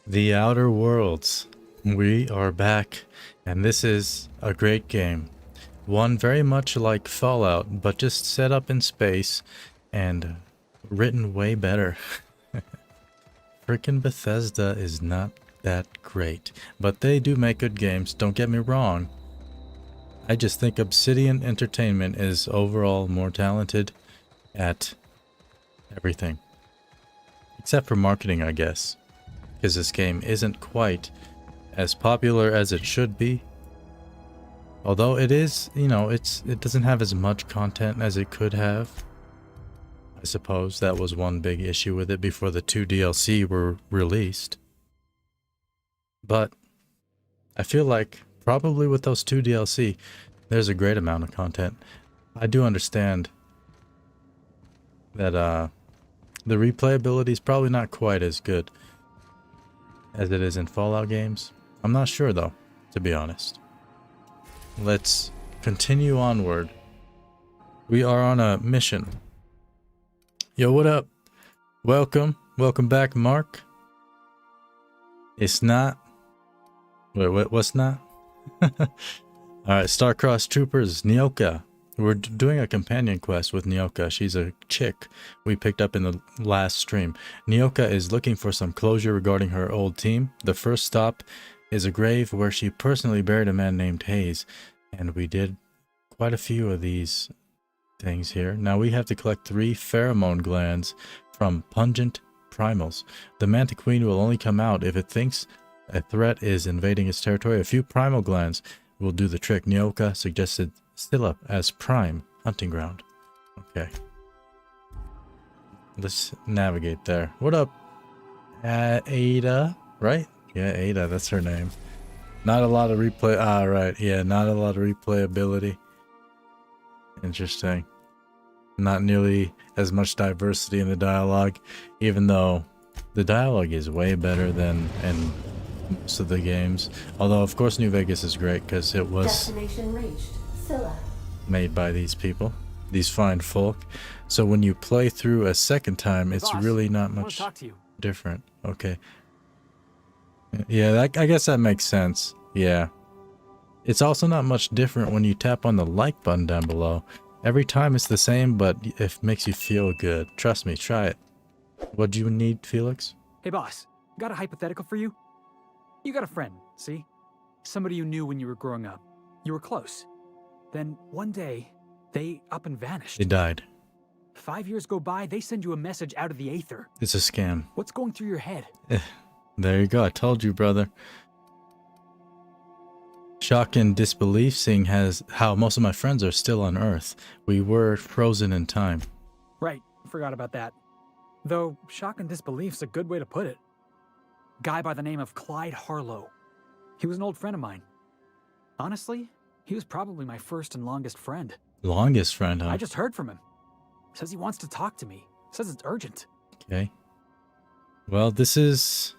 The Outer Worlds. We are back, and this is a great game. One very much like Fallout, but just set up in space and written way better. Frickin' Bethesda is not that great, but they do make good games, don't get me wrong. I just think Obsidian Entertainment is overall more talented at everything. Except for marketing, I guess. Because this game isn't quite as popular as it should be. Although it is, you know, it doesn't have as much content as it could have. I suppose that was one big issue with it before the 2 DLC were released. But I feel like probably with those 2 DLC, there's a great amount of content. I do understand that the replayability is probably not quite as good as it is in Fallout games. I'm not sure though, to be honest. Let's continue onward. We are on a mission. Yo, what up? Welcome back, Mark. It's not. Wait, what's not? Alright, Starcross Troopers, Nyoka. We're doing a companion quest with Nyoka. She's a chick we picked up in the last stream. Nyoka is looking for some closure regarding her old team. The first stop is a grave where she personally buried a man named Hayes. And we did quite a few of these things here. Now we have to collect 3 pheromone glands from pungent primals. The Manta Queen will only come out if it thinks a threat is invading its territory. A few primal glands will do the trick. Nyoka suggested Stilla as prime hunting ground. Okay. Let's navigate there. What up? Ada, right? Yeah, Ada, that's her name. Not a lot of replay. Ah, right. Yeah, not a lot of replayability. Interesting. Not nearly as much diversity in the dialogue, even though the dialogue is way better than in most of the games. Although, of course, New Vegas is great because it was Destination reached. Scylla. made by these people, these fine folk. So when you play through a second time, it's Boss, really not I wanna much talk to you. different. Okay. Yeah, I guess that makes sense. Yeah. It's also not much different when you tap on the like button down below. Every time it's the same, but it makes you feel good. Trust me, try it. What do you need, Felix? Hey, boss. Got a hypothetical for you? You got a friend, see? Somebody you knew when you were growing up. You were close. Then one day, they up and vanished. They died. 5 years go by, they send you a message out of the aether. It's a scam. What's going through your head? There you go. I told you, brother. Shock and disbelief, seeing how most of my friends are still on Earth. We were frozen in time. Right, forgot about that. Though, shock and disbelief's a good way to put it. Guy by the name of Clyde Harlow. He was an old friend of mine. Honestly, he was probably my first and longest friend. Longest friend, huh? I just heard from him. Says he wants to talk to me. Says it's urgent. Okay. Well, this is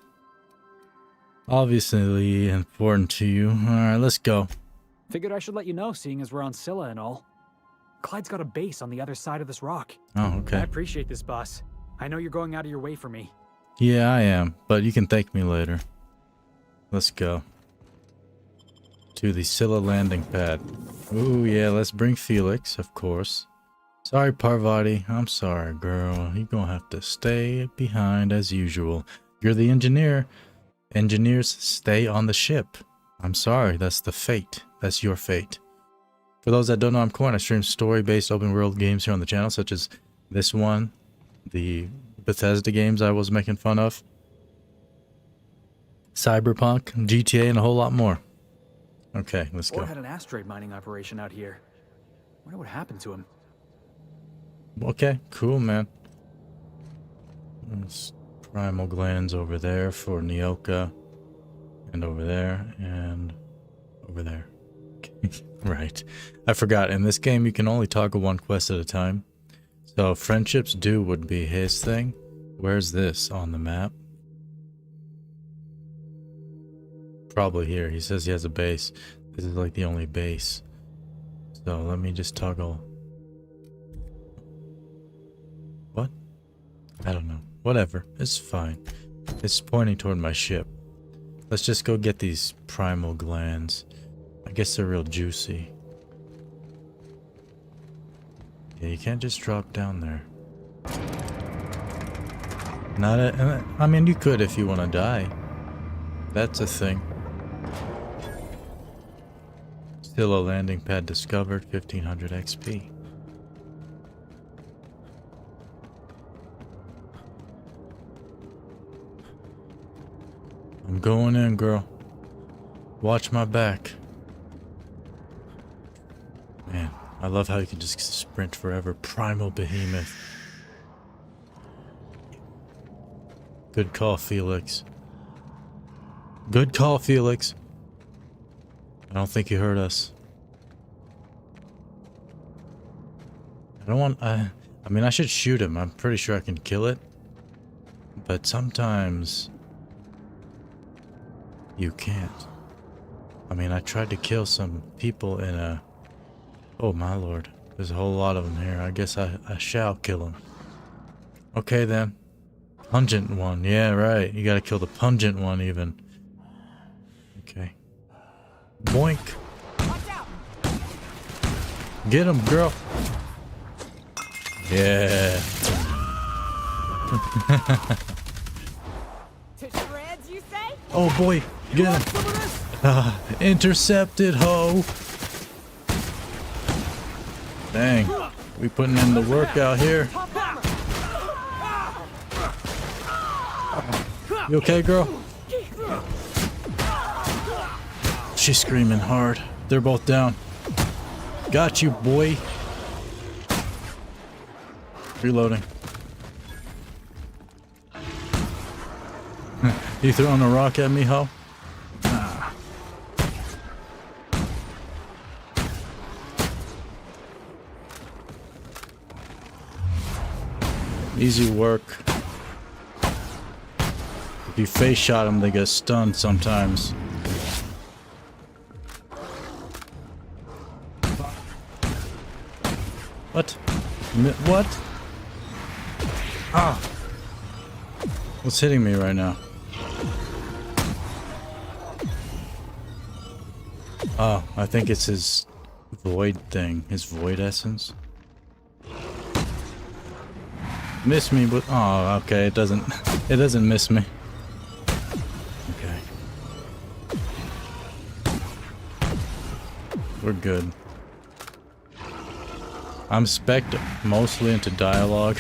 obviously important to you. Alright, let's go. Figured I should let you know, seeing as we're on Scylla and all. Clyde's got a base on the other side of this rock. Oh, I okay. appreciate this, boss. I know you're going out of your way for me. Yeah, I am, but you can thank me later. Let's go to the Scylla landing pad. Ooh, yeah, let's bring Felix, of course. Sorry, Parvati. I'm sorry, girl. You're gonna have to stay behind as usual. You're the engineer. Engineers stay on the ship. I'm sorry, that's the fate. That's your fate. For those that don't know, I'm Coine. I stream story-based open-world games here on the channel, such as this one, the Bethesda games I was making fun of, Cyberpunk, GTA, and a whole lot more. Okay, let's Or go. had an asteroid mining operation out here. Wonder what happened to him. Okay, cool, man. There's primal glands over there for Nyoka, and over there, and over there. Right. I forgot, in this game you can only toggle one quest at a time. So friendships due would be his thing. Where's this on the map? Probably here. He says he has a base. This is like the only base. So let me just toggle. What? I don't know. Whatever. It's fine. It's pointing toward my ship. Let's just go get these primal glands. I guess they're real juicy. Yeah, you can't just drop down there. I mean, you could if you want to die. That's a thing. Still a landing pad discovered, 1500 XP. I'm going in, girl. Watch my back. Man, I love how you can just sprint forever. Primal behemoth. Good call, Felix. Good call, Felix. I don't think you heard us. I don't want... I mean, I should shoot him. I'm pretty sure I can kill it. But sometimes... you can't. I mean, I tried to kill some people in a... oh my lord. There's a whole lot of them here. I guess I shall kill them. Okay then. Pungent one. Yeah, right. You gotta kill the pungent one even. Okay. Boink. Get him, girl. Yeah. To shreds, you say? Oh boy. Get him. Intercepted, ho. Dang. We putting in the work out here. You okay, girl? She's screaming hard. They're both down. Got you, boy. Reloading. You throwing a rock at me, ho? Nah. Easy work. If you face shot them, they get stunned sometimes. What? What? Ah! What's hitting me right now? Oh, I think it's his void thing, his void essence. Miss me, but oh, okay, it doesn't miss me. Okay. We're good. I'm mostly into dialogue,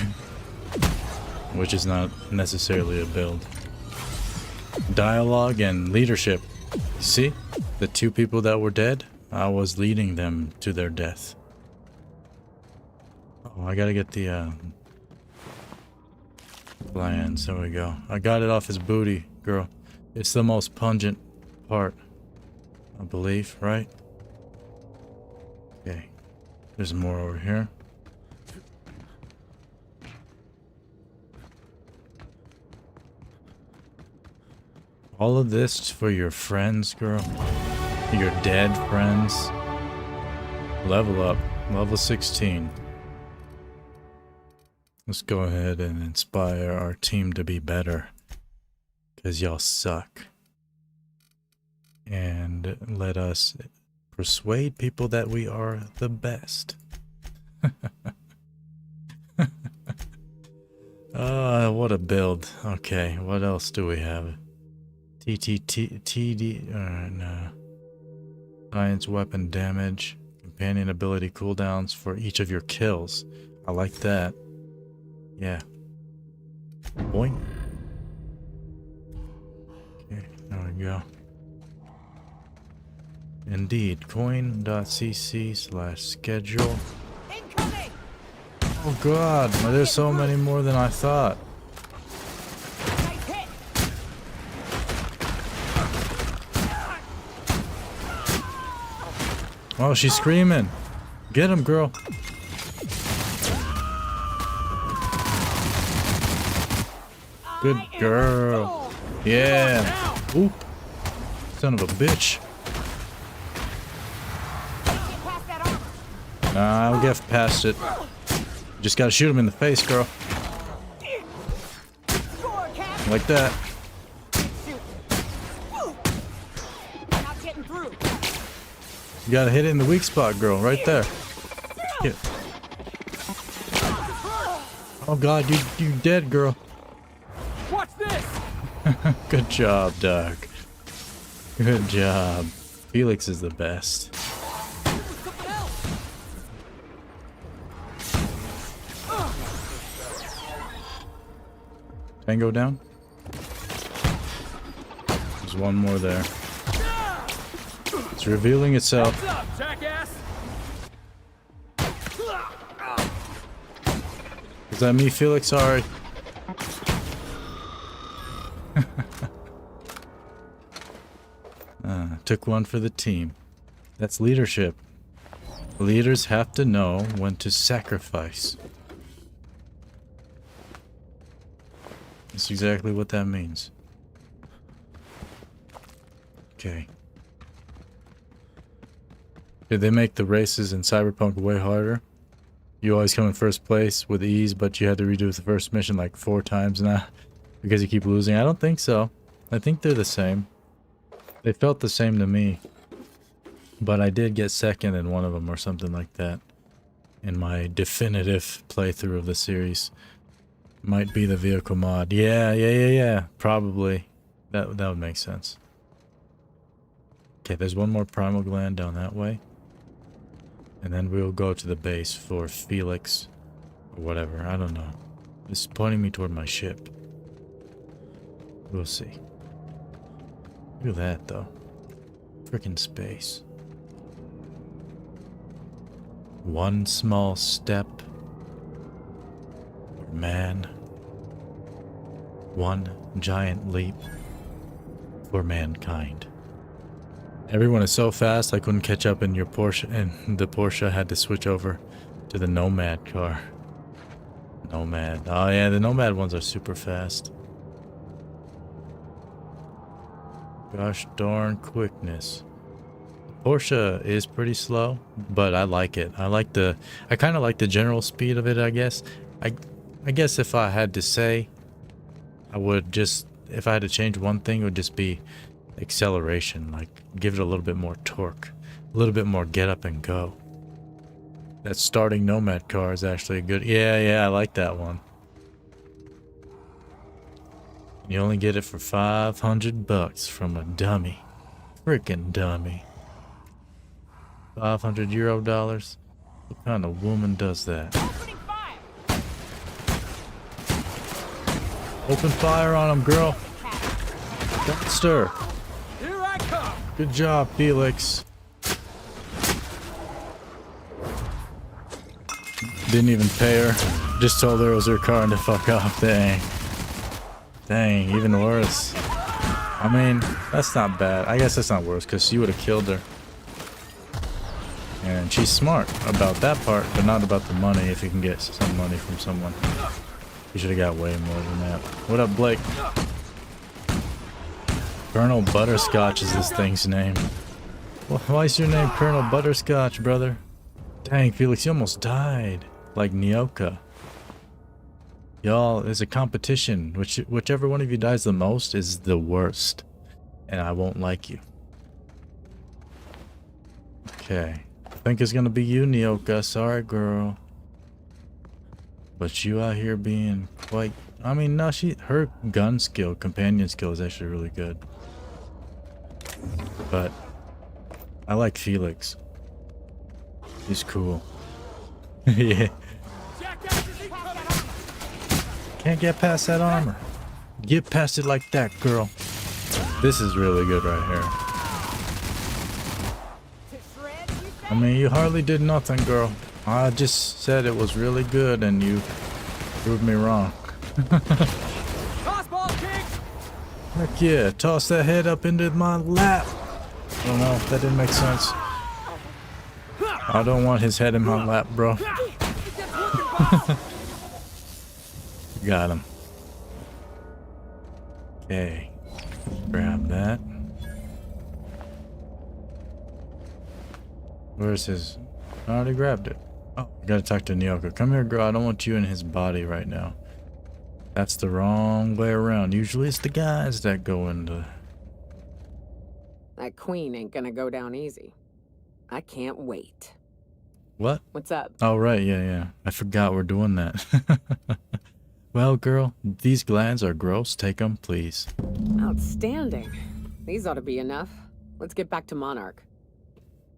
which is not necessarily a build. Dialogue and leadership. See? The two people that were dead, I was leading them to their death. Oh, I gotta get the glands. There we go. I got it off his booty, girl. It's the most pungent part, I believe, right? Okay. There's more over here. All of this for your friends, girl. Your dead friends. Level up. Level 16. Let's go ahead and inspire our team to be better. Because y'all suck. And let us persuade people that we are the best. What a build. Okay, what else do we have? TD, no. Science weapon damage. Companion ability cooldowns for each of your kills. I like that. Yeah. Boing. Okay, there we go. Indeed, coin.cc/schedule. Incoming! Oh god, there's so many more than I thought. Nice hit! Oh, she's screaming. Get him, girl. Good girl. Yeah. Oop. Son of a bitch. Nah, I'll get past it. Just gotta shoot him in the face, girl. Like that. Passing through. You gotta hit it in the weak spot, girl. Right there. Hit. Oh god, you dead, girl. Watch this. Good job, Doug. Good job. Felix is the best. Something else. Tango down. There's one more there. It's revealing itself. What's up, jackass? Is that me, Felix? Sorry. Took one for the team. That's leadership. Leaders have to know when to sacrifice. That's exactly what that means. Okay. Did they make the races in Cyberpunk way harder? You always come in first place with ease, but you had to redo the first mission like 4 times now because you keep losing. I don't think so. I think they're the same. They felt the same to me. But I did get second in one of them or something like that. In my definitive playthrough of the series. Might be the vehicle mod. Yeah. Probably. That would make sense. Okay, there's one more primal gland down that way. And then we'll go to the base for Felix. Or whatever, I don't know. It's pointing me toward my ship. We'll see. Look at that, though. Frickin' space. One small step for man. One giant leap for mankind. Everyone is so fast I couldn't catch up in your Porsche, and the Porsche had to switch over to the Nomad car. Nomad. Oh yeah, the Nomad ones are super fast. Gosh darn quickness. Porsche is pretty slow, but I like it. I kind of like the general speed of it, I guess. I guess if I had to say, if I had to change one thing, it would just be acceleration. Like, give it a little bit more torque, a little bit more get up and go. That starting Nomad car is actually a good. Yeah, I like that one. You only get it for $500 from a dummy. Frickin' dummy. 500 euro dollars? What kind of woman does that? Opening fire. Open fire on him, girl. Don't stir. Here I come. Good job, Felix. Didn't even pay her. Just told her it was her car and to fuck off. Dang, even worse. I mean, that's not bad. I guess that's not worse because she would have killed her. And she's smart about that part, but not about the money if you can get some money from someone. You should have got way more than that. What up, Blake? Colonel Butterscotch is this thing's name. Well, why is your name Colonel Butterscotch, brother? Dang, Felix, you almost died. Like Nyoka. Y'all, there's a competition. Whichever one of you dies the most is the worst. And I won't like you. Okay. I think it's gonna be you, Nyoka. Sorry, girl. But you out here being quite... I mean, no, her gun skill, companion skill is actually really good. But I like Felix. He's cool. Yeah. Can't get past that armor. Get past it like that, girl. This is really good right here. I mean, you hardly did nothing, girl. I just said it was really good and you proved me wrong. Tossball kick. Heck yeah, toss that head up into my lap. I don't know, that didn't make sense. I don't want his head in my lap, bro. Got him. Okay. Grab that. Where's his... I already grabbed it. Oh, I gotta talk to Nyoka. Come here, girl. I don't want you in his body right now. That's the wrong way around. Usually it's the guys that go into... That queen ain't gonna go down easy. I can't wait. What? What's up? Oh, right. Yeah. I forgot we're doing that. Well, girl, these glands are gross. Take them, please. Outstanding. These ought to be enough. Let's get back to Monarch.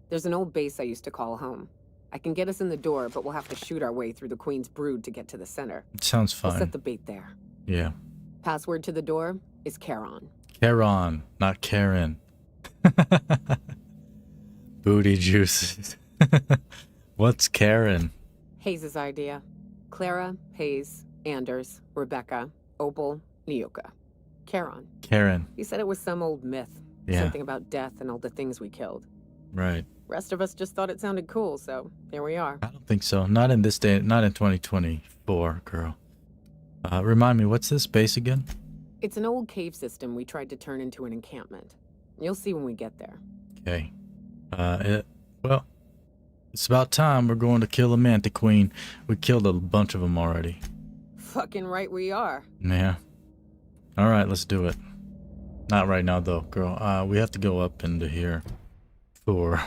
There's an old base I used to call home. I can get us in the door, but we'll have to shoot our way through the Queen's brood to get to the center. Sounds We'll fine. set the bait there. Yeah. Password to the door is Charon. Charon, not Karen. Booty juices. What's Karen? Hayes' idea. Clara, Hayes, Anders, Rebecca, Opal, Nyoka. Charon. Karen. He said it was some old myth. Yeah. Something about death and all the things we killed. Right. Rest of us just thought it sounded cool, so here we are. I don't think so. Not in this day. Not in 2024, girl. Remind me, what's this base again? It's an old cave system we tried to turn into an encampment. You'll see when we get there. Okay. Well, it's about time we're going to kill a Manta Queen. We killed a bunch of them already. Fucking right we are. Yeah. All right, let's do it. Not right now, though, girl. We have to go up into here for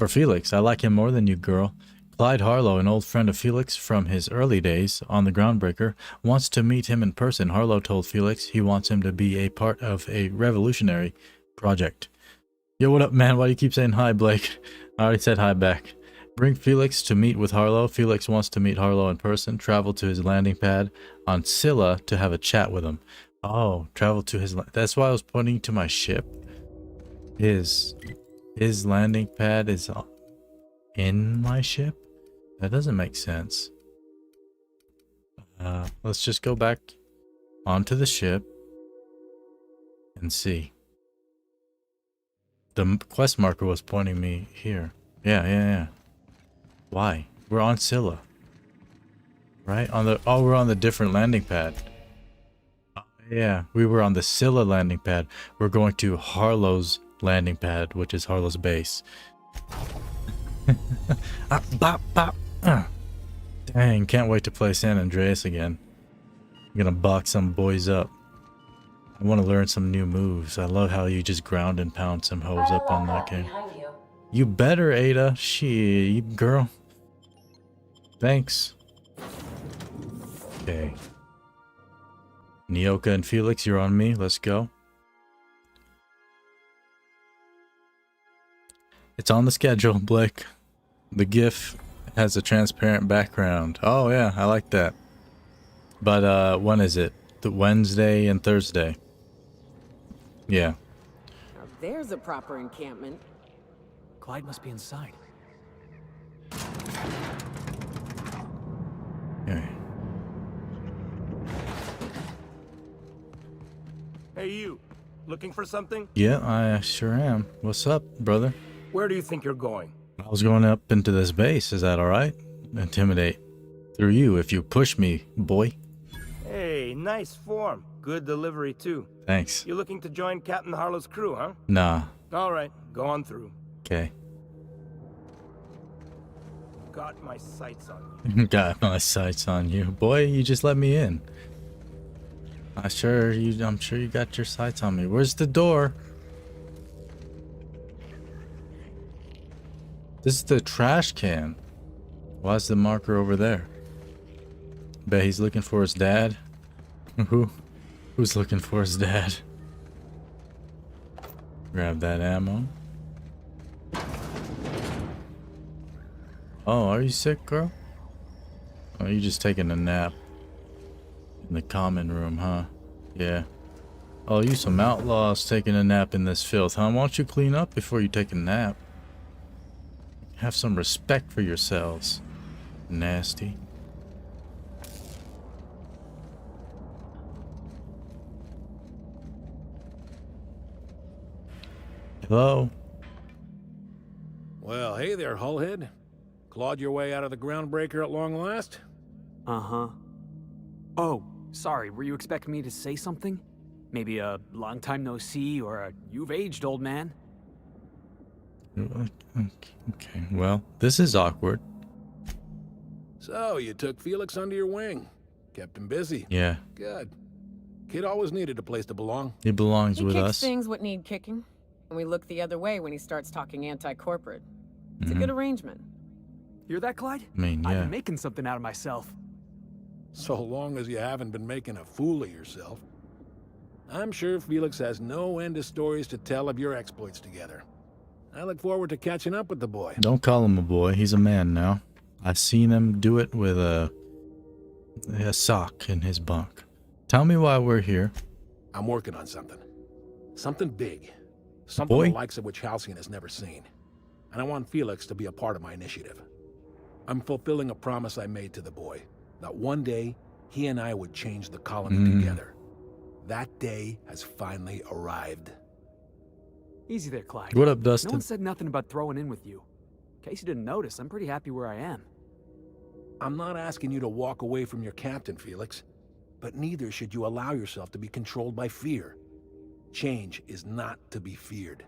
Felix. I like him more than you, girl. Clyde Harlow, an old friend of Felix from his early days on the Groundbreaker, wants to meet him in person. Harlow told Felix he wants him to be a part of a revolutionary project. Yo, what up, man? Why do you keep saying hi, Blake? I already said hi back. Bring Felix to meet with Harlow. Felix wants to meet Harlow in person. Travel to his landing pad on Scylla to have a chat with him. Oh, travel to his... That's why I was pointing to my ship. His landing pad is in my ship? That doesn't make sense. Let's just go back onto the ship and see. The quest marker was pointing me here. Yeah. Why? We're on Scylla. Right? We're on the different landing pad. Yeah, we were on the Scylla landing pad. We're going to Harlow's landing pad, which is Harlow's base. Dang, can't wait to play San Andreas again. I'm gonna box some boys up. I want to learn some new moves. I love how you just ground and pound some hoes up on that game. You better, Ada. Shit, girl. Thanks. Okay. Nyoka and Felix, you're on me. Let's go. It's on the schedule, Blake. The GIF has a transparent background. Oh, yeah, I like that. But, when is it? The Wednesday and Thursday. Yeah. Now there's a proper encampment. Clyde must be inside. Okay. Hey, you. Looking for something? Yeah, I sure am. What's up, brother? Where do you think you're going? I was going up into this base. Is that alright? Intimidate. Through you if you push me, boy. Hey, nice form. Good delivery, too. Thanks. You looking to join Captain Harlow's crew, huh? Nah. All right, go on through. Okay. Got my sights on you. Got my sights on you. Boy, you just let me in. I'm sure you got your sights on me. Where's the door? This is the trash can. Why is the marker over there? Bet he's looking for his dad. Who's looking for his dad? Grab that ammo. Oh, are you sick, girl? Oh, you just taking a nap in the common room, huh? Yeah. Oh, you some outlaws taking a nap in this filth, huh? Why don't you clean up before you take a nap? Have some respect for yourselves. Nasty. Hello? Well, hey there, Hullhead. Clawed your way out of the Groundbreaker at long last? Uh-huh. Oh, sorry, were you expecting me to say something? Maybe a long time no see or a you've aged, old man? Okay, well, this is awkward. So, you took Felix under your wing. Kept him busy. Yeah, Good. Kid always needed a place to belong. he belongs He with kicks us. things what need kicking. And we look the other way when he starts talking anti-corporate. It's a good arrangement. Hear that, Clyde? I mean, I've yeah. been making something out of myself. So long as you haven't been making a fool of yourself. I'm sure Felix has no end of stories to tell of your exploits together. I look forward to catching up with the boy. Don't call him a boy. He's a man now. I've seen him do it with a sock in his bunk. Tell me why we're here. I'm working on something. Something big. Something Boy? the likes of which Halycon has never seen. And I want Felix to be a part of my initiative. I'm fulfilling a promise I made to the boy. That one day, he and I would change the colony together. That day has finally arrived. Easy there, Clyde. What up, No Dustin? one said nothing about throwing in with you. In case you didn't notice, I'm pretty happy where I am. I'm not asking you to walk away from your captain, Felix. But neither should you allow yourself to be controlled by fear. Change is not to be feared.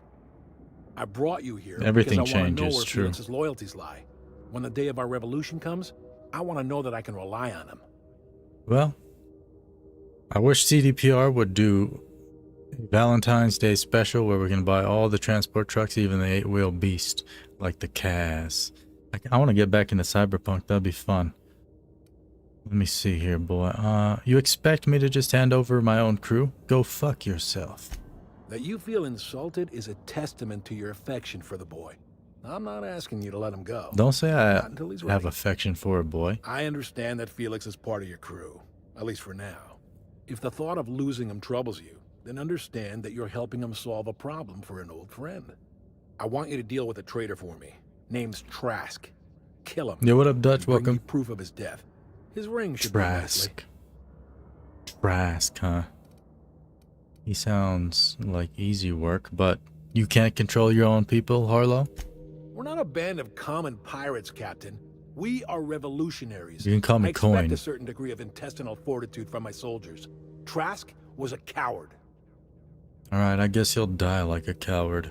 I brought you here Everything because I want to know changes, where true. Felix's loyalties lie. When the day of our revolution comes, I want to know that I can rely on him. Well, I wish CDPR would do a Valentine's Day special where we can buy all the transport trucks, even the 8-wheel beast, like the Cas. I want to get back into Cyberpunk. That'd be fun. Let me see here, boy. You expect me to just hand over my own crew? Go fuck yourself. That you feel insulted is a testament to your affection for the boy. I'm not asking you to let him go. Don't say I Not until he's have ready. affection for a boy. I understand that Felix is part of your crew, at least for now. If the thought of losing him troubles you, then understand that you're helping him solve a problem for an old friend. I want you to deal with a traitor for me. Name's Trask. Kill him. Yeah, what up, Dutch? and bring me Welcome. proof of his death. His ring should be nicely. Trask. Trask, huh? He sounds like easy work, but you can't control your own people, Harlow? We're not a band of common pirates, Captain. We are revolutionaries. You can call me I expect Coine. a certain degree of intestinal fortitude from my soldiers. Trask was a coward. Alright, I guess he'll die like a coward.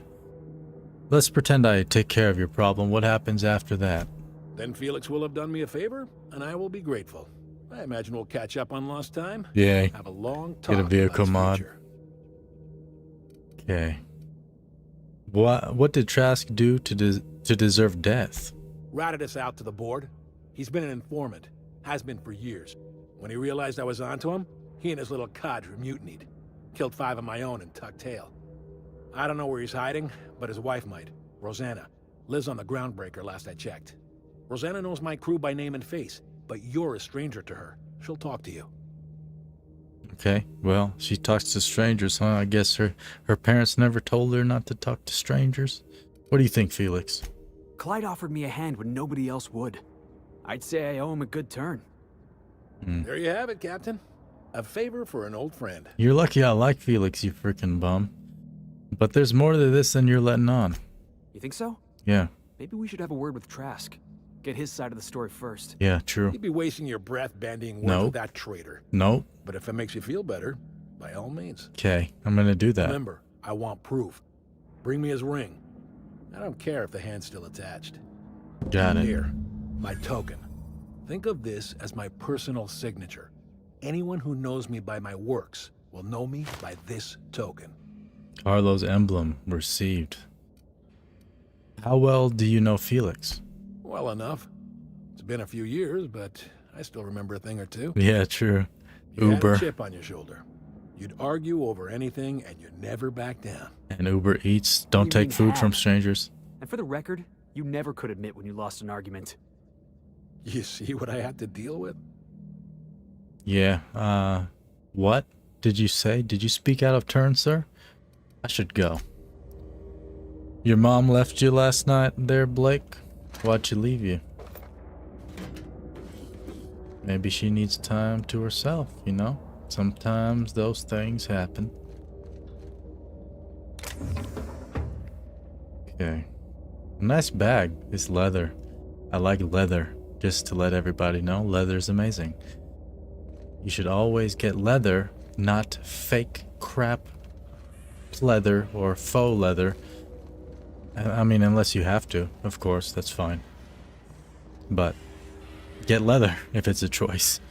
Let's pretend I take care of your problem. What happens after that? Then Felix will have done me a favor, and I will be grateful. I imagine we'll catch up on lost time. Yay. Have a long talk Get a vehicle about mod. his future. Okay. What did Trask do to deserve death? Ratted us out to the board. He's been an informant. Has been for years. When he realized I was onto him, he and his little cadre mutinied. Killed 5 of my own and tucked tail. I don't know where he's hiding, but his wife might. Rosanna. Lives on the Groundbreaker last I checked. Rosanna knows my crew by name and face, but you're a stranger to her. She'll talk to you. Okay, well, she talks to strangers, huh? I guess her parents never told her not to talk to strangers. What do you think, Felix? Clyde offered me a hand when nobody else would. I'd say I owe him a good turn. There you have it, Captain. A favor for an old friend. You're lucky I like Felix, you freaking bum. But there's more to this than you're letting on. You think so? Yeah, Maybe we should have a word with Trask. Get his side of the story first. yeah, true. You'd be wasting your breath bandying words No. with that traitor. Nope. But if it makes you feel better, by all means. Okay, I'm gonna do that. Remember, I want proof. Bring me his ring. I don't care if the hand's still attached. Got it. Here, my token. Think of this as my personal signature. Anyone who knows me by my works will know me by this token. Carlo's emblem received. How well do you know Felix? Well enough. It's been a few years, but I still remember a thing or two. Yeah, true. You had Uber. a chip on your shoulder. You'd argue over anything, and you never back down. And Uber Eats. Don't you take mean food from had? strangers. And for the record, you never could admit when you lost an argument. You see what I had to deal with? Yeah, what did you say? Did you speak out of turn, sir? I should go. Your mom left you last night there, Blake? Why'd she leave you? Maybe she needs time to herself, you know? Sometimes those things happen. Okay. Nice bag. It's leather. I like leather. Just to let everybody know, leather's amazing. You should always get leather, not fake crap leather or faux leather. I mean, unless you have to, of course, that's fine. But get leather if it's a choice.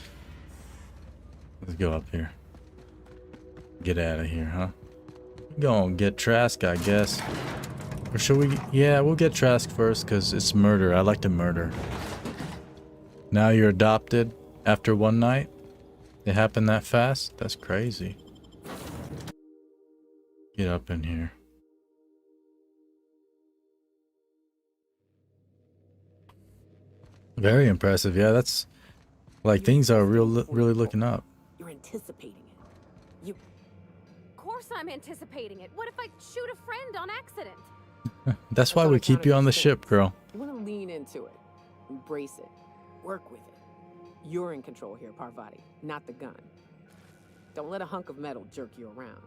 Let's go up here. Get out of here, huh? Gonna get Trask, I guess. Or should we? Yeah, we'll get Trask first because it's murder. I like to murder. Now you're adopted after one night? It happened that fast? That's crazy. Get up in here. Very impressive. Yeah, that's like things are really looking up. You're anticipating it. You. Of course I'm anticipating it. What if I shoot a friend on accident? That's why we keep you on the ship, girl. You want to lean into it, embrace it, work with it. You're in control here, Parvati, not the gun. Don't let a hunk of metal jerk you around.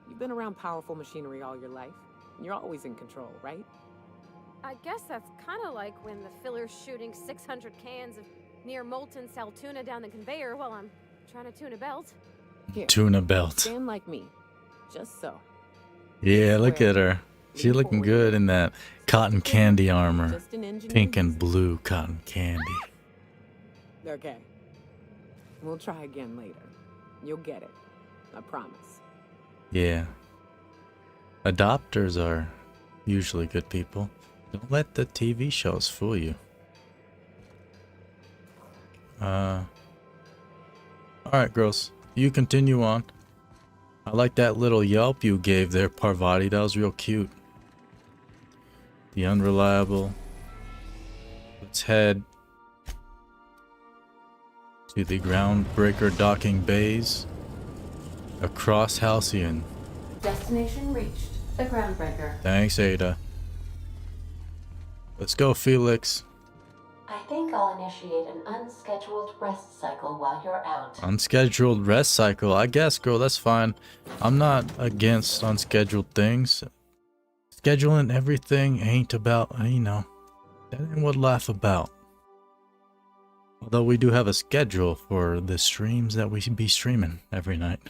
You've been around powerful machinery all your life. And you're always in control, right? I guess that's kind of like when the filler's shooting 600 cans of near molten cell tuna down the conveyor while I'm trying to tune a belt. Here, Tuna belt. stand like me, just so. Yeah, look at her. She looking good in that cotton candy armor. Just an engineer. Pink and blue cotton candy. Okay. We'll try again later. You'll get it. I promise. Yeah. Adopters are usually good people. Don't let the TV shows fool you. Alright, girls. You continue on. I like that little yelp you gave there, Parvati. That was real cute. The unreliable. Let's head to the groundbreaker docking bays across Halcyon. Destination reached. The groundbreaker. Thanks, Ada. Let's go, Felix. I think I'll initiate an unscheduled rest cycle while you're out. Unscheduled rest cycle. I guess, girl, that's fine. I'm not against unscheduled things. Scheduling everything ain't about, you know, that ain't what life about. Although we do have a schedule for the streams that we should be streaming every night.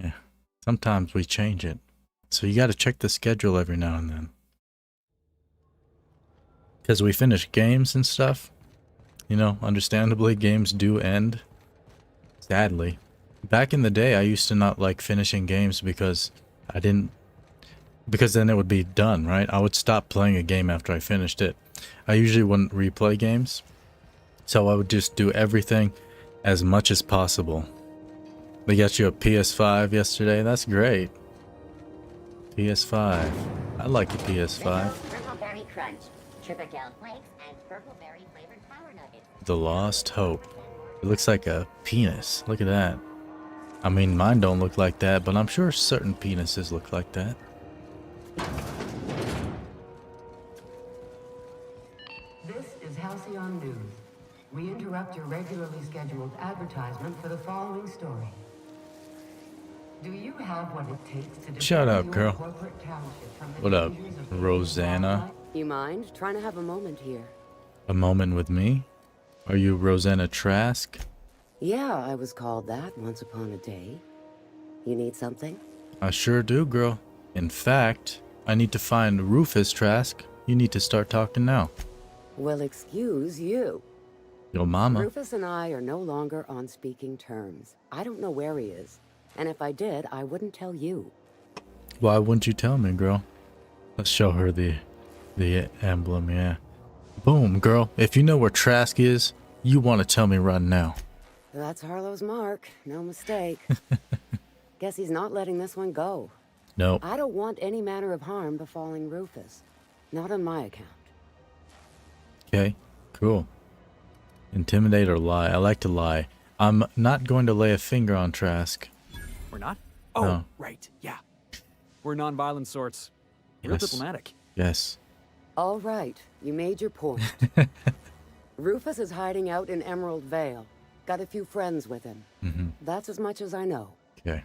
Yeah. Sometimes we change it. So you got to check the schedule every now and then. Because we finish games and stuff. You know, understandably, games do end. Sadly. Back in the day, I used to not like finishing games because because then it would be done, right? I would stop playing a game after I finished it. I usually wouldn't replay games. So I would just do everything as much as possible. They got you a PS5 yesterday. That's great. PS5. I like the PS5. Berry Crunch, Triple Flakes, and Purple Berry flavored Power Nuggets. The Lost Hope. It looks like a penis. Look at that. I mean, mine don't look like that, but I'm sure certain penises look like that. This is Halcyon News. We interrupt your regularly scheduled advertisement for the following story. Do you have what it takes to Shut up, defend girl. your corporate township from the What up, dangers of Rosanna? You mind? Trying to have a moment here. A moment with me? Are you Rosanna Trask? Yeah, I was called that once upon a day. You need something? I sure do, girl. In fact, I need to find Rufus Trask. You need to start talking now. Well, excuse you. Yo mama. Rufus and I are no longer on speaking terms. I don't know where he is. And if I did, I wouldn't tell you. Why wouldn't you tell me, girl? Let's show her the emblem, yeah. Boom, girl. If you know where Trask is, you want to tell me right now. That's Harlow's mark. No mistake. Guess he's not letting this one go. Nope. I don't want any manner of harm befalling Rufus. Not on my account. Okay, cool. Intimidate or lie. I like to lie. I'm not going to lay a finger on Trask. We're not? Oh, No. right, yeah. We're non-violent sorts. Real Yes. diplomatic. Yes. All right, you made your point. Rufus is hiding out in Emerald Vale. Got a few friends with him. Mm-hmm. That's as much as I know. Okay.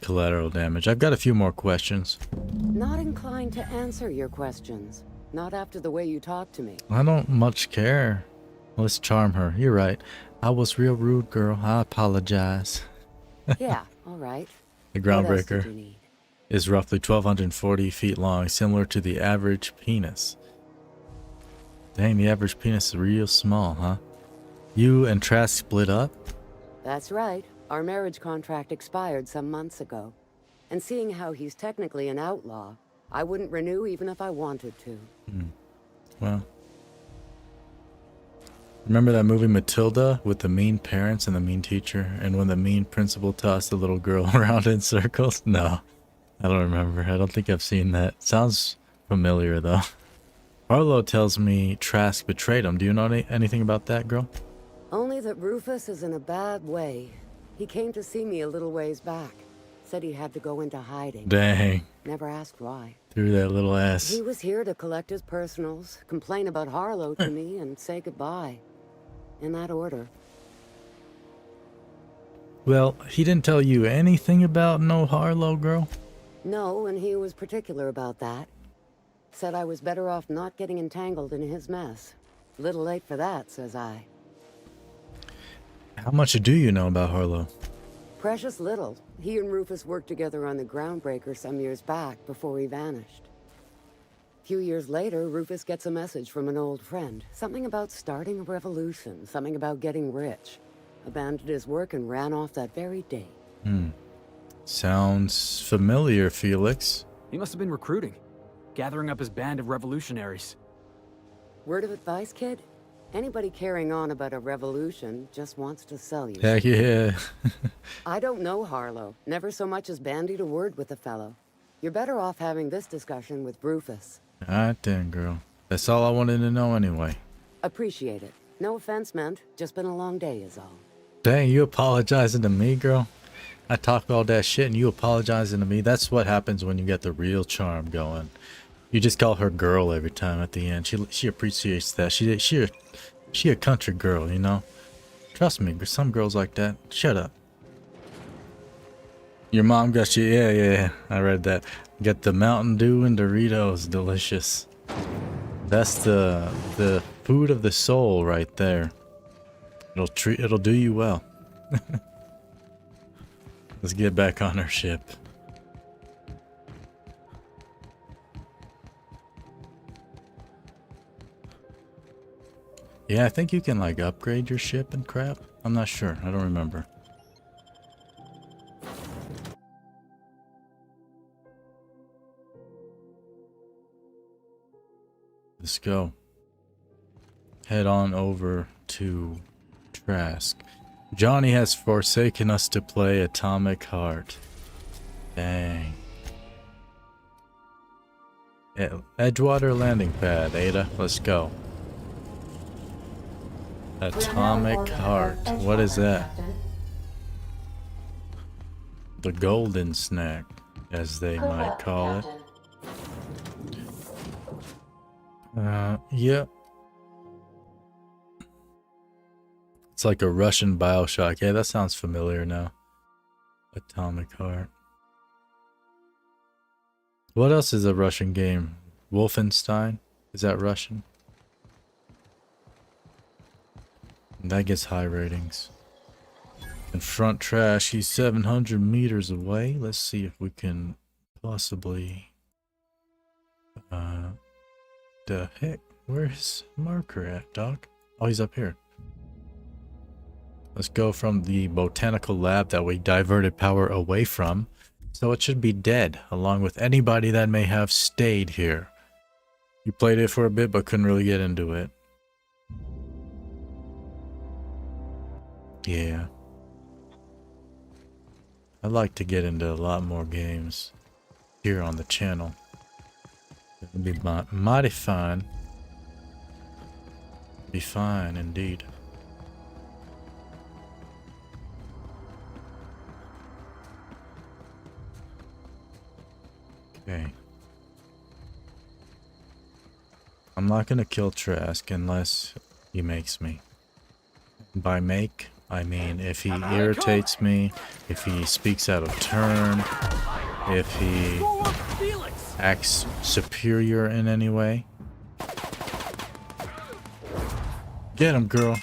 Collateral damage. I've got a few more questions. Not inclined to answer your questions. Not after the way you talk to me. I don't much care. Let's charm her. You're right. I was real rude, girl. I apologize. Yeah, all right. The What else did groundbreaker you need? is roughly 1,240 feet long, similar to the average penis. Dang, the average penis is real small, huh? You and Trask split up? That's right. Our marriage contract expired some months ago. And seeing how he's technically an outlaw, I wouldn't renew even if I wanted to. Well. Remember that movie Matilda with the mean parents and the mean teacher? And when the mean principal tossed the little girl around in circles? No, I don't remember. I don't think I've seen that. Sounds familiar though. Harlow tells me Trask betrayed him. Do you know anything about that, girl? Only that Rufus is in a bad way. He came to see me a little ways back. Said he had to go into hiding. Dang. Never asked why. Through that little ass. He was here to collect his personals, complain about Harlow to me, and say goodbye. In that order. Well, he didn't tell you anything about no Harlow, girl? No, and he was particular about that. Said I was better off not getting entangled in his mess. Little late for that, says I. How much do you know about Harlow? Precious little. He and Rufus worked together on the Groundbreaker some years back before he vanished. A few years later, Rufus gets a message from an old friend. Something about starting a revolution, something about getting rich. Abandoned his work and ran off that very day. Sounds familiar, Felix. He must have been recruiting, gathering up his band of revolutionaries. Word of advice, kid? Anybody carrying on about a revolution just wants to sell you. Heck yeah. I don't know Harlow. Never so much as bandied a word with the fellow. You're better off having this discussion with Rufus. Alright then, girl. That's all I wanted to know anyway. Appreciate it. No offense meant. Just been a long day is all. Dang, you apologizing to me, girl? I talk all that shit and you apologizing to me? That's what happens when you get the real charm going. You just call her girl every time at the end. She appreciates that. She a country girl, you know? Trust me, some girls like that. Shut up. Your mom got you. Yeah. I read that. Get the Mountain Dew and Doritos. Delicious. That's the food of the soul right there. It'll do you well. Let's get back on our ship. Yeah, I think you can like upgrade your ship and crap. I'm not sure. I don't remember. Let's go. Head on over to Trask. Johnny has forsaken us to play Atomic Heart. Dang. Edgewater landing pad, Ada. Let's go. Atomic Heart. What is that? The golden snack, as they might call it. Yep. It's like a Russian Bioshock. Yeah, that sounds familiar now. Atomic Heart. What else is a Russian game? Wolfenstein? Is that Russian? That gets high ratings. And front trash, he's 700 meters away. Let's see if we can possibly... the heck? Where's marker at, Doc? Oh, he's up here. Let's go from the botanical lab that we diverted power away from. So it should be dead, along with anybody that may have stayed here. You played it for a bit, but couldn't really get into it. Yeah. I'd like to get into a lot more games here on the channel. It would be mighty fine. Be fine indeed. Okay. I'm not gonna kill Trask unless he makes me. By make, I mean if he irritates me, if he speaks out of turn, if he acts superior in any way. Get him, girl.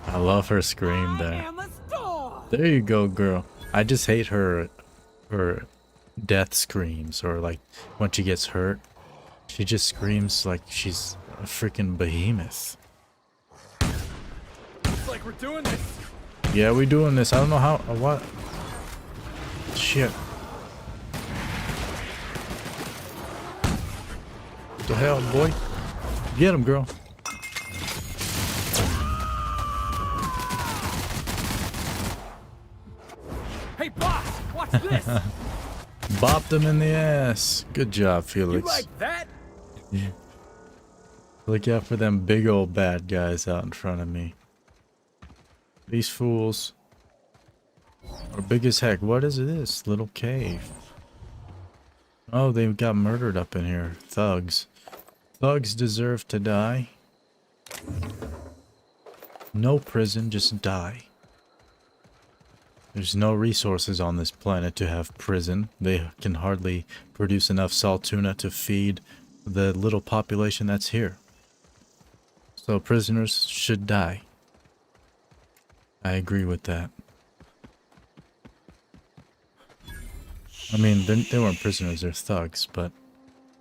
I love her scream there. There you go, girl. I just hate her death screams, or like when she gets hurt. She just screams like she's a freaking behemoth. Looks like we're doing this. Yeah, we doing this. I don't know how. What? Shit. What the hell, boy? Get him, girl. Hey, boss! Watch this! Bopped him in the ass. Good job, Felix. You like that? Yeah. Look out for them big old bad guys out in front of me. These fools are big as heck. What is this little cave? Oh, they got murdered up in here. Thugs. Thugs deserve to die. No prison, just die. There's no resources on this planet to have prison. They can hardly produce enough salt tuna to feed the little population that's here. So prisoners should die. I agree with that. I mean, they weren't prisoners, they're thugs, but,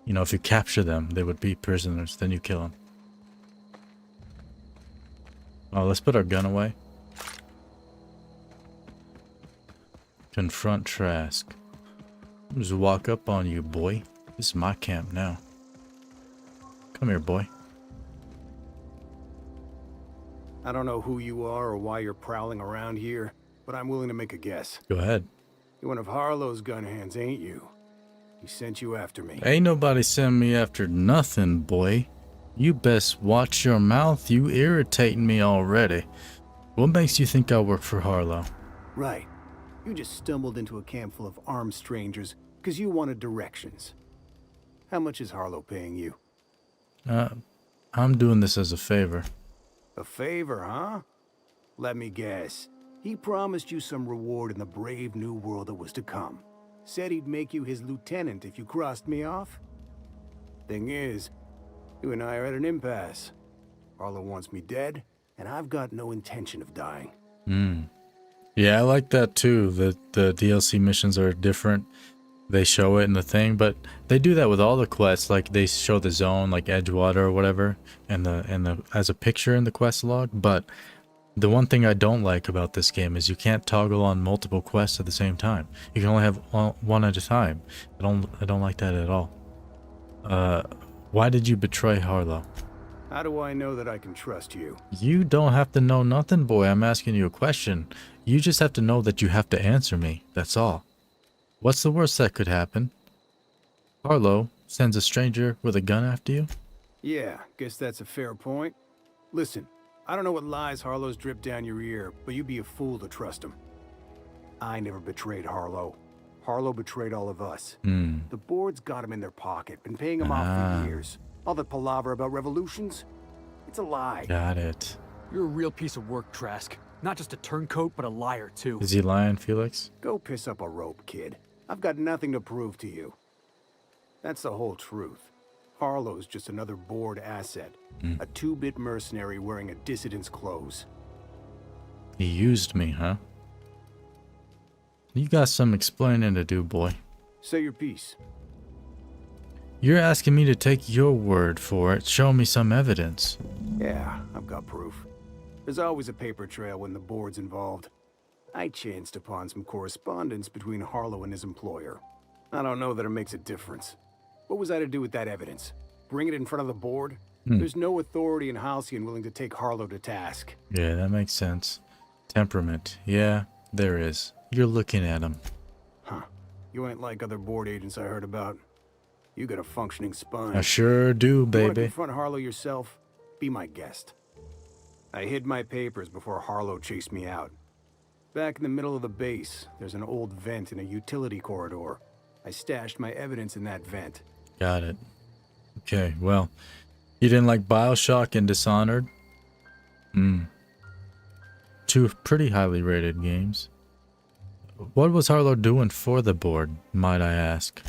you know, if you capture them, they would be prisoners, then you kill them. Oh, let's put our gun away. Confront Trask. Just walk up on you, boy. This is my camp now. Come here, boy. I don't know who you are or why you're prowling around here, but I'm willing to make a guess. Go ahead. You're one of Harlow's gun hands, ain't you? He sent you after me. Ain't nobody send me after nothing, boy. You best watch your mouth. You irritating me already. What makes you think I work for Harlow? Right. You just stumbled into a camp full of armed strangers because you wanted directions. How much is Harlow paying you? I'm doing this as a favor. A favor, huh? Let me guess. He promised you some reward in the brave new world that was to come. Said he'd make you his lieutenant if you crossed me off. Thing is, you and I are at an impasse. Harlow wants me dead, and I've got no intention of dying. Yeah, I like that too. The DLC missions are different. They show it in the thing, but they do that with all the quests. Like they show the zone, like Edgewater or whatever, and the as a picture in the quest log. But the one thing I don't like about this game is you can't toggle on multiple quests at the same time. You can only have one at a time. I don't like that at all. Why did you betray Harlow? How do I know that I can trust you? You don't have to know nothing, boy. I'm asking you a question. You just have to know that you have to answer me. That's all. What's the worst that could happen? Harlow sends a stranger with a gun after you? Yeah, guess that's a fair point. Listen, I don't know what lies Harlow's dripped down your ear, but you'd be a fool to trust him. I never betrayed Harlow. Harlow betrayed all of us. The board's got him in their pocket, been paying him off for years. All that palaver about revolutions? It's a lie. Got it. You're a real piece of work, Trask. Not just a turncoat, but a liar, too. Is he lying, Felix? Go piss up a rope, kid. I've got nothing to prove to you. That's the whole truth. Harlow's just another board asset. A 2-bit mercenary wearing a dissident's clothes. He used me, huh? You got some explaining to do, boy. Say your piece. You're asking me to take your word for it. Show me some evidence. Yeah, I've got proof. There's always a paper trail when the board's involved. I chanced upon some correspondence between Harlow and his employer. I don't know that it makes a difference. What was I to do with that evidence? Bring it in front of the board? There's no authority in Halcyon willing to take Harlow to task. Yeah, that makes sense. Temperament. Yeah, there is. You're looking at him. Huh. You ain't like other board agents I heard about. You got a functioning spine. I sure do, You wanna baby. confront Harlow yourself? Be my guest. I hid my papers before Harlow chased me out. Back in the middle of the base, there's an old vent in a utility corridor. I stashed my evidence in that vent. Got it. Okay, well, you didn't like BioShock and Dishonored? Two pretty highly rated games. What was Harlow doing for the board, might I ask?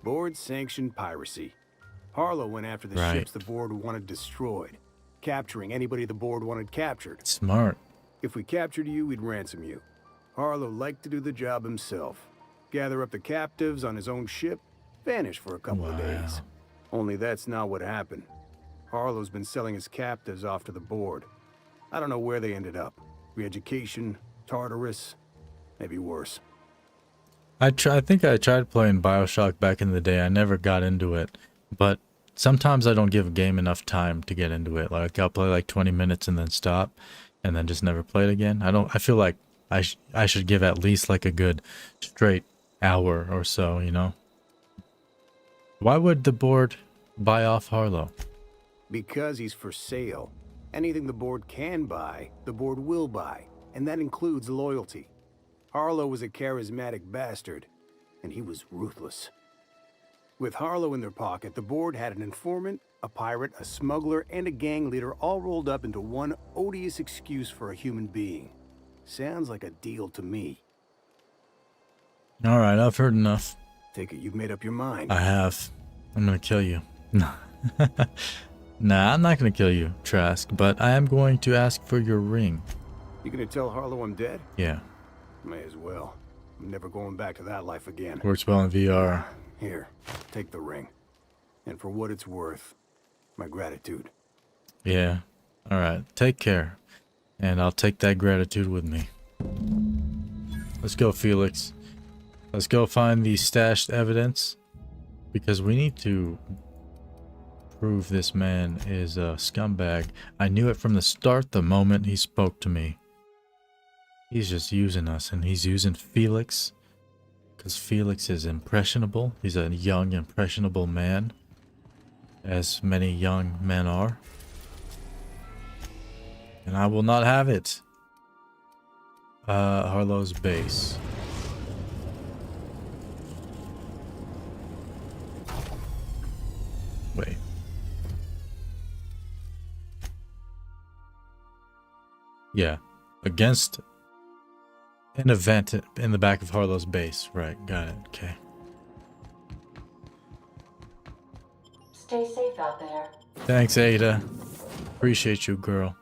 Board-sanctioned piracy. Harlow went after the ships the board wanted destroyed, capturing anybody the board wanted captured. Smart. If we captured you, we'd ransom you. Harlow liked to do the job himself. Gather up the captives on his own ship, vanish for a couple of days. Only that's not what happened. Harlow's been selling his captives off to the board. I don't know where they ended up. Re-education, Tartarus, maybe worse. I think I tried playing BioShock back in the day. I never got into it, but sometimes I don't give a game enough time to get into it. Like I'll play like 20 minutes and then stop, and then just never play it again. I feel like I should give at least like a good straight hour or so, you know? Why would the board buy off Harlow? Because he's for sale. Anything the board can buy, the board will buy, and that includes loyalty. Harlow was a charismatic bastard, and he was ruthless. With Harlow in their pocket, the board had an informant, a pirate, a smuggler, and a gang leader all rolled up into one odious excuse for a human being. Sounds like a deal to me. Alright, I've heard enough. Take it you've made up your mind. I have. I'm gonna kill you. Nah, I'm not gonna kill you, Trask, but I am going to ask for your ring. You gonna tell Harlow I'm dead? Yeah. May as well. I'm never going back to that life again. Works well in VR. Here, take the ring. And for what it's worth, my gratitude. Yeah. Alright, take care. And I'll take that gratitude with me. Let's go, Felix. Let's go find the stashed evidence. Because we need to prove this man is a scumbag. I knew it from the start the moment he spoke to me. He's just using us, and he's using Felix. Because Felix is impressionable. He's a young, impressionable man. As many young men are. And I will not have it. Harlow's base. Wait. Yeah. Against an event in the back of Harlow's base. Right, got it. Okay. Stay safe out there. Thanks, Ada. Appreciate you, girl.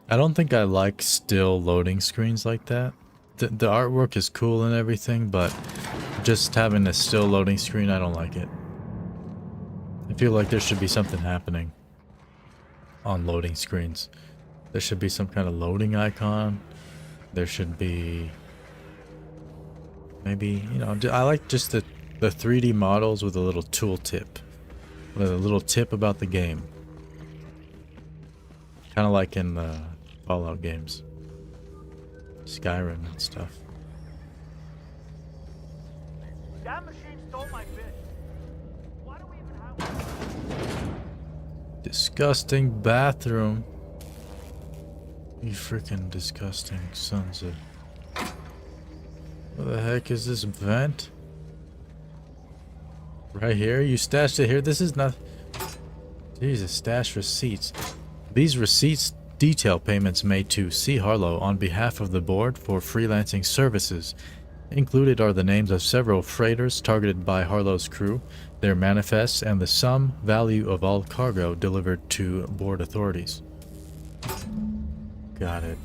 I don't think I like still loading screens like that. The artwork is cool and everything, but just having a still loading screen, I don't like it. I feel like there should be something happening on loading screens. There should be some kind of loading icon. There should be maybe, you know, I like just the 3D models with a little tooltip. With a little tip about the game. Kind of like in the Fallout games. Skyrim and stuff. That machine stole my fish. Why do we even have Disgusting bathroom. You freaking disgusting sons of... What the heck is this vent? Right here? You stashed it here? This is not... Jesus, stash receipts. These receipts detail payments made to C. Harlow on behalf of the board for freelancing services. Included are the names of several freighters targeted by Harlow's crew, their manifests, and the sum value of all cargo delivered to board authorities. Got it.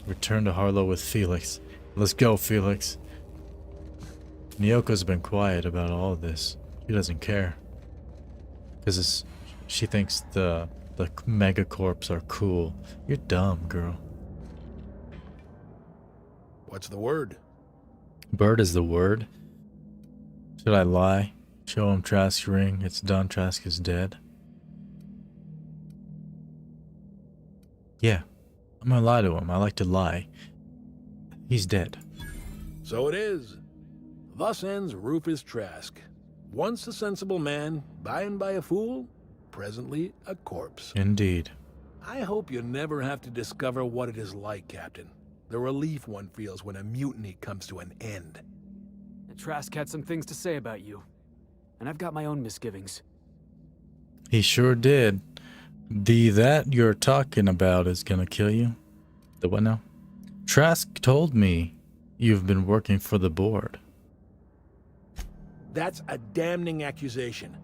Return to Harlow with Felix. Let's go, Felix. Nyoko's been quiet about all of this. She doesn't care. Because she thinks the megacorps are cool. You're dumb, girl. What's the word? Bird is the word. Should I lie? Show him Trask's ring. It's done. Trask is dead. Yeah. I'm gonna lie to him. I like to lie. He's dead. So it is. Thus ends Rufus Trask. Once a sensible man, by and by a fool, presently a corpse. Indeed. I hope you never have to discover what it is like, Captain. The relief one feels when a mutiny comes to an end. Trask had some things to say about you. And I've got my own misgivings. He sure did. The that you're talking about is gonna kill you. The what now? Trask told me you've been working for the board. That's a damning accusation.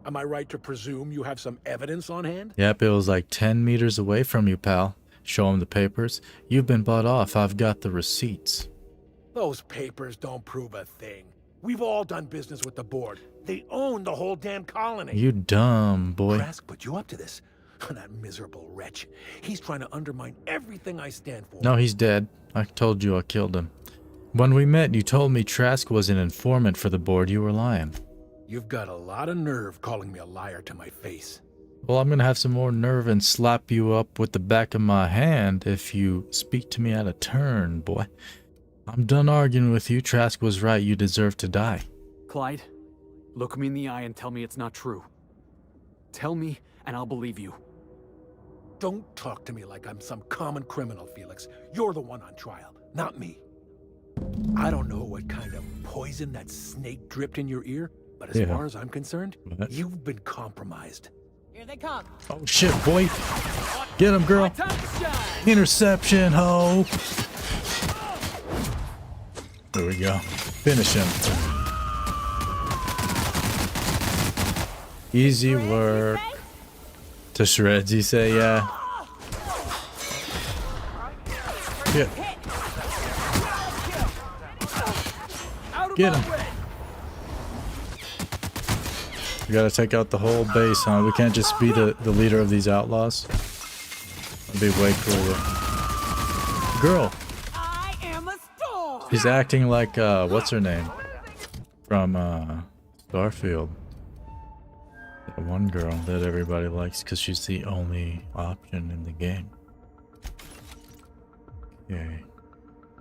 Am I right to presume you have some evidence on hand? Yep, it was like 10 meters away from you, pal. Show him the papers. You've been bought off. I've got the receipts. Those papers don't prove a thing. We've all done business with the board. They own the whole damn colony. You dumb boy. Trask put you up to this. That miserable wretch. He's trying to undermine everything I stand for. No, he's dead. I told you I killed him. When we met, you told me Trask was an informant for the board. You were lying. You've got a lot of nerve calling me a liar to my face. Well, I'm gonna have some more nerve and slap you up with the back of my hand if you speak to me out of turn, boy. I'm done arguing with you. Trask was right. You deserve to die. Clyde, look me in the eye and tell me it's not true. Tell me, and I'll believe you. Don't talk to me like I'm some common criminal, Felix. You're the one on trial, not me. I don't know what kind of poison that snake dripped in your ear, but as far as I'm concerned, you've been compromised. Here they come. Oh shit, boy. Get him, girl. Interception, ho. There we go. Finish him. Easy work. To shreds, you say, yeah. Get. Get him. We gotta take out the whole base, huh? We can't just be the leader of these outlaws. That'd be way cooler. Girl. I am a storm. She's acting like, what's her name? From, Starfield. That one girl that everybody likes because she's the only option in the game. Okay.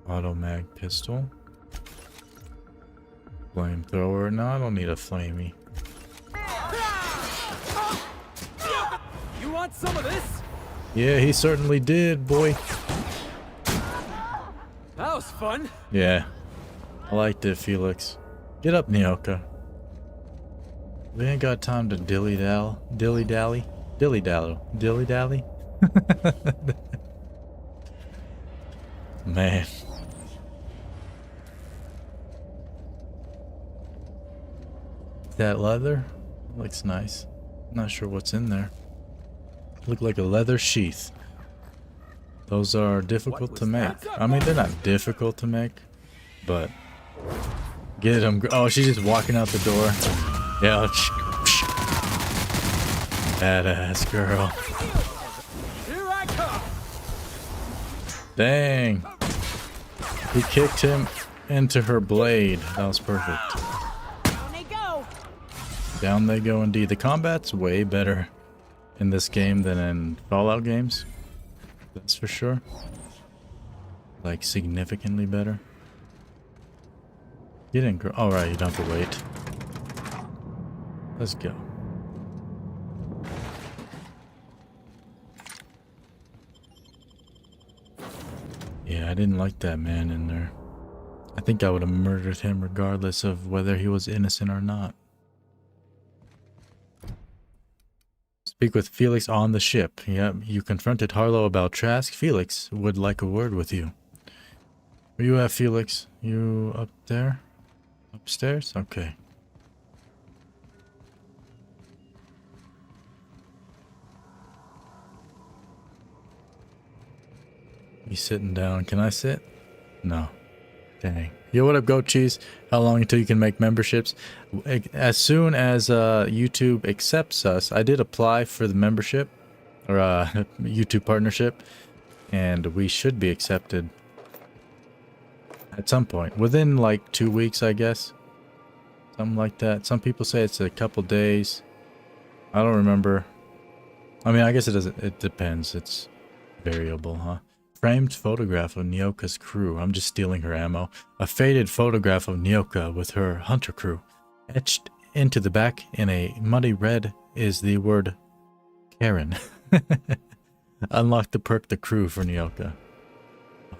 Auto mag pistol. Flamethrower. No, I don't need a flamey. You want some of this? Yeah, he certainly did, boy. That was fun. Yeah. I liked it, Felix. Get up, Nyoka. We ain't got time to dilly-dally. Dilly-dally? Dilly-dally. Dilly-dally? Man. That leather looks nice. Not sure what's in there. Look like a leather sheath. Those are difficult to make. I mean, they're not difficult to make, but get them. Oh, she's just walking out the door. Yeah. Badass girl. Here I come. Dang. He kicked him into her blade. That was perfect. Down they go. Down they go indeed. The combat's way better in this game than in Fallout games. That's for sure. Like, significantly better. Get in, girl. Alright, you don't have to wait. Let's go. Yeah, I didn't like that man in there. I think I would have murdered him regardless of whether he was innocent or not. Speak with Felix on the ship. Yep, you confronted Harlow about Trask. Felix would like a word with you. Where you at, Felix? You up there? Upstairs? Okay. He's sitting down. Can I sit? No. Dang. Yo, what up, Goat Cheese? How long until you can make memberships? As soon as YouTube accepts us. I did apply for the membership or YouTube partnership, and we should be accepted at some point within like 2 weeks, I guess, something like that. Some people say it's a couple days. I don't remember. I mean, I guess it doesn't. It depends. It's variable, huh? Framed photograph of Nyoka's crew. I'm just stealing her ammo. A faded photograph of Nyoka with her hunter crew. Etched into the back in a muddy red is the word Karen. Unlock the perk the crew for Nyoka.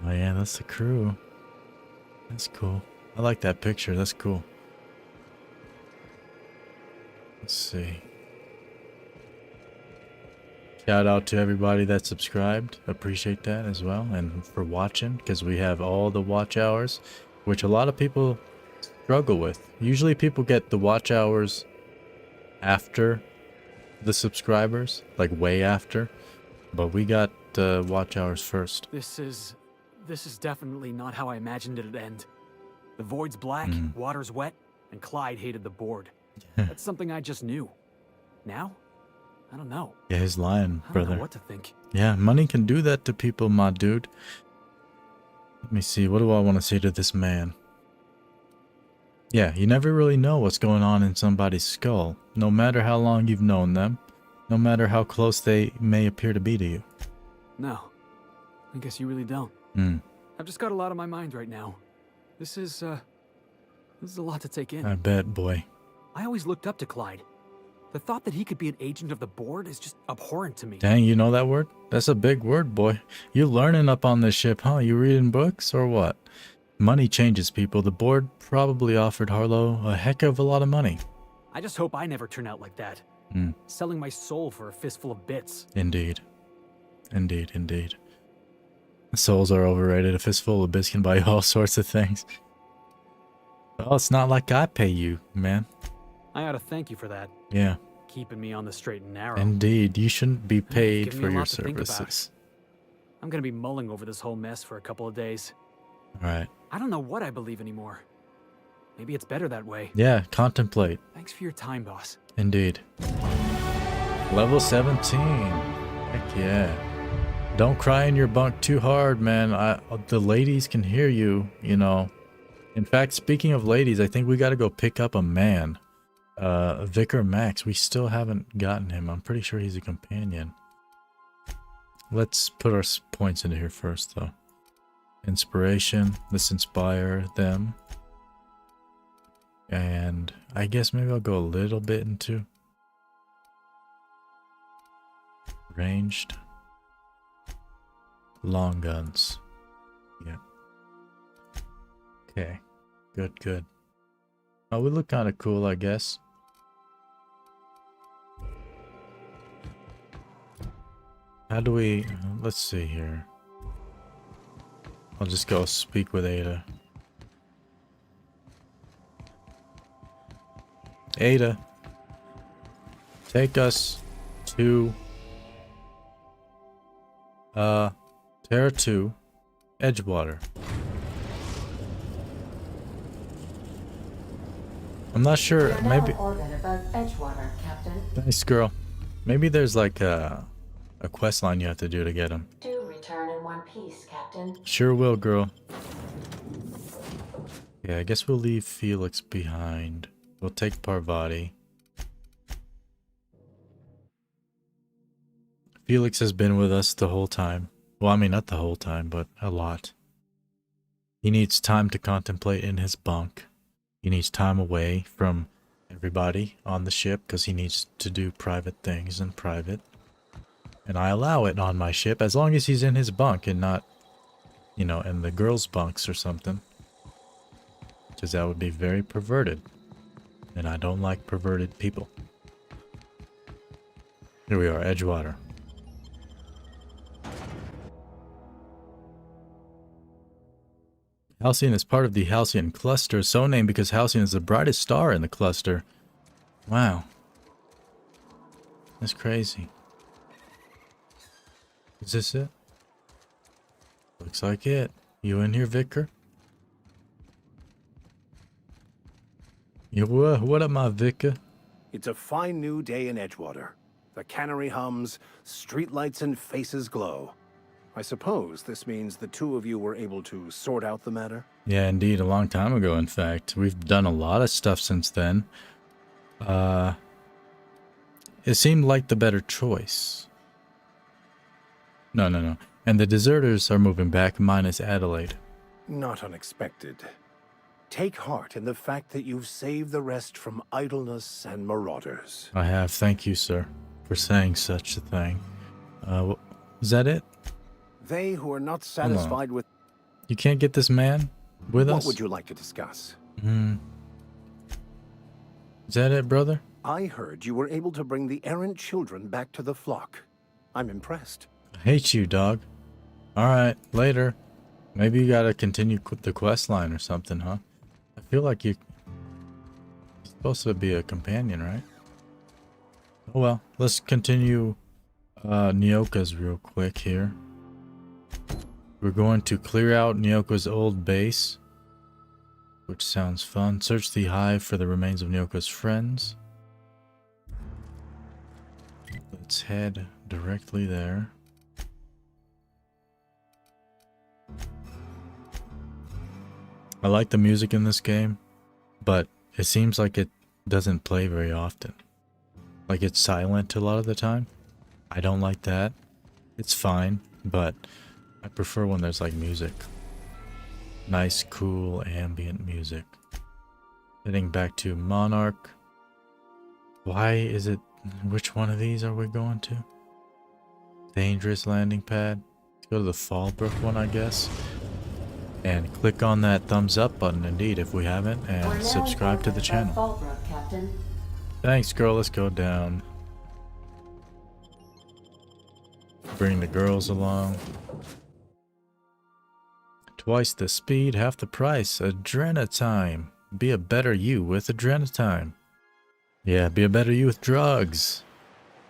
Oh yeah, that's the crew. That's cool. I like that picture. That's cool. Let's see. Shout out to everybody that subscribed. Appreciate that as well. And for watching, because we have all the watch hours, which a lot of people struggle with. Usually people get the watch hours after the subscribers, like way after. But we got watch hours first. This is definitely not how I imagined it'd end. The void's black, water's wet, and Clyde hated the board. That's something I just knew. Now? I don't know. Yeah, he's lying, I don't brother. know what to think. Yeah, money can do that to people, my dude. Let me see. What do I want to say to this man? Yeah, you never really know what's going on in somebody's skull, no matter how long you've known them, no matter how close they may appear to be to you. No. I guess you really don't. I've just got a lot on my mind right now. This is a lot to take in. I bet, boy. I always looked up to Clyde. The thought that he could be an agent of the board is just abhorrent to me. Dang, you know that word? That's a big word, boy. You learning up on this ship, huh? You reading books or what? Money changes people. The board probably offered Harlow a heck of a lot of money. I just hope I never turn out like that. Selling my soul for a fistful of bits. Indeed. Indeed, indeed. Souls are overrated. A fistful of bits can buy you all sorts of things. Well, it's not like I pay you, man. I ought to thank you for that. Yeah. Keeping me on the straight and narrow. Indeed, you shouldn't be paid Given me for a your lot to think about. services. I'm gonna be mulling over this whole mess for a couple of days. Alright. I don't know what I believe anymore. Maybe it's better that way. Yeah, contemplate. Thanks for your time, boss. Indeed. Level 17. Heck yeah. Don't cry in your bunk too hard, man. The ladies can hear you, you know. In fact, speaking of ladies, I think we gotta go pick up a man. Vicar Max, we still haven't gotten him. I'm pretty sure he's a companion. Let's put our points into here first, though. Inspiration. Let's inspire them. And I guess maybe I'll go a little bit into ranged long guns. Yeah. Okay. Good, good. Oh, we look kind of cool, I guess. How do we... let's see here. I'll just go speak with Ada. Ada. Take us to... Terra 2, Edgewater. I'm not sure, We're now maybe... in orbit above Edgewater, Captain. Nice girl. Maybe there's like a quest line you have to do to get him. Do return in one piece, Captain. Sure will, girl. Yeah, I guess we'll leave Felix behind. We'll take Parvati. Felix has been with us the whole time. Well, I mean, not the whole time, but a lot. He needs time to contemplate in his bunk. He needs time away from everybody on the ship because he needs to do private things in private. And I allow it on my ship as long as he's in his bunk and not, you know, in the girls' bunks or something. Because that would be very perverted. And I don't like perverted people. Here we are, Edgewater. Halcyon is part of the Halcyon cluster, so named because Halcyon is the brightest star in the cluster. Wow. That's crazy. Is this it? Looks like it. You in here, Vicar? You what up, my Vicar? It's a fine new day in Edgewater. The cannery hums, streetlights and faces glow. I suppose this means the two of you were able to sort out the matter? Yeah, indeed. A long time ago, in fact. We've done a lot of stuff since then. It seemed like the better choice. No. And the deserters are moving back, minus Adelaide. Not unexpected. Take heart in the fact that you've saved the rest from idleness and marauders. I have. Thank you, sir, for saying such a thing. Is that it? They who are not satisfied with... You can't get this man with us? What would you like to discuss? Is that it, brother? I heard you were able to bring the errant children back to the flock. I'm impressed. I hate you, dog. Alright, later. Maybe you gotta continue the quest line or something, huh? I feel like you're supposed to be a companion, right? Oh well, let's continue Nyoka's real quick here. We're going to clear out Nyoka's old base. which sounds fun. Search the hive for the remains of Nyoko's friends. Let's head directly there. I like the music in this game, but it seems like it doesn't play very often. Like it's silent a lot of the time. I don't like that. It's fine, but I prefer when there's like music. Nice, cool, ambient music. Heading back to Monarch. Why is it... Which one of these are we going to? Dangerous landing pad. Let's go to the Fallbrook one, I guess. And click on that thumbs up button, indeed, if we haven't. And subscribe to the channel. Fallbrook, Captain. Thanks, girl. Let's go down. Bring the girls along. Twice the speed, half the price. Adrenatime. Be a better you with Adrenatime. Yeah, be a better you with drugs.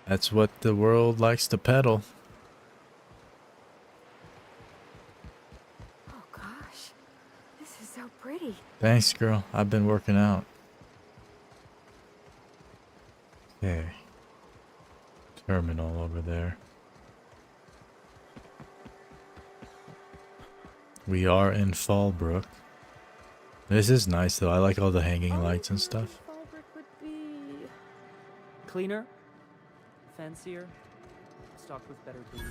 That's what the world likes to peddle. Oh gosh, this is so pretty. Thanks, girl. I've been working out. Okay. Terminal over there. We are in Fallbrook. This is nice though. I like all the hanging lights and stuff. Fallbrook would be cleaner, fancier, stocked with better booty.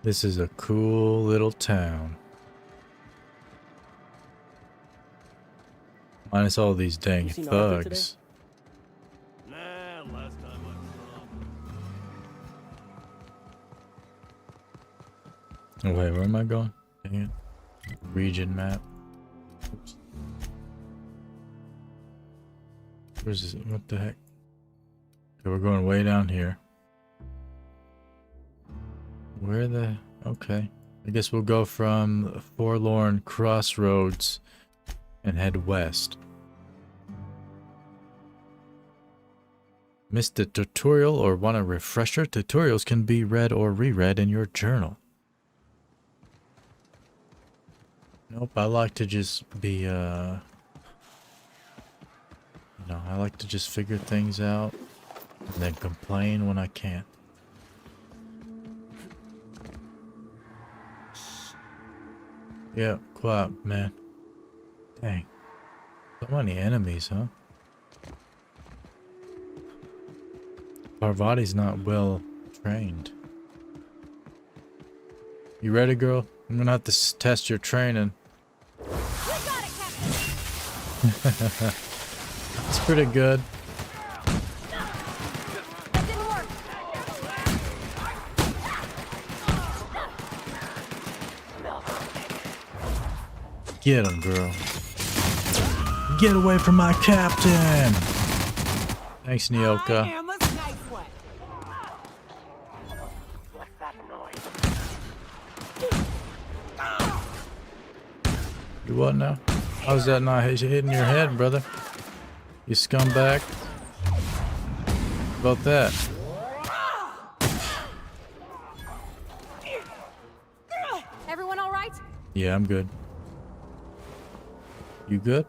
This is a cool little town. Minus all these dang thugs. Nah, last time I Oh wait, where am I going? Dang it. Region map. Oops. Where's this? What the heck? Okay, we're going way down here. Where the... Okay. I guess we'll go from Forlorn Crossroads and head west. Missed a tutorial or want a refresher? Tutorials can be read or reread in your journal. Nope, I like to just be, you know, I like to just figure things out and then complain when I can't. Yeah, quiet, man. Dang. So many enemies, huh? Parvati's not well trained. You ready, girl? I'm gonna have to test your training. It's pretty good. Get him, girl. Get away from my captain! Thanks, Nyoka. I am a nice one. What's that noise? You what now? How's that not hitting your head, brother? You scumbag. How about that? Everyone all right? Yeah, I'm good. You good?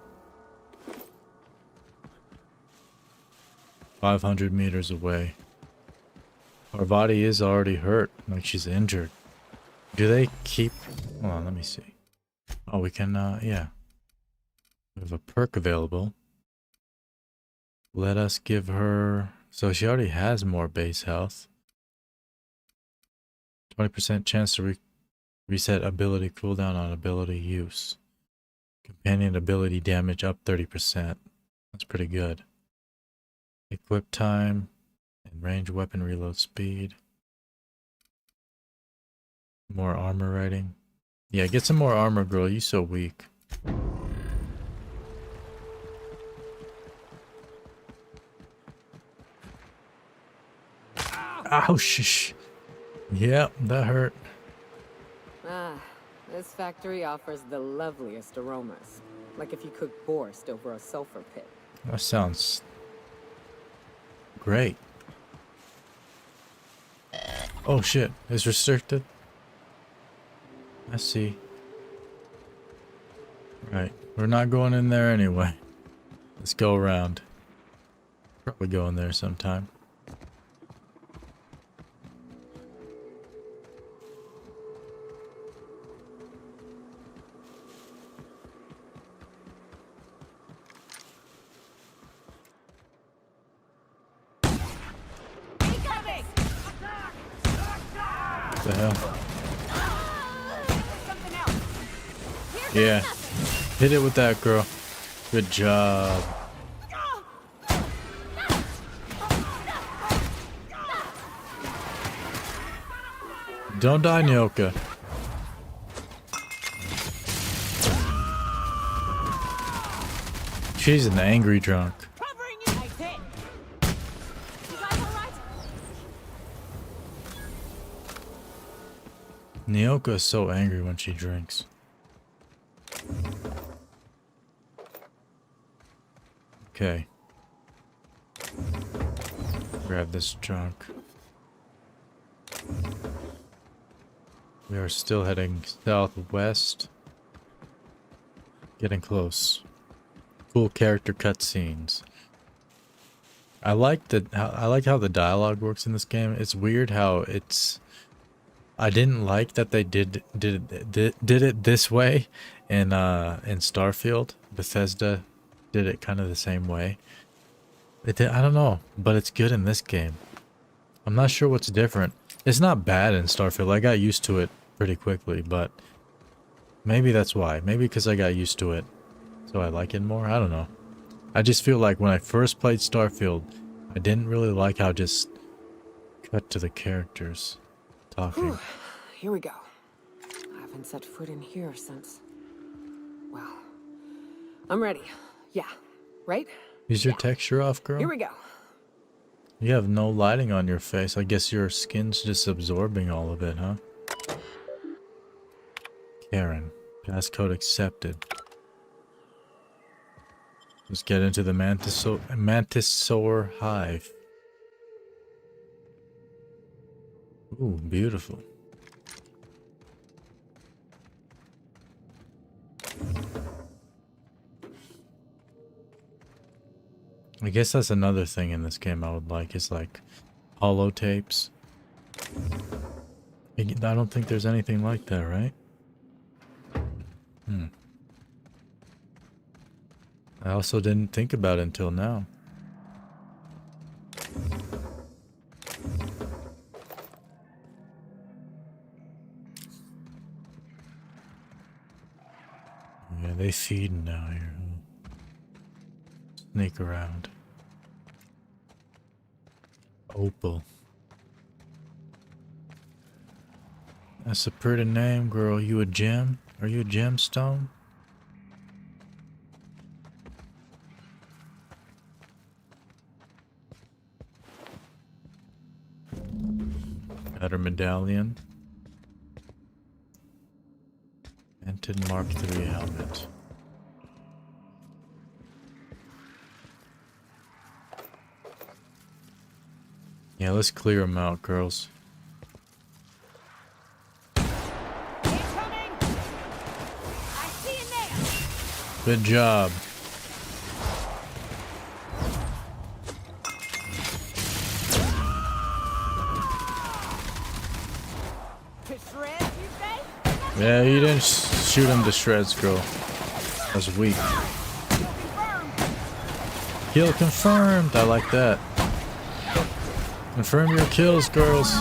500 meters away. Parvati is already hurt, like she's injured. Do they keep... Hold on, let me see. Oh, we can, yeah. We have a perk available. Let us give her... So she already has more base health. 20% chance to reset ability cooldown on ability use. Companion ability damage up 30%. That's pretty good. Equip time and range weapon reload speed. More armor rating. Yeah, get some more armor, girl. You so weak. Ouch. Yeah, that hurt. Ah, this factory offers the loveliest aromas. Like if you cooked borscht over a sulfur pit. That sounds great. Oh shit, it's restricted. I see. Right, we're not going in there anyway. Let's go around. Probably go in there sometime. What the hell? Yeah. Hit it with that, girl. Good job. Don't die, Nyoka. She's an angry drunk. Nyoka is so angry when she drinks. Okay. Grab this junk. We are still heading southwest. Getting close. Cool character cutscenes. I like how the dialogue works in this game. It's weird how it's. I didn't like that they did it this way in Starfield. Bethesda did it kind of the same way. I don't know, but it's good in this game. I'm not sure what's different. It's not bad in Starfield. I got used to it pretty quickly, but maybe that's why. Maybe because I got used to it, so I like it more. I don't know. I just feel like when I first played Starfield, I didn't really like how just cut to the characters talking. Whew. Here we go. I haven't set foot in here since. Well, I'm ready. Yeah, right? Is your texture off, girl? Here we go. You have no lighting on your face. I guess your skin's just absorbing all of it, huh? Karen. Passcode accepted. Let's get into the Mantisaur hive. Ooh, beautiful. I guess that's another thing in this game I would like, is like holotapes. I don't think there's anything like that, right? I also didn't think about it until now. Yeah, they feeding now here. Sneak around. Opal. That's a pretty name, girl. You a gem? Are you a gemstone? Got her medallion. Vented Mark III helmet. Yeah, let's clear them out, girls. Good job. Yeah, you didn't shoot him to shreds, girl. That was weak. Kill confirmed. I like that. Confirm your kills, girls.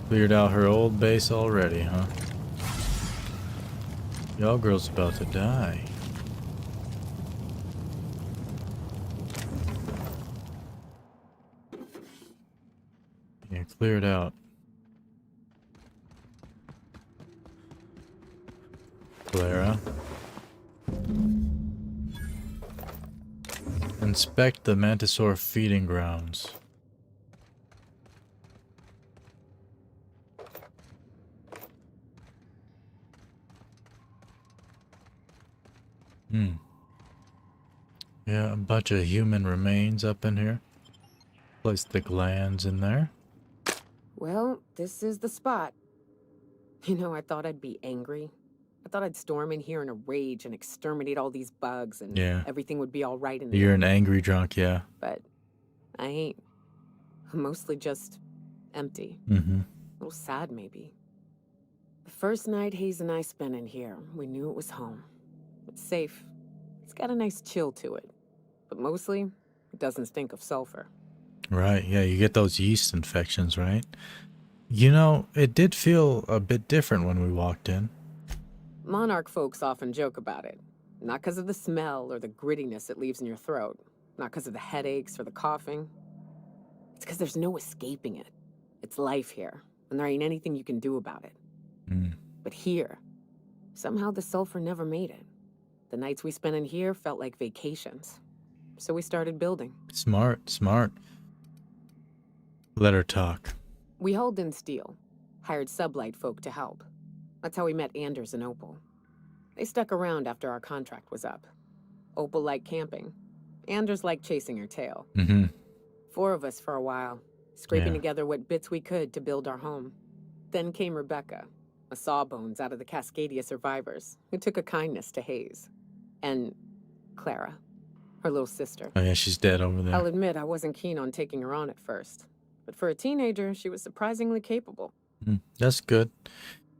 Cleared out her old base already, huh? Y'all girls about to die. Yeah, clear it out. Clara. Inspect the Mantisaur feeding grounds. Yeah, a bunch of human remains up in here. Place the glands in there. Well, this is the spot. You know, I thought I'd be angry, I thought I'd storm in here in a rage and exterminate all these bugs and Yeah. everything would be all right in the You're end. an angry drunk, yeah. But I ain't. I'm mostly just empty. Mm-hmm. A little sad, maybe. The first night Hayes and I spent in here, we knew it was home. It's safe. It's got a nice chill to it. But mostly, it doesn't stink of sulfur. Right, yeah, you get those yeast infections, right? You know, it did feel a bit different when we walked in. Monarch folks often joke about it. Not because of the smell or the grittiness it leaves in your throat. Not because of the headaches or the coughing. It's because there's no escaping it. It's life here, and there ain't anything you can do about it. Mm. But here, somehow the sulfur never made it. The nights we spent in here felt like vacations. So we started building. Smart, smart. Let her talk. We hauled in steel, hired sublight folk to help. That's how we met Anders and Opal. They stuck around after our contract was up. Opal liked camping. Anders liked chasing her tail. Mm-hmm. 4 of us for a while, scraping Yeah. together what bits we could to build our home. Then came Rebecca, a sawbones out of the Cascadia survivors, who took a kindness to Hayes. And Clara, her little sister. Oh yeah, she's dead over there. I'll admit I wasn't keen on taking her on at first. But for a teenager, she was surprisingly capable. That's good.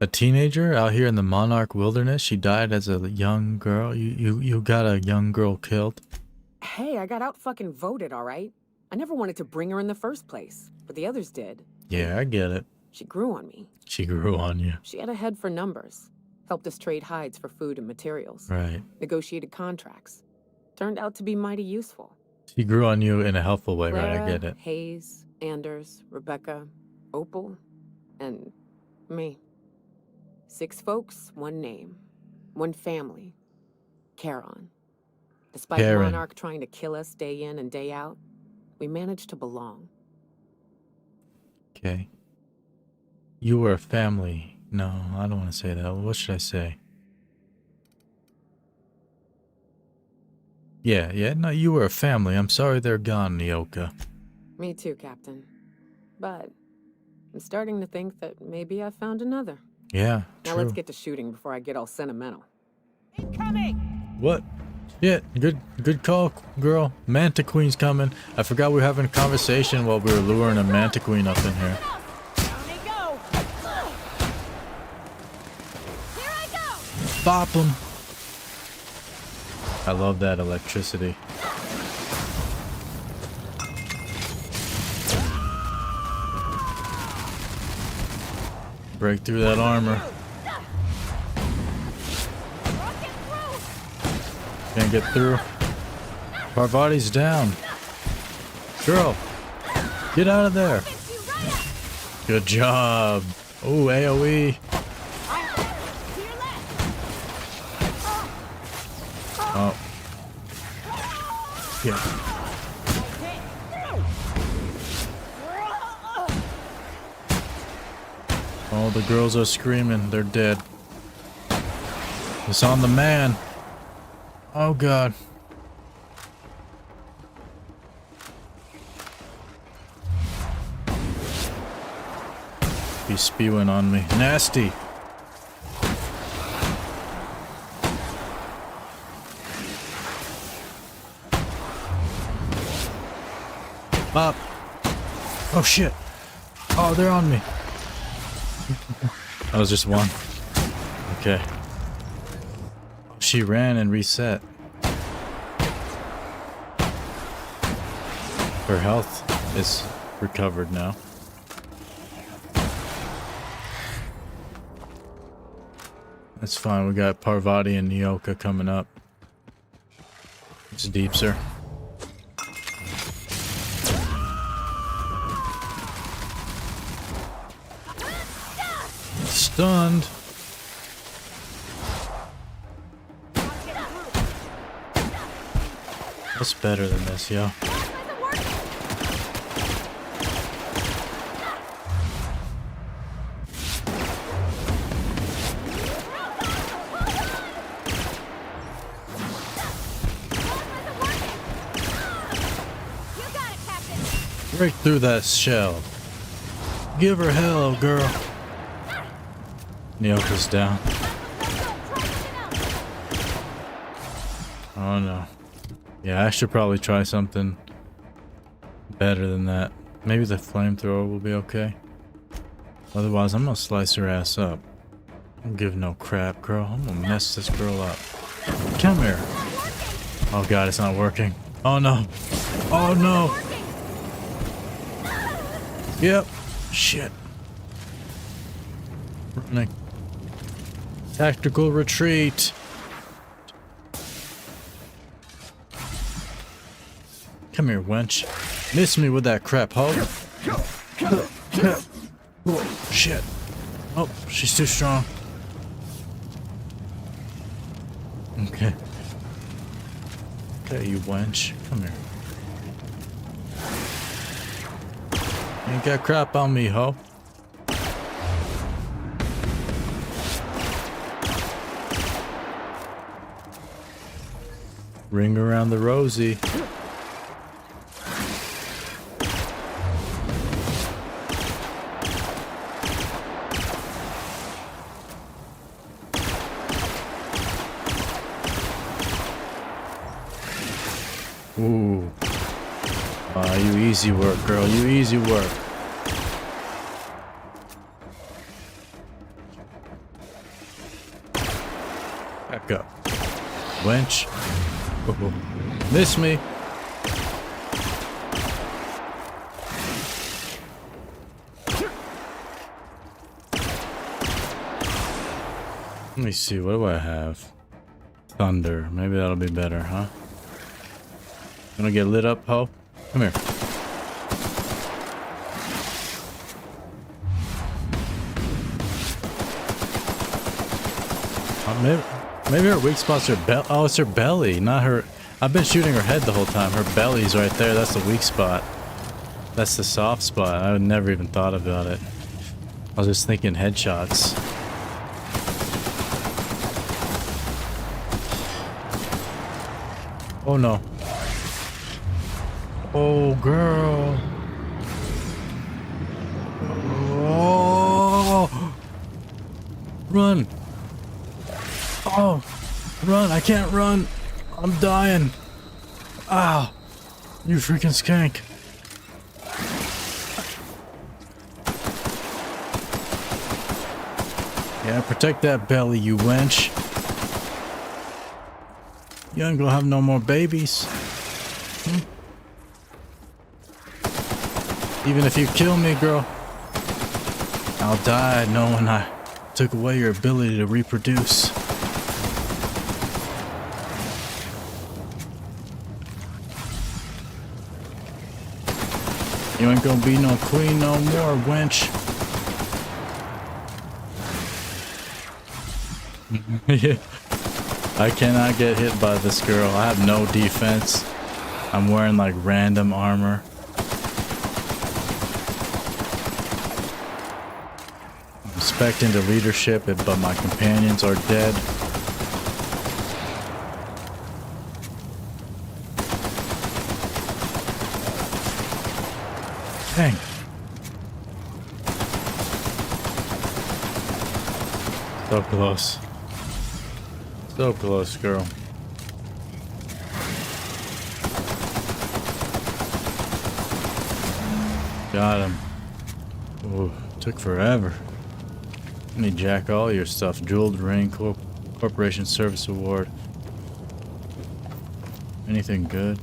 A teenager out here in the Monarch Wilderness, she died as a young girl. You got a young girl killed. Hey, I got out fucking voted, all right? I never wanted to bring her in the first place, but the others did. Yeah, I get it. She grew on me. She grew on you. She had a head for numbers. Helped us trade hides for food and materials. Right. Negotiated contracts. Turned out to be mighty useful. She grew on you in a helpful way, right? I Clara, get it. Hayes, Anders, Rebecca, Opal, and me. 6 folks, 1 name. 1 family. Charon. Despite Charon. Monarch trying to kill us day in and day out, we managed to belong. Okay. You were a family. No, I don't want to say that. What should I say? Yeah, no, you were a family. I'm sorry they're gone, Nyoka. Me too, Captain. But I'm starting to think that maybe I found another. Yeah, Now true. let's get to shooting before I get all sentimental. Incoming! What? Shit, good call, girl. Manta Queen's coming. I forgot we were having a conversation while we were luring a Manta Queen up in here. Down they go! Here I go! Bop him. I love that electricity. Break through that armor. Can't get through. Parvati's down. Girl, get out of there. Good job. Oh, AoE. Oh. Yeah. Oh, the girls are screaming. They're dead. It's on the man. Oh, God. He's spewing on me. Nasty. Bop. Oh, shit. Oh, they're on me. That was just one. Okay. She ran and reset. Her health is recovered now. That's fine. We got Parvati and Nyoka coming up. It's deep, sir. Stunned. What's better than this, yo? Break through that shell. Give her hell, girl. Nyoka's down. Oh no. Yeah, I should probably try something better than that. Maybe the flamethrower will be okay. Otherwise, I'm gonna slice her ass up. I don't give no crap, girl. I'm gonna mess this girl up. Come here. Oh god, it's not working. Oh no. Oh no. Yep. Shit. Running. Tactical retreat. Come here, wench. Miss me with that crap, hoe. Oh, shit. Oh, she's too strong. Okay. Okay, you wench. Come here. You ain't got crap on me, hoe. Ring around the rosy. Ooh. You easy work, girl. You easy work. Back up. Wench. Oh, miss me. Let me see. What do I have? Thunder. Maybe that'll be better, huh? Gonna get lit up, ho? Come here. Maybe her weak spot's her belly. Oh, it's her belly, not her. I've been shooting her head the whole time. Her belly's right there. That's the weak spot. That's the soft spot. I would never even thought about it. I was just thinking headshots. Oh no. Oh, girl. Oh. Run. Oh. Run. I can't run. I'm dying. Ow. You freaking skank. Yeah, protect that belly, you wench. You ain't gonna have no more babies. Even if you kill me, girl, I'll die knowing I took away your ability to reproduce. You ain't gonna be no queen no more, wench. Yeah. I cannot get hit by this girl. I have no defense. I'm wearing like random armor. I'm expecting the leadership, but my companions are dead. Dang. So close. So close, girl. Got him. Ooh, took forever. Let me jack all your stuff. Jeweled ring, corporation service award. Anything good?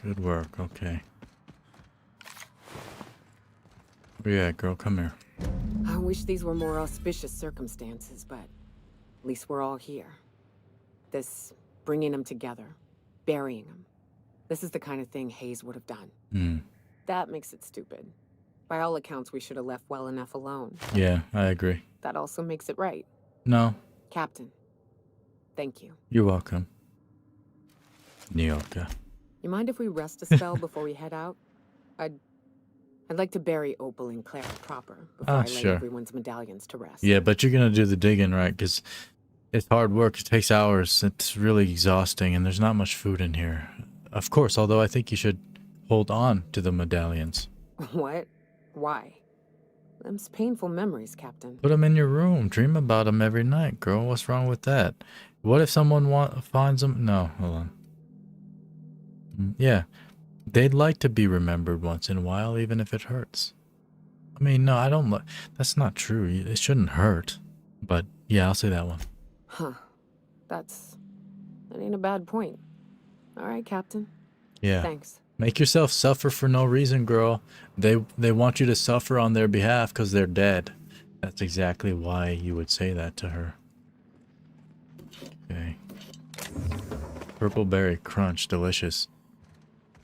Good work, okay. Where you at, girl? Come here. I wish these were more auspicious circumstances, but at least we're all here. This bringing them together, burying them. This is the kind of thing Hayes would have done. That makes it stupid. By all accounts, we should have left well enough alone. Yeah, I agree. That also makes it right. No. Captain, thank you. You're welcome. Nyoka. You mind if we rest a spell before we head out? I'd like to bury Opal and Clara proper before I lay sure. everyone's medallions to rest. Yeah, but you're gonna do the digging, right? Because it's hard work. It takes hours. It's really exhausting, and there's not much food in here. Of course, although I think you should hold on to the medallions. What? Why? Them's painful memories, Captain. Put them in your room. Dream about them every night, girl. What's wrong with that? What if someone finds them? No, hold on. Yeah, they'd like to be remembered once in a while, even if it hurts. I mean, no, I don't. That's not true. It shouldn't hurt. But yeah, I'll say that one. Huh. That ain't a bad point. All right, Captain. Yeah. Thanks. Make yourself suffer for no reason, girl. They want you to suffer on their behalf because they're dead. That's exactly why you would say that to her. Okay. Purple berry crunch, delicious.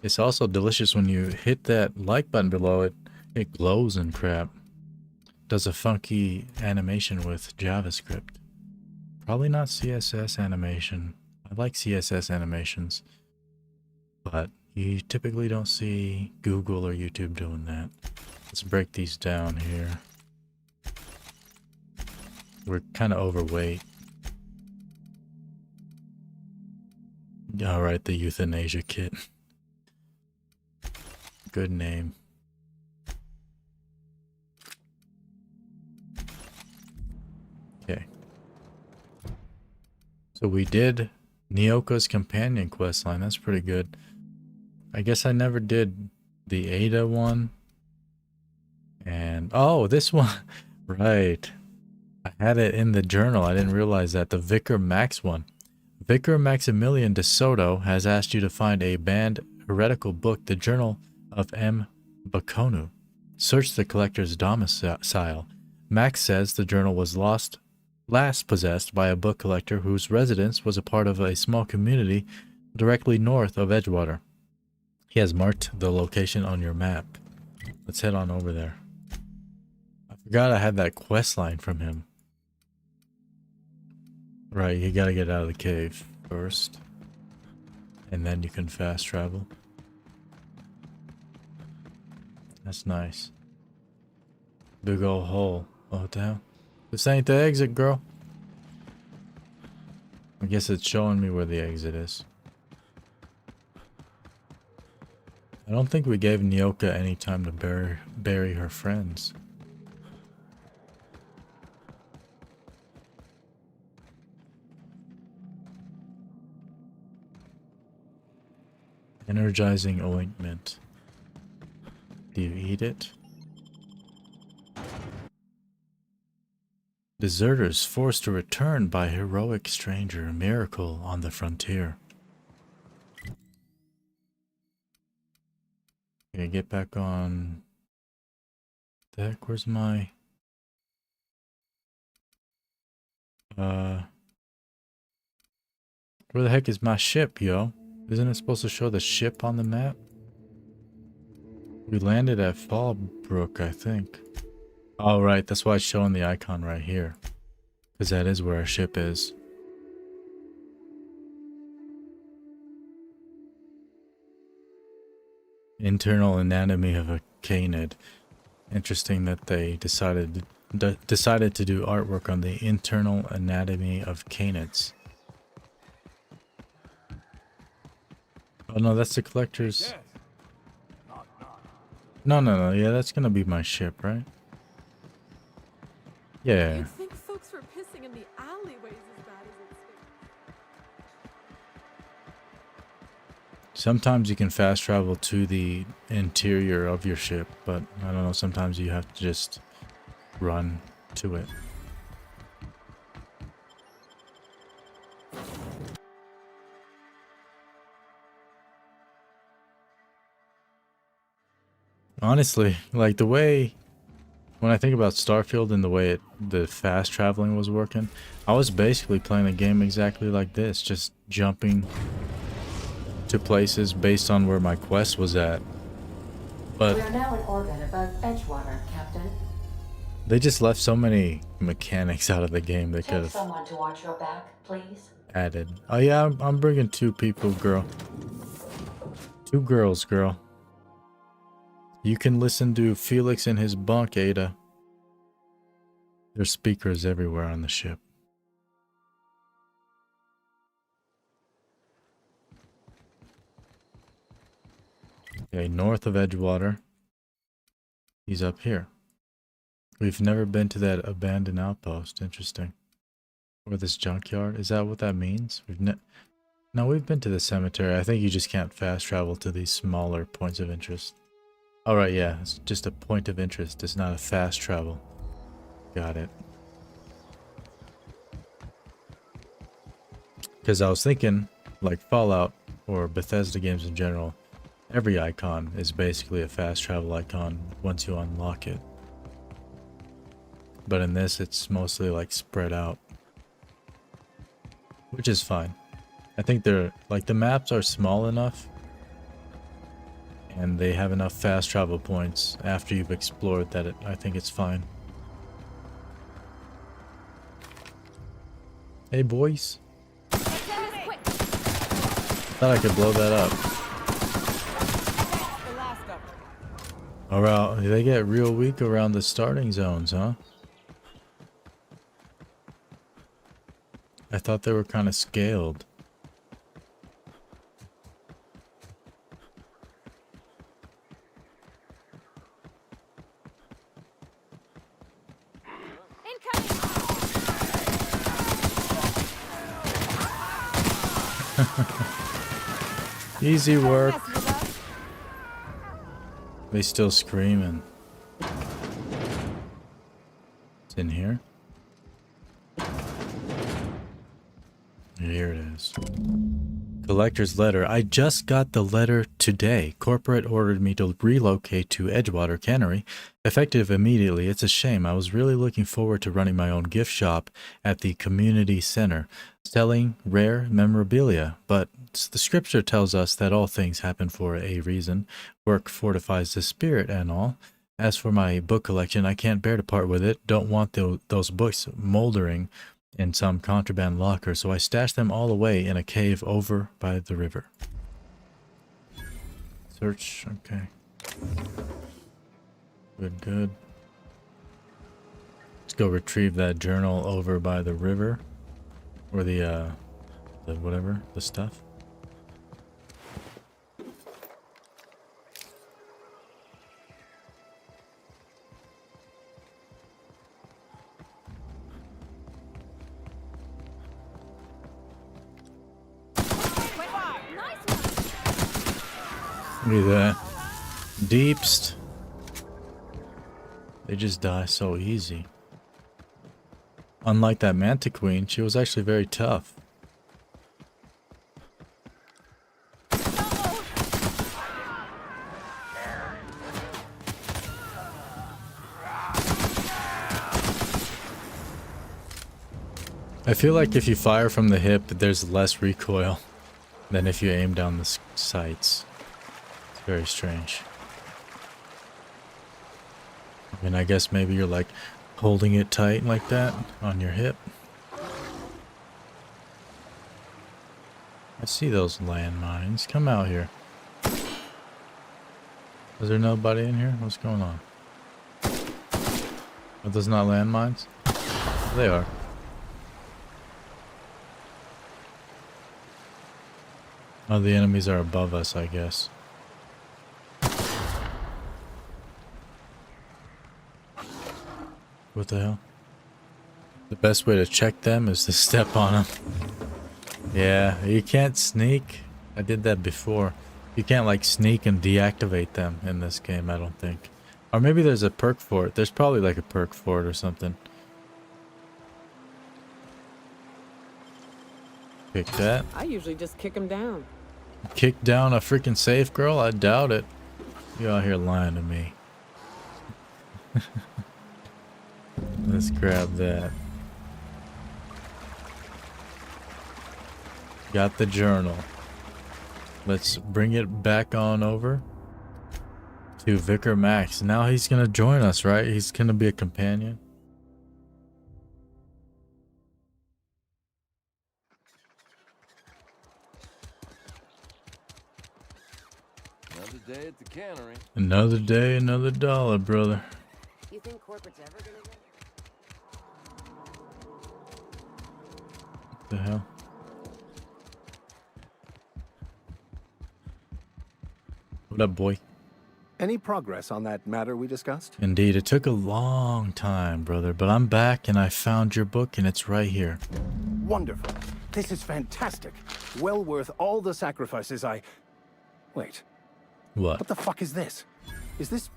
It's also delicious when you hit that like button below it. It glows and crap. Does a funky animation with JavaScript. Probably not CSS animation. I like CSS animations. But you typically don't see Google or YouTube doing that. Let's break these down here. We're kind of overweight. Alright, the euthanasia kit. Good name. Okay. So we did Nyoka's companion questline. That's pretty good. I guess I never did the Ada one. And oh, this one. Right. I had it in the journal. I didn't realize that. The Vicar Max one. Vicar Maximilian de Soto has asked you to find a banned heretical book, the Journal of M. Bakonu. Search the collector's domicile. Max says the journal was last possessed by a book collector whose residence was a part of a small community directly north of Edgewater. He has marked the location on your map. Let's head on over there. I forgot I had that quest line from him. Right, you gotta get out of the cave first. And then you can fast travel. That's nice. Big old hole. Oh, damn. This ain't the exit, girl. I guess it's showing me where the exit is. I don't think we gave Nyoka any time to bury her friends. Energizing ointment. Do you eat it? Deserters forced to return by heroic stranger. Miracle on the frontier. Okay, get back on deck. Where's my... Where the heck is my ship, yo? Isn't it supposed to show the ship on the map? We landed at Fallbrook, I think. Oh, right. That's why it's showing the icon right here. Because that is where our ship is. Internal anatomy of a canid. Interesting that they decided to do artwork on the internal anatomy of canids. Oh no, that's the collector's. No. Yeah, that's gonna be my ship, right? Yeah. You'd think folks were pissing in the alleyways as bad as it's been. Sometimes you can fast travel to the interior of your ship, but I don't know, sometimes you have to just run to it. Honestly, like the way, when I think about Starfield and the way the fast traveling was working, I was basically playing a game exactly like this, just jumping to places based on where my quest was at. But we are now in orbit above Edgewater, Captain. They just left so many mechanics out of the game they could Take have someone to watch your back, please. added. Oh yeah, I'm bringing 2 people, girl. 2 girls, girl. You can listen to Felix in his bunk, Ada. There's speakers everywhere on the ship. Okay, north of Edgewater. He's up here. We've never been to that abandoned outpost. Interesting. Or this junkyard. Is that what that means? No, we've been to the cemetery. I think you just can't fast travel to these smaller points of interest. Alright, yeah. It's just a point of interest. It's not a fast travel. Got it. Because I was thinking, like Fallout or Bethesda games in general, every icon is basically a fast travel icon once you unlock it. But in this, it's mostly like spread out. Which is fine. I think they're, like, the maps are small enough. And they have enough fast travel points after you've explored that I think it's fine. Hey boys. Thought I could blow that up. Alright, they get real weak around the starting zones, huh? I thought they were kind of scaled. Easy work. They still screaming. It's in here. Here it is. Collector's letter. I just got the letter today. Corporate ordered me to relocate to Edgewater Cannery, effective immediately. It's a shame. I was really looking forward to running my own gift shop at the community center, selling rare memorabilia. But the scripture tells us that all things happen for a reason. Work fortifies the spirit and all. As for my book collection, I can't bear to part with it. Don't want those books moldering in some contraband locker, so I stashed them all away in a cave over by the river. Search, okay. Good, good. Let's go retrieve that journal over by the river. Or the whatever, the stuff. Look at that. Deepst. They just die so easy. Unlike that Manta Queen, she was actually very tough. I feel like if you fire from the hip, there's less recoil than if you aim down the sights. It's very strange. I mean, I guess maybe you're like holding it tight like that on your hip. I see those landmines. Come out here. Is there nobody in here? What's going on? Are those not landmines? They are. Oh, the enemies are above us, I guess. What the hell? The best way to check them is to step on them. Yeah, you can't sneak. I did that before. You can't like sneak and deactivate them in this game, I don't think. Or maybe there's a perk for it. There's probably like a perk for it or something. Kick that. I usually just kick him down. Kick down a freaking safe girl? I doubt it. You out here lying to me. Let's grab that. Got the journal. Let's bring it back on over to Vicar Max. Now he's gonna join us, right? He's gonna be a companion. Another day at the cannery. Another day, another dollar, brother. You think corporate's ever gonna win? What the hell? What up, boy? Any progress on that matter we discussed? Indeed, it took a long time, brother, but I'm back and I found your book and it's right here. Wonderful. This is fantastic. Well worth all the sacrifices I... Wait. What? What the fuck is this? Is this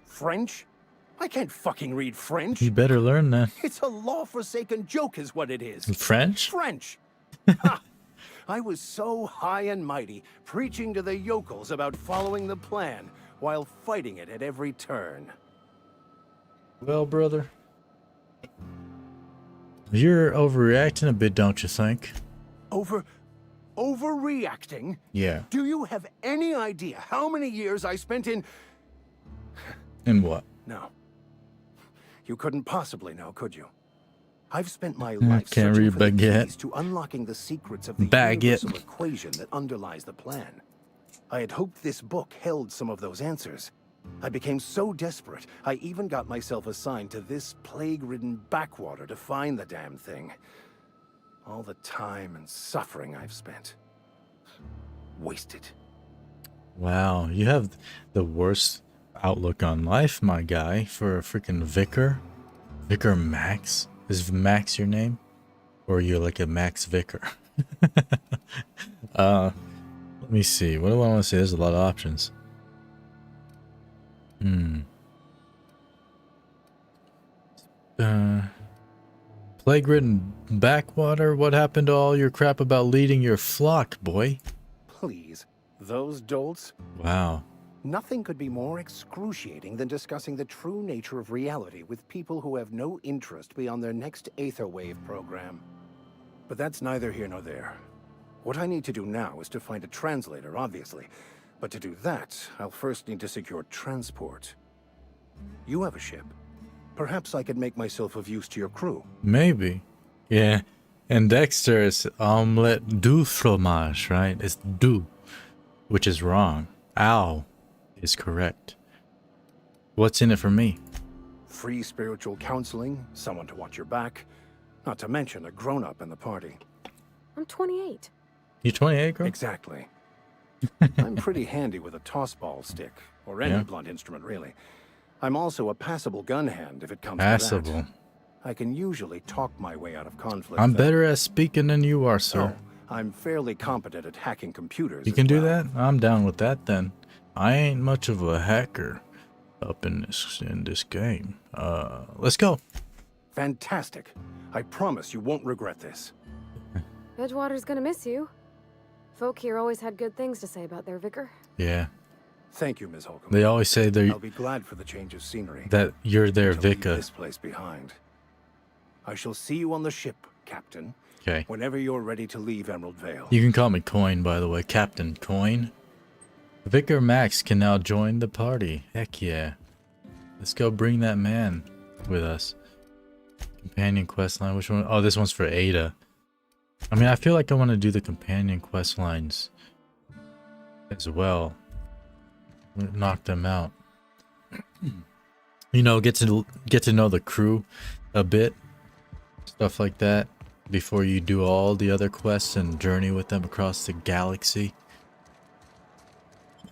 French? I can't fucking read French. You better learn that. It's a law-forsaken joke is what it is. French? French. Ha! I was so high and mighty, preaching to the yokels about following the plan, while fighting it at every turn. Well, brother, you're overreacting a bit, don't you think? Overreacting? Yeah. Do you have any idea how many years I spent in... In what? No. You couldn't possibly know, could you? I've spent my life can't searching read for the baguette. keys to unlocking the secrets of the Baguette. universal equation that underlies the plan. I had hoped this book held some of those answers. I became so desperate, I even got myself assigned to this plague-ridden backwater to find the damn thing. All the time and suffering I've spent. Wasted. Wow, you have the worst outlook on life, my guy, for a freaking vicar. Vicar Max? Is Max your name? Or are you like a Max Vicar? Let me see. What do I want to say? There's a lot of options. Plague-ridden backwater? What happened to all your crap about leading your flock, boy? Please, those dolts? Wow. Nothing could be more excruciating than discussing the true nature of reality with people who have no interest beyond their next Aetherwave program. But that's neither here nor there. What I need to do now is to find a translator, obviously. But to do that, I'll first need to secure transport. You have a ship. Perhaps I could make myself of use to your crew. Maybe. Yeah. And Dexter is omelette du fromage, right? It's du, which is wrong. Ow is correct. What's in it for me? Free spiritual counseling, someone to watch your back, not to mention a grown-up in the party. I'm 28. You 28, girl? Exactly. I'm pretty handy with a toss-ball stick, or any blunt instrument, really. I'm also a passable gun hand, if it comes to Passable. that. I can usually talk my way out of conflict. I'm better at speaking than you are, sir. Oh, I'm fairly competent at hacking computers. You can do that? I'm down with that then. I ain't much of a hacker up in this game. Let's go. Fantastic. I promise you won't regret this. Edgewater's gonna miss you. Folk here always had good things to say about their vicar. Yeah. Thank you, Ms. Holcomb. They always say I'll be glad for the change of scenery. that you're their to leave vicar. this place behind. I shall see you on the ship, Captain. Okay. Whenever you're ready to leave Emerald Vale. You can call me Coin, by the way. Captain Coin. Vicar Max can now join the party. Heck yeah. Let's go bring that man with us. Companion quest line. Which one? Oh, this one's for Ada. I mean, I feel like I want to do the companion quest lines as well. Knock them out. You know, get to know the crew a bit. Stuff like that. Before you do all the other quests and journey with them across the galaxy.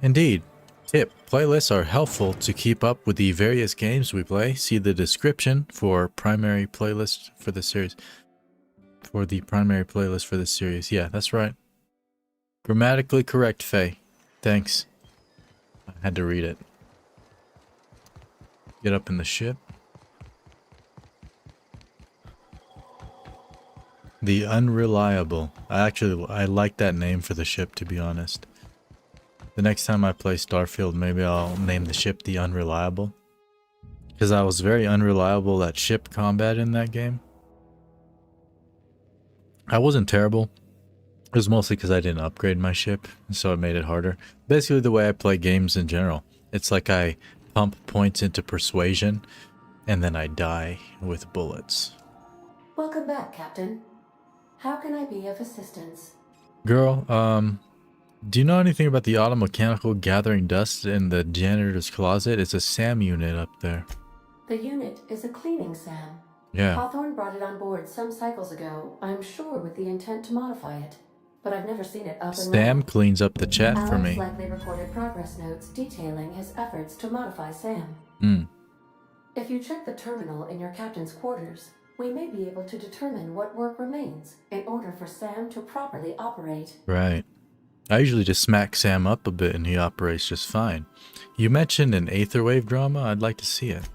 Indeed. Tip. Playlists are helpful to keep up with the various games we play. See the description for primary playlist for the series. For the primary playlist for this series. Yeah, that's right. Grammatically correct, Faye. Thanks. I had to read it. Get up in the ship. The Unreliable. I like that name for the ship, to be honest. The next time I play Starfield, maybe I'll name the ship the Unreliable. Because I was very unreliable at ship combat in that game. I wasn't terrible. It was mostly because I didn't upgrade my ship, so it made it harder. Basically the way I play games in general. It's like I pump points into persuasion, and then I die with bullets. Welcome back, Captain. How can I be of assistance? Girl, do you know anything about the auto mechanical gathering dust in the janitor's closet? It's a SAM unit up there. The unit is a cleaning SAM. Yeah. Hawthorne brought it on board some cycles ago, I'm sure with the intent to modify it. but I've never seen it up and Sam running. cleans up the chat for Alex me. likely recorded progress notes detailing his efforts to modify Sam. Hmm. If you check the terminal in your captain's quarters, we may be able to determine what work remains in order for Sam to properly operate. Right. I usually just smack Sam up a bit and he operates just fine. You mentioned an Aetherwave drama. I'd like to see it.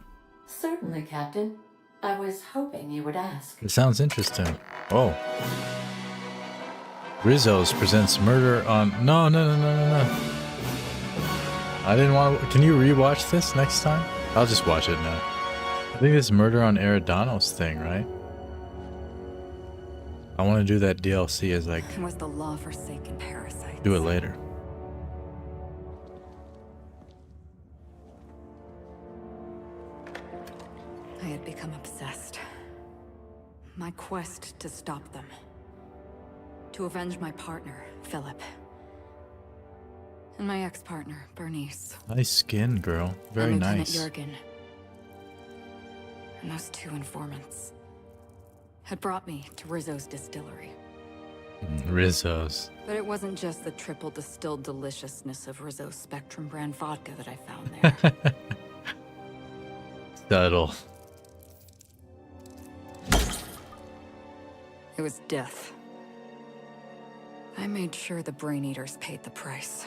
Certainly, Captain. I was hoping you would ask. It sounds interesting. Oh. Rizzo's presents murder on... No. I didn't want to... Can you rewatch this next time? I'll just watch it now. I think it's murder on Eridanos thing, right? I want to do that DLC as like... Was the law forsaken parasite? Do it later. I had become obsessed. My quest to stop them. To avenge my partner, Philip. And my ex-partner, Bernice. Nice skin, girl. Very and nice. Lieutenant Jurgen. And those two informants had brought me to Rizzo's distillery. Rizzo's. But it wasn't just the triple distilled deliciousness of Rizzo's Spectrum brand vodka that I found there. Subtle. It was death. I made sure the Brain Eaters paid the price.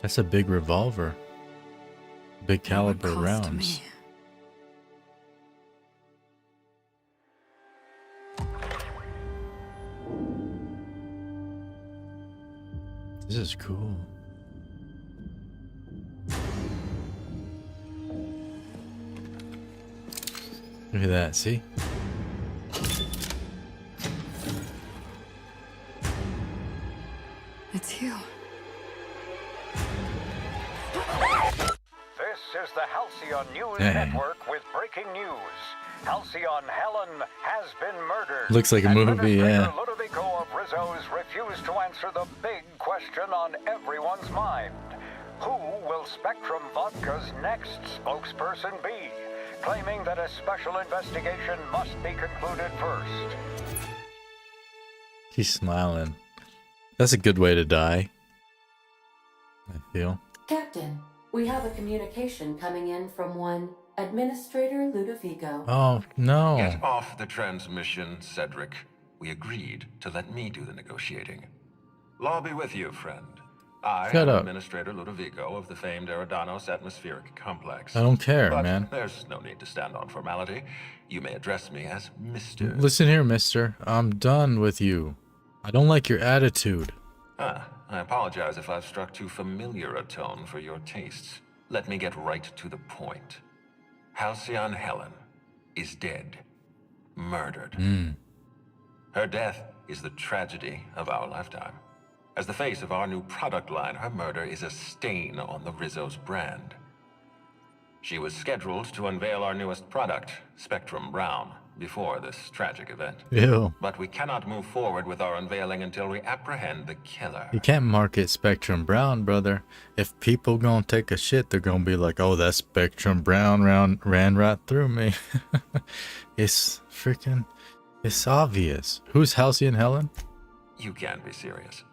That's a big revolver. Big caliber rounds. This is cool. Look at that, see? It's you. This is the Halcyon News Dang. Network with breaking news. Halcyon Helen has been murdered. Looks like a movie, yeah. Administrator Ludovico of Rizzo's refused to answer the big question on everyone's mind. Who will Spectrum Vodka's next spokesperson be? Claiming that a special investigation must be concluded first. He's smiling. That's a good way to die, I feel. Captain, we have a communication coming in from one Administrator Ludovico. Oh, no. Get off the transmission, Cedric. We agreed to let me do the negotiating. Law be with you, friend. I Shut am up. Administrator Ludovico of the famed Eridanos Atmospheric Complex. I don't care, But man. there's no need to stand on formality. You may address me as Mr. Listen here, mister. I'm done with you. I don't like your attitude. I apologize if I've struck too familiar a tone for your tastes. Let me get right to the point. Halcyon Helen is dead. Murdered. Her death is the tragedy of our lifetime. As the face of our new product line, her murder is a stain on the Rizzo's brand. She was scheduled to unveil our newest product, Spectrum Brown, before this tragic event. Ew. But we cannot move forward with our unveiling until we apprehend the killer. You can't market Spectrum Brown, brother. If people gonna take a shit, they're gonna be like, oh, that Spectrum Brown ran right through me. It's obvious. Who's Halcyon Helen? You can't be serious.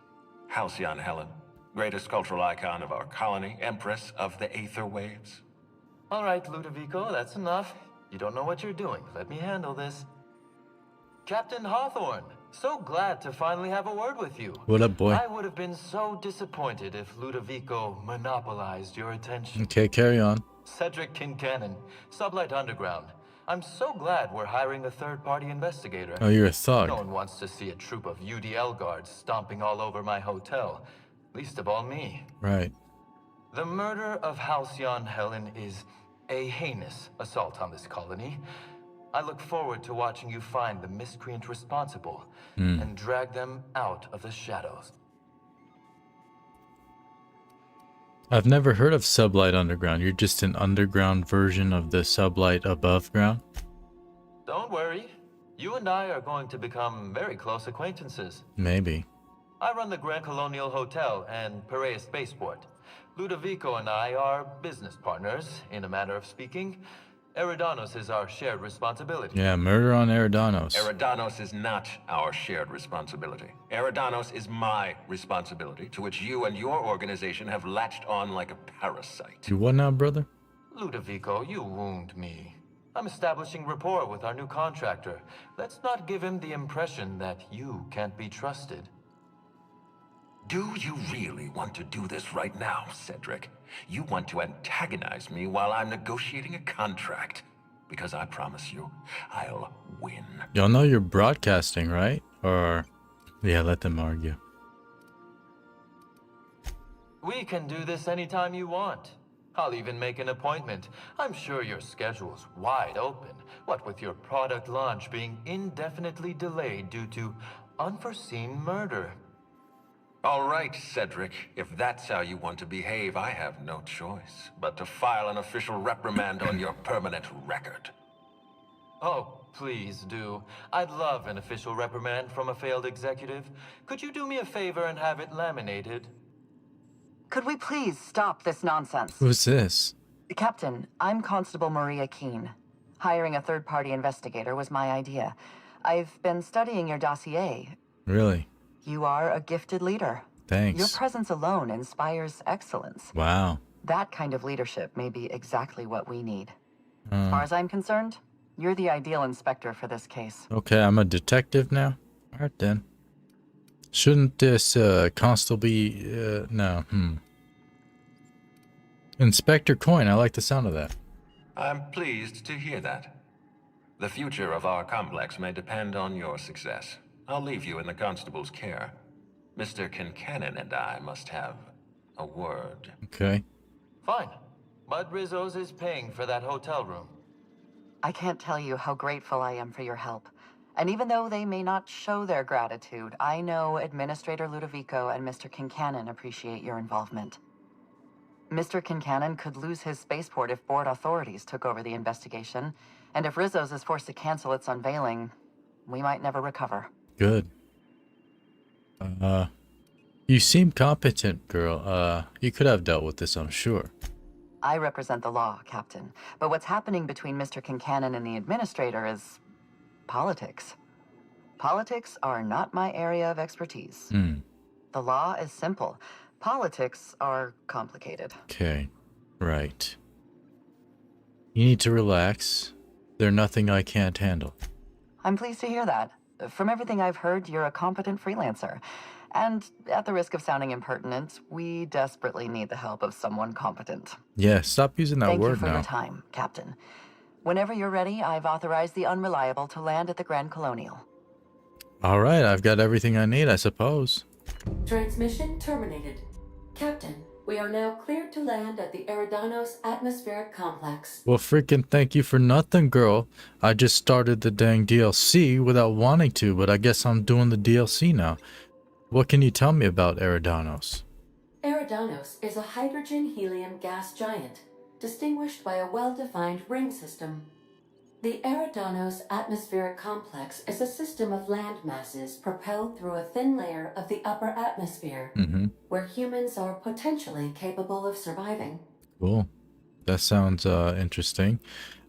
Halcyon Helen, greatest cultural icon of our colony, empress of the Aether Waves. All right, Ludovico, that's enough. You don't know what you're doing. Let me handle this. Captain Hawthorne, so glad to finally have a word with you. What up, boy? I would have been so disappointed if Ludovico monopolized your attention. Okay, carry on. Cedric Kincannon, Sublight Underground. I'm so glad we're hiring a third-party investigator. Oh, you're a thug. No one wants to see a troop of UDL guards stomping all over my hotel. Least of all me. Right. The murder of Halcyon Helen is a heinous assault on this colony. I look forward to watching you find the miscreant responsible and drag them out of the shadows. I've never heard of Sublight Underground. You're just an underground version of the Sublight above ground? Don't worry. You and I are going to become very close acquaintances. Maybe. I run the Grand Colonial Hotel and Piraeus Spaceport. Ludovico and I are business partners, in a manner of speaking. Eridanos is our shared responsibility. Yeah, murder on Eridanos. Eridanos is not our shared responsibility. Eridanos is my responsibility, to which you and your organization have latched on like a parasite. You what now, brother? Ludovico, you wound me. I'm establishing rapport with our new contractor. Let's not give him the impression that you can't be trusted. Do you really want to do this right now, Cedric? You want to antagonize me while I'm negotiating a contract? Because I promise you, I'll win. Y'all know you're broadcasting, right? Or, yeah, let them argue. We can do this anytime you want. I'll even make an appointment. I'm sure your schedule's wide open. What with your product launch being indefinitely delayed due to unforeseen murder. All right, Cedric. If that's how you want to behave, I have no choice but to file an official reprimand on your permanent record. Oh, please do. I'd love an official reprimand from a failed executive. Could you do me a favor and have it laminated? Could we please stop this nonsense? Who's this? Captain, I'm Constable Maria Keene. Hiring a third-party investigator was my idea. I've been studying your dossier. Really? You are a gifted leader. Thanks. Your presence alone inspires excellence. Wow. That kind of leadership may be exactly what we need. As far as I'm concerned, you're the ideal inspector for this case. Okay, I'm a detective now? Alright then. Shouldn't this constable be... no, Inspector Coine, I like the sound of that. I'm pleased to hear that. The future of our complex may depend on your success. I'll leave you in the constable's care. Mr. Kincannon and I must have a word. Okay. Fine. Bud Rizzo's is paying for that hotel room. I can't tell you how grateful I am for your help. And even though they may not show their gratitude, I know Administrator Ludovico and Mr. Kincannon appreciate your involvement. Mr. Kincannon could lose his spaceport if board authorities took over the investigation, and if Rizzo's is forced to cancel its unveiling, we might never recover. Good. You seem competent, girl. You could have dealt with this, I'm sure. I represent the law, Captain, but what's happening between Mr. Kincannon and the Administrator is politics. Politics are not my area of expertise. The law is simple. Politics are complicated. Okay, right. You need to relax. There's nothing I can't handle. I'm pleased to hear that. From everything I've heard, you're a competent freelancer. And at the risk of sounding impertinent, we desperately need the help of someone competent. Yeah, stop using that Thank word you for now. your time, Captain. Whenever you're ready, I've authorized the Unreliable to land at the Grand Colonial. All right, I've got everything I need, I suppose. Transmission terminated. Captain, we are now cleared to land at the Eridanos Atmospheric Complex. Well, freaking thank you for nothing, girl. I just started the dang DLC without wanting to, but I guess I'm doing the DLC now. What can you tell me about Eridanos? Eridanos is a hydrogen-helium gas giant, distinguished by a well-defined ring system. The Eridanos Atmospheric Complex is a system of land masses propelled through a thin layer of the upper atmosphere, where humans are potentially capable of surviving. Cool. That sounds interesting.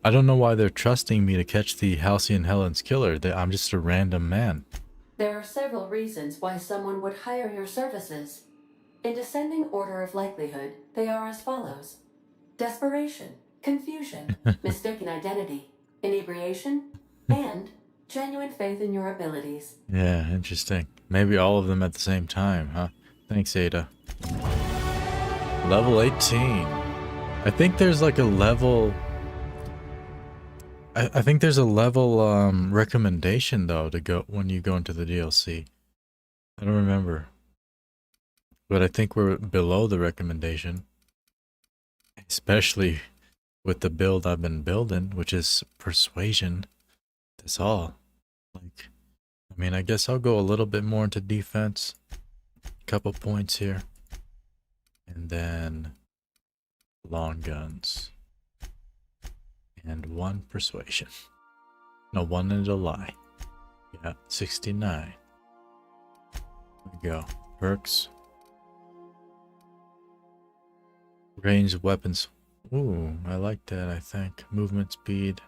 I don't know why they're trusting me to catch the Halcyon Helen's killer. I'm just a random man. There are several reasons why someone would hire your services. In descending order of likelihood, they are as follows: desperation, confusion, mistaken identity, inebriation, and genuine faith in your abilities. Yeah, interesting. Maybe all of them at the same time, huh? Thanks, Ada. Level 18. I think there's like a level... I think there's a level recommendation, though, to go when you go into the DLC. I don't remember. But I think we're below the recommendation. Especially with the build I've been building, which is persuasion. That's all. Like, I mean, I guess I'll go a little bit more into defense. A couple points here. And then long guns. And 1 persuasion. No, 1 and a lie. Yeah, 69. There we go. Perks. Ranged weapons Ooh, I like that, I think. Movement speed.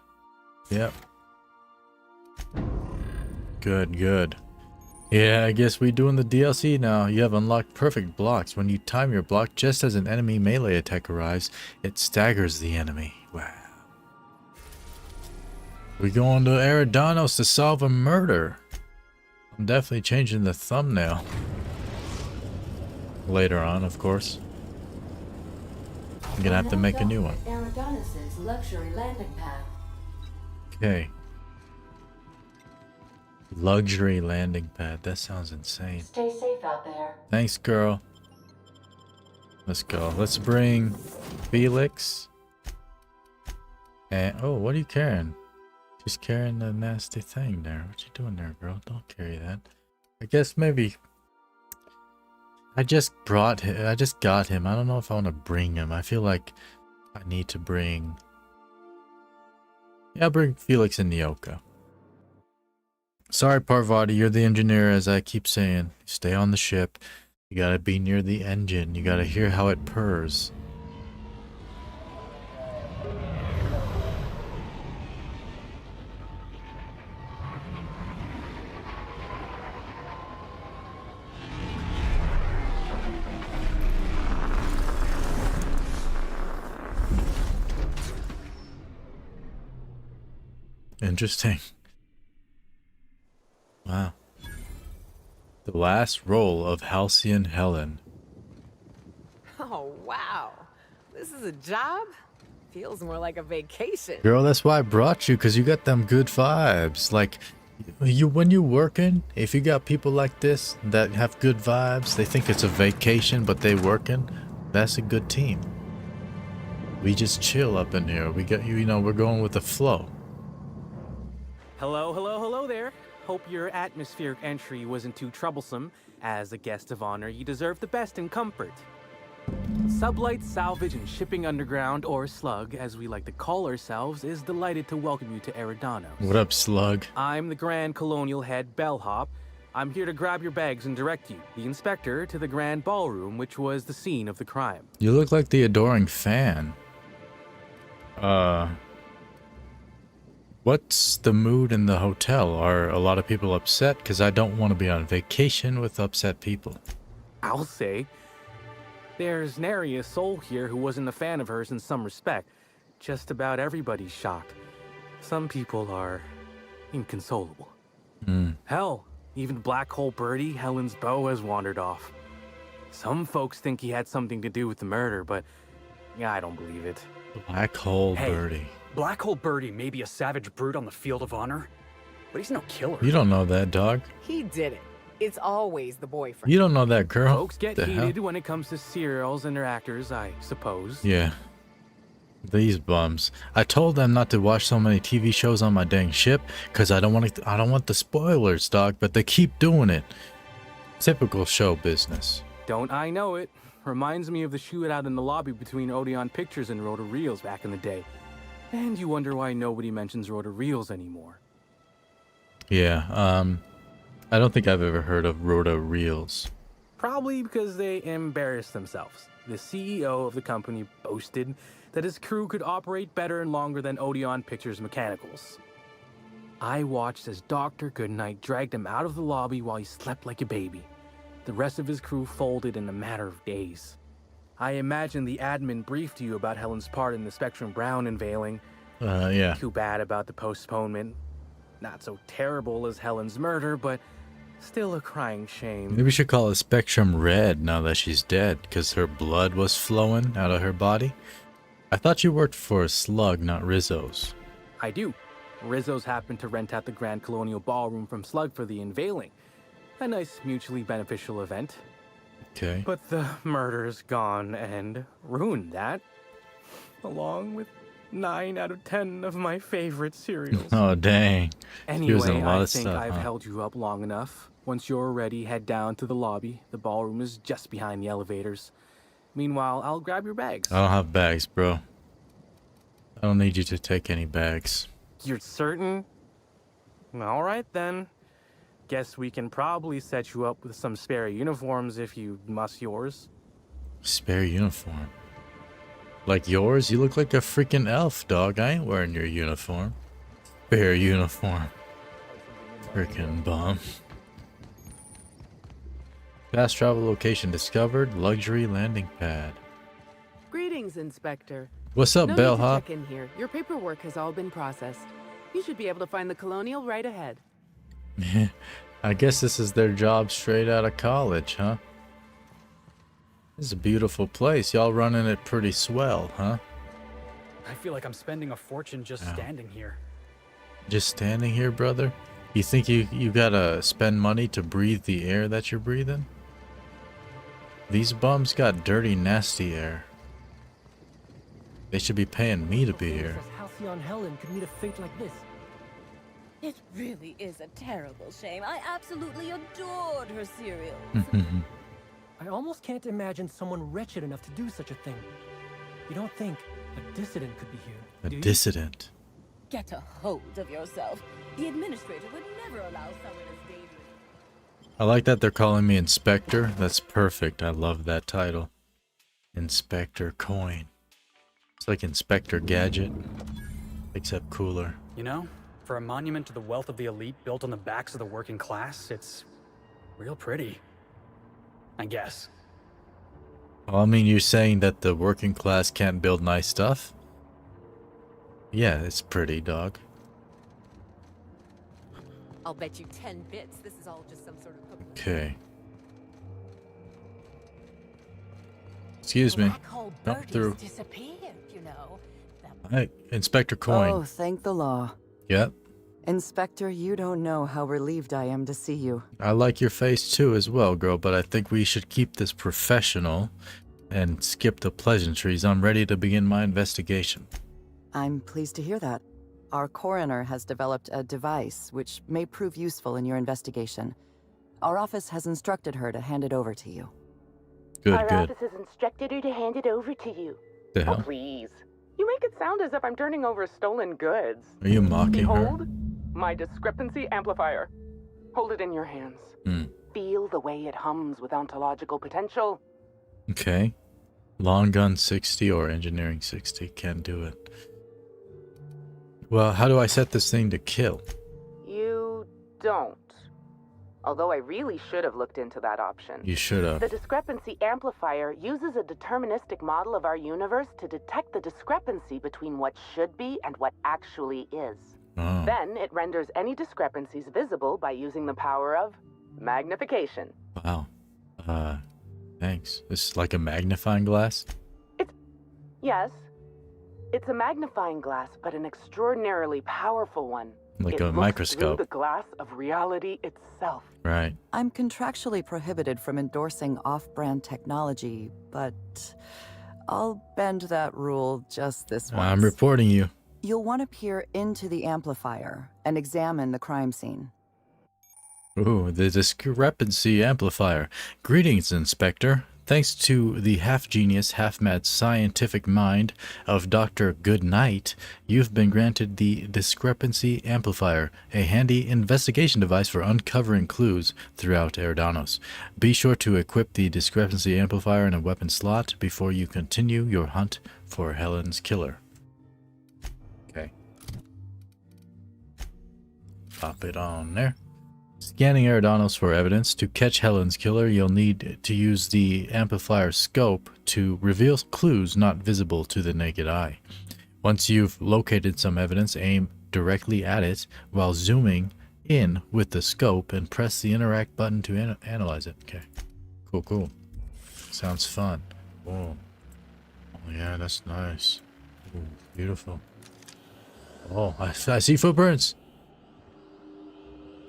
Yep. Good, good. Yeah, I guess we doing the DLC now. You have unlocked perfect blocks. When you time your block just as an enemy melee attack arrives, it staggers the enemy. Wow. We going to Eridanos to solve a murder. I'm definitely changing the thumbnail. Later on, of course. I'm gonna have to make a new one. Eridanos' luxury landing pad. Okay. Luxury landing pad. That sounds insane. Stay safe out there. Thanks, girl. Let's go. Let's bring Felix. And oh, what are you carrying? She's carrying the nasty thing there. What you doing there, girl? Don't carry that. I guess maybe I just got him. I don't know if I want to bring him. I feel like I need to bring. Yeah, I'll bring Felix and Nyoka. Sorry, Parvati, you're the engineer, as I keep saying. Stay on the ship. You gotta be near the engine. You gotta hear how it purrs. Interesting. Wow. The last role of Halcyon Helen. Oh, wow. This is a job? Feels more like a vacation. Girl, that's why I brought you, because you got them good vibes. Like, when you working, if you got people like this that have good vibes, they think it's a vacation, but they working, that's a good team. We just chill up in here. We got you know, we're going with the flow. Hello, hello, hello there. Hope your atmospheric entry wasn't too troublesome. As a guest of honor, you deserve the best in comfort. Sublight Salvage and Shipping Underground, or Slug, as we like to call ourselves, is delighted to welcome you to Eridanos. What up, Slug? I'm the Grand Colonial Head, Bellhop. I'm here to grab your bags and direct you, the inspector, to the Grand Ballroom, which was the scene of the crime. You look like the adoring fan. What's the mood in the hotel? Are a lot of people upset? Because I don't want to be on vacation with upset people. I'll say. There's nary a soul here who wasn't a fan of hers in some respect. Just about everybody's shocked. Some people are inconsolable. Hell, even Black Hole Birdie, Helen's beau, has wandered off. Some folks think he had something to do with the murder, but yeah, I don't believe it. Black Hole Birdie. Black Hole Birdie may be a savage brute on the field of honor, but he's no killer. You don't know that, dog. He did it. It's always the boyfriend. You don't know that, girl. Folks get heated when it comes to serials and their actors, I suppose. Yeah. These bums. I told them not to watch so many TV shows on my dang ship because I don't want the spoilers, dog, but they keep doing it. Typical show business. Don't I know it? Reminds me of the shootout in the lobby between Odeon Pictures and Rota Reels back in the day. And you wonder why nobody mentions Rota Reels anymore. Yeah, I don't think I've ever heard of Rota Reels. Probably because they embarrassed themselves. The CEO of the company boasted that his crew could operate better and longer than Odeon Pictures mechanicals. I watched as Dr. Goodnight dragged him out of the lobby while he slept like a baby. The rest of his crew folded in a matter of days. I imagine the admin briefed you about Helen's part in the Spectrum Brown unveiling. Yeah. Too bad about the postponement. Not so terrible as Helen's murder, but still a crying shame. Maybe we should call it Spectrum Red now that she's dead, because her blood was flowing out of her body. I thought you worked for Slug, not Rizzo's. I do. Rizzo's happened to rent out the Grand Colonial Ballroom from Slug for the unveiling. A nice mutually beneficial event. Okay. But the murder's gone and ruined that, along with 9 out of 10 of my favorite cereals. Oh, dang. Anyway, I think I've held you up long enough. Once you're ready, head down to the lobby. The ballroom is just behind the elevators. Meanwhile, I'll grab your bags. I don't have bags, bro. I don't need you to take any bags. You're certain? All right, then. Guess we can probably set you up with some spare uniforms if you must yours. Spare uniform? Like yours? You look like a freaking elf, dog. I ain't wearing your uniform. Fair uniform. Freaking bum. Fast travel location discovered. Luxury landing pad. Greetings, Inspector. What's up, no need to bellhop? check in here. Your paperwork has all been processed. You should be able to find the Colonial right ahead. I guess this is their job straight out of college, huh? This is a beautiful place. Y'all running it pretty swell, huh? I feel like I'm spending a fortune just standing here. Just standing here, brother? You think you gotta spend money to breathe the air that you're breathing? These bums got dirty, nasty air. They should be paying me to be here. Halcyon Helen could meet a fate like this. It really is a terrible shame. I absolutely adored her cereal. I almost can't imagine someone wretched enough to do such a thing. You don't think a dissident could be here, A do you? dissident. Get a hold of yourself. The administrator would never allow someone as dangerous. I like that they're calling me Inspector. That's perfect. I love that title. Inspector Coin. It's like Inspector Gadget, except cooler. You know, for a monument to the wealth of the elite built on the backs of the working class, it's real pretty. I guess. Well, I mean, you're saying that the working class can't build nice stuff? Yeah, it's pretty, dog. I'll bet you 10 bits this is all just some sort of publicity. Okay. Excuse me. Black hole Come birdies through. disappeared, you know. Hi, Inspector Coin. Oh, thank the law. Yep. Inspector, you don't know how relieved I am to see you. I like your face too as well, girl, but I think we should keep this professional and skip the pleasantries. I'm ready to begin my investigation. I'm pleased to hear that. Our coroner has developed a device which may prove useful in your investigation. Our office has instructed her to hand it over to you. Good, Our good. office has instructed her to hand it over to you. The Oh, hell? please. You make it sound as if I'm turning over stolen goods. Are you mocking her? Behold, my discrepancy amplifier. Hold it in your hands. Feel the way it hums with ontological potential. Okay. Long gun 60 or engineering 60 can do it. Well, how do I set this thing to kill? You don't. Although I really should have looked into that option. You should have. The discrepancy amplifier uses a deterministic model of our universe to detect the discrepancy between what should be and what actually is. Oh. Then it renders any discrepancies visible by using the power of magnification. Wow. Thanks. This is like a magnifying glass? Yes, it's a magnifying glass, but an extraordinarily powerful one. Like It a looks through microscope. the glass of reality itself. Right. I'm contractually prohibited from endorsing off-brand technology, but I'll bend that rule just this once. I'm reporting you. You'll want to peer into the amplifier and examine the crime scene. Ooh, the discrepancy amplifier. Greetings, Inspector. Thanks to the half-genius, half-mad scientific mind of Dr. Goodnight, you've been granted the discrepancy amplifier, a handy investigation device for uncovering clues throughout Eridanos. Be sure to equip the discrepancy amplifier in a weapon slot before you continue your hunt for Helen's killer. Okay. Pop it on there. Scanning Eridanos for evidence. To catch Helen's killer, you'll need to use the amplifier scope to reveal clues not visible to the naked eye. Once you've located some evidence, aim directly at it while zooming in with the scope and press the interact button to analyze it. Okay. Cool, cool. Sounds fun. Whoa. Oh, yeah, that's nice. Ooh, beautiful. Oh, I see footprints.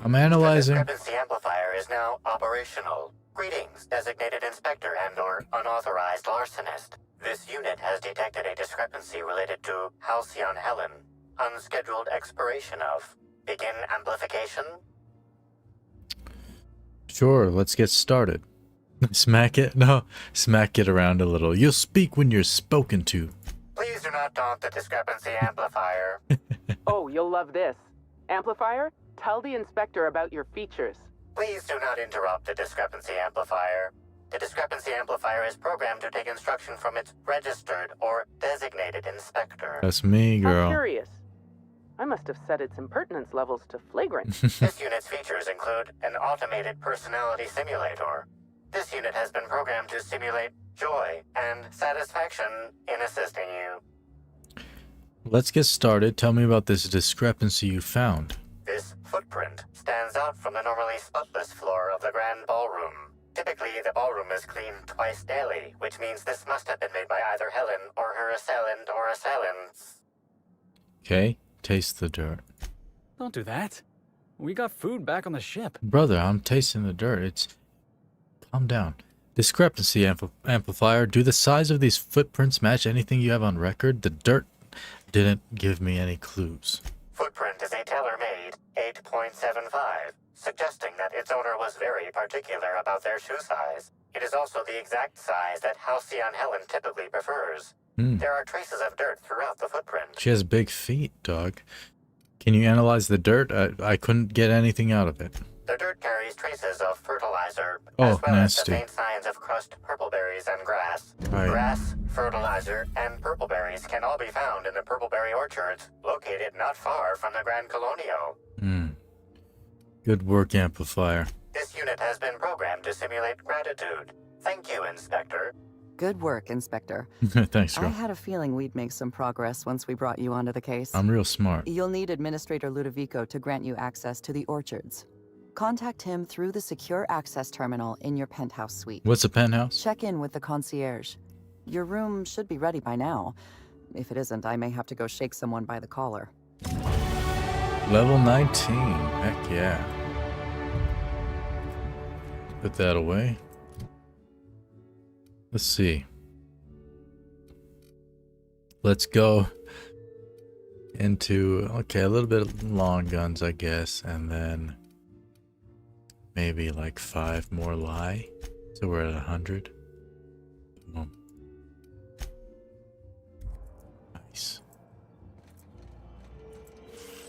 I'm analyzing. The discrepancy amplifier is now operational. Greetings, designated inspector and/or unauthorized larcenist. This unit has detected a discrepancy related to Halcyon Helen. Unscheduled expiration of. Begin amplification? Sure, let's get started. Smack it? No, smack it around a little. You'll speak when you're spoken to. Please do not daunt the discrepancy amplifier. Oh, you'll love this. Amplifier, tell the inspector about your features. Please do not interrupt the discrepancy amplifier. The discrepancy amplifier is programmed to take instruction from its registered or designated inspector. That's me, How girl. curious. I must have set its impertinence levels to flagrant. This unit's features include an automated personality simulator. This unit has been programmed to simulate joy and satisfaction in assisting you. Let's get started. Tell me about this discrepancy you found. This footprint stands out from the normally spotless floor of the grand ballroom. Typically, the ballroom is cleaned twice daily, which means this must have been made by either Helen or her assailant or assailants. Okay, taste the dirt. Don't do that. We got food back on the ship. Brother, I'm tasting the dirt. Calm down. Discrepancy amplifier. Do the size of these footprints match anything you have on record? The dirt didn't give me any clues. Footprint is a tailor-made 8.75, suggesting that its owner was very particular about their shoe size. It is also the exact size that Halcyon Helen typically prefers. There are traces of dirt throughout the footprint. She has big feet, dog. Can you analyze the dirt? I couldn't get anything out of it. The dirt carries traces of fertilizer, Oh, as well as nasty. the faint signs of crushed purpleberries and grass. Right. Grass, fertilizer, and purpleberries can all be found in the purpleberry orchards, located not far from the Grand Colonio. Good work, amplifier. This unit has been programmed to simulate gratitude. Thank you, Inspector. Good work, Inspector. Thanks, I girl. had a feeling we'd make some progress once we brought you onto the case. I'm real smart. You'll need Administrator Ludovico to grant you access to the orchards. Contact him through the secure access terminal in your penthouse suite. What's a penthouse? Check in with the concierge. Your room should be ready by now. If it isn't, I may have to go shake someone by the collar. Level 19. Heck yeah. Put that away. Let's see. Let's go into, okay, a little bit of long guns, I guess, and then maybe like 5 more lie. So we're at 100. Boom. Nice.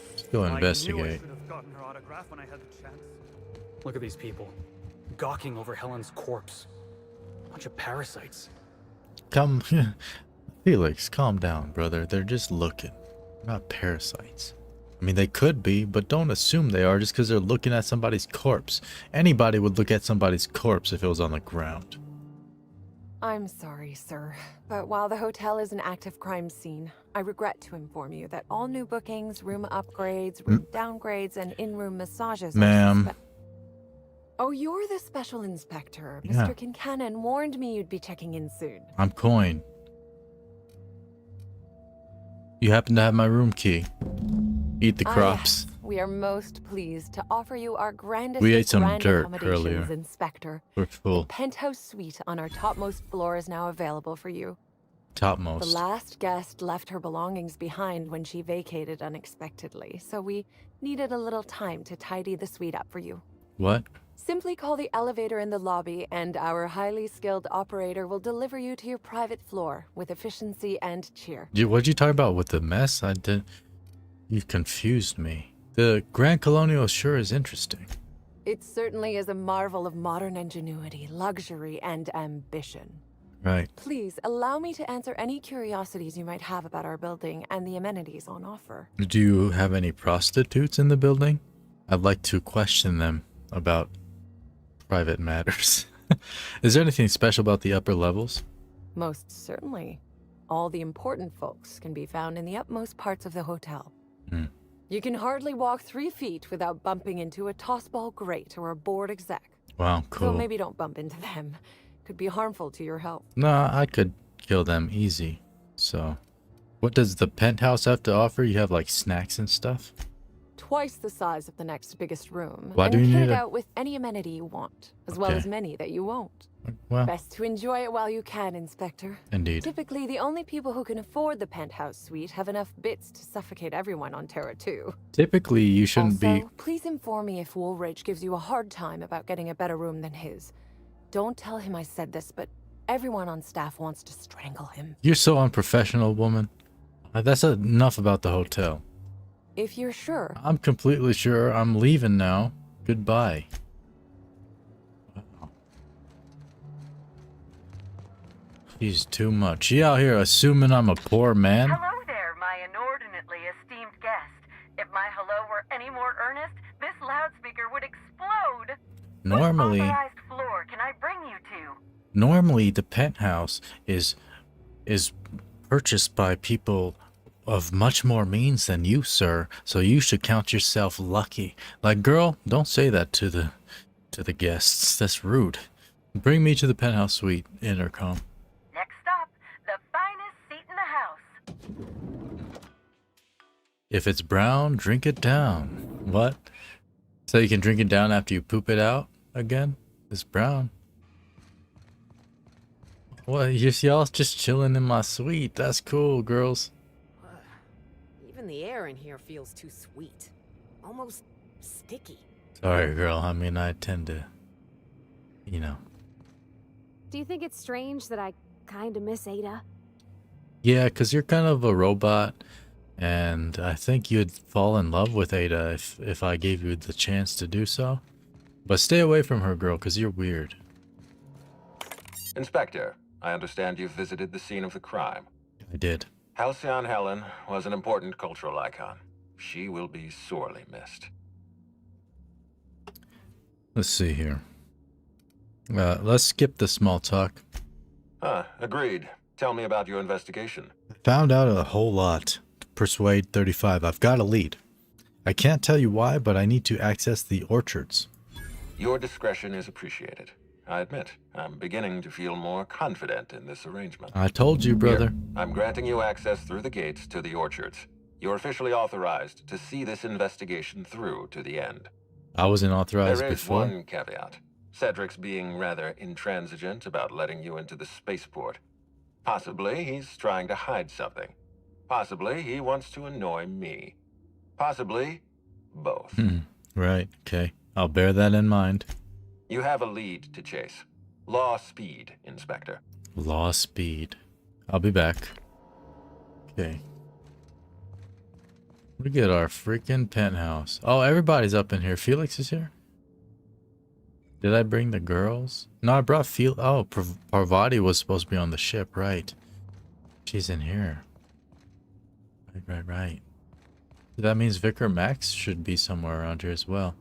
Let's go investigate. Look at these people, gawking over Helen's corpse. Bunch of parasites. Come, Felix, calm down, brother. They're just looking. They're not parasites. I mean, they could be, but don't assume they are just because they're looking at somebody's corpse. Anybody would look at somebody's corpse if it was on the ground. I'm sorry, sir, but while the hotel is an active crime scene, I regret to inform you that all new bookings, room upgrades, room downgrades, and in-room massages Ma'am. Oh, you're the special inspector. Yeah. Mr. Kincannon warned me you'd be checking in soon. I'm Coin. You happen to have my room key. Eat the crops. Yes. We are most pleased to offer you our grandest We ate some grand dirt accommodations, earlier. Inspector. We're full. The penthouse suite on our topmost floor is now available for you. Topmost. The last guest left her belongings behind when she vacated unexpectedly, so we needed a little time to tidy the suite up for you. What? Simply call the elevator in the lobby, and our highly skilled operator will deliver you to your private floor with efficiency and cheer. What'd you talk about with the mess? I did. You confused me. The Grand Colonial sure is interesting. It certainly is a marvel of modern ingenuity, luxury, and ambition. Right. Please allow me to answer any curiosities you might have about our building and the amenities on offer. Do you have any prostitutes in the building? I'd like to question them about private matters. Is there anything special about the upper levels? Most certainly. All the important folks can be found in the utmost parts of the hotel. You can hardly walk 3 feet without bumping into a tossball grate or a bored exec. Wow, cool. So maybe don't bump into them. Could be harmful to your health. Nah, I could kill them easy. So, what does the penthouse have to offer? You have like snacks and stuff? Twice the size of the next biggest room. Why and do you kitted need out with any amenity you want, as well Okay. as many that you won't. Well, Best to enjoy it while you can, Inspector. Indeed. Typically, the only people who can afford the penthouse suite have enough bits to suffocate everyone on Terra 2. typically you shouldn't Also, be. please inform me if Woolridge gives you a hard time about getting a better room than his. Don't tell him I said this, but everyone on staff wants to strangle him. You're so unprofessional, woman. That's enough about the hotel. If you're sure. I'm completely sure I'm leaving now. Goodbye. She's too much. She out here assuming I'm a poor man. Hello there, my inordinately esteemed guest. If my hello were any more earnest, this loudspeaker would explode. Normally, What authorized floor can I bring you to? normally the penthouse is purchased by people of much more means than you, sir. So you should count yourself lucky. Like, girl, don't say that to the guests. That's rude. Bring me to the penthouse suite, intercom. Next stop, the finest seat in the house. If it's brown, drink it down. What? So you can drink it down after you poop it out again? It's brown. What? Y'all just chilling in my suite. That's cool, girls. Even the air in here feels too sweet. Almost sticky. Sorry, girl. I mean, I tend to, you know. Do you think it's strange that I kinda miss Ada? Yeah, because you're kind of a robot, and I think you'd fall in love with Ada if I gave you the chance to do so. But stay away from her, girl, because you're weird. Inspector, I understand you've visited the scene of the crime. I did. Halcyon Helen was an important cultural icon. She will be sorely missed. Let's see here. Let's skip the small talk. Agreed. Tell me about your investigation. Found out a whole lot. Persuade 35. I've got a lead. I can't tell you why, but I need to access the orchards. Your discretion is appreciated. I admit, I'm beginning to feel more confident in this arrangement. I told you, brother. Here, I'm granting you access through the gates to the orchards. You're officially authorized to see this investigation through to the end. I wasn't authorized There is before. one caveat. Cedric's being rather intransigent about letting you into the spaceport. Possibly he's trying to hide something. Possibly he wants to annoy me. Possibly both. Right, okay. I'll bear that in mind. You have a lead to chase. Law speed, Inspector. Law speed. I'll be back. Okay. Look at our freaking penthouse. Oh, everybody's up in here. Felix is here? Did I bring the girls? No, I brought Oh, Parvati was supposed to be on the ship, right. She's in here. Right. That means Vicar Max should be somewhere around here as well.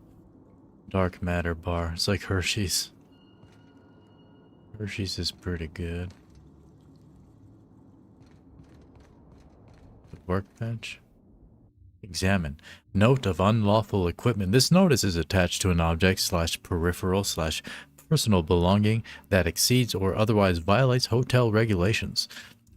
Dark matter bar. It's like Hershey's. Hershey's is pretty good. The workbench. Examine. Note of unlawful equipment. This notice is attached to an object / peripheral / personal belonging that exceeds or otherwise violates hotel regulations.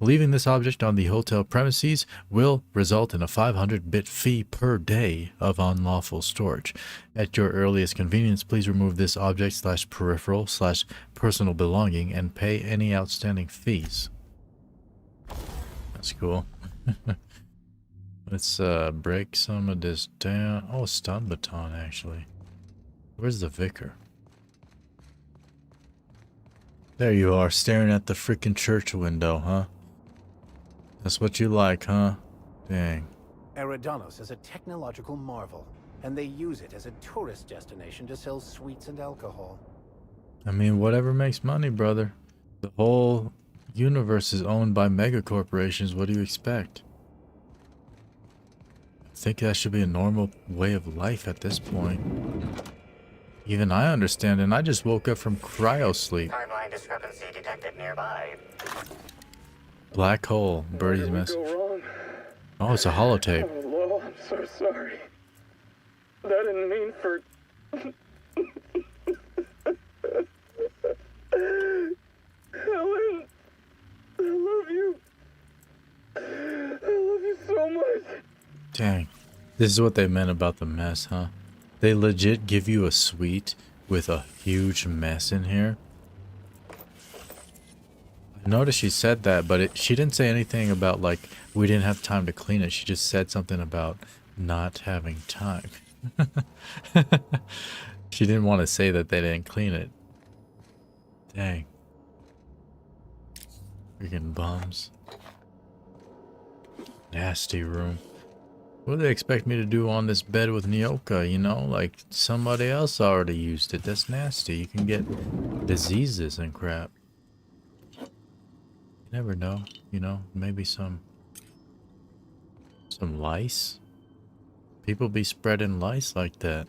Leaving this object on the hotel premises will result in a 500-bit fee per day of unlawful storage. At your earliest convenience, please remove this object / peripheral / personal belonging and pay any outstanding fees. That's cool. Let's break some of this down. Oh, stun baton, actually. Where's the vicar? There you are, staring at the freaking church window, huh? That's what you like, huh? Dang. Eridanos is a technological marvel, and they use it as a tourist destination to sell sweets and alcohol. I mean, whatever makes money, brother. The whole universe is owned by megacorporations. What do you expect? I think that should be a normal way of life at this point. Even I understand, and I just woke up from cryo sleep. Timeline discrepancy detected nearby. Black hole. Birdie's mess. Oh, it's a holotape. Oh, Lowell, I'm so sorry. I didn't mean for... Helen, I love you. I love you so much. Dang. This is what they meant about the mess, huh? They legit give you a suite with a huge mess in here. I noticed she said that, but she didn't say anything about, like, we didn't have time to clean it. She just said something about not having time. She didn't want to say that they didn't clean it. Dang. Freaking bums. Nasty room. What do they expect me to do on this bed with Nyoka, you know? Like, somebody else already used it. That's nasty. You can get diseases and crap. Never know, you know, maybe some lice. People be spreading lice like that.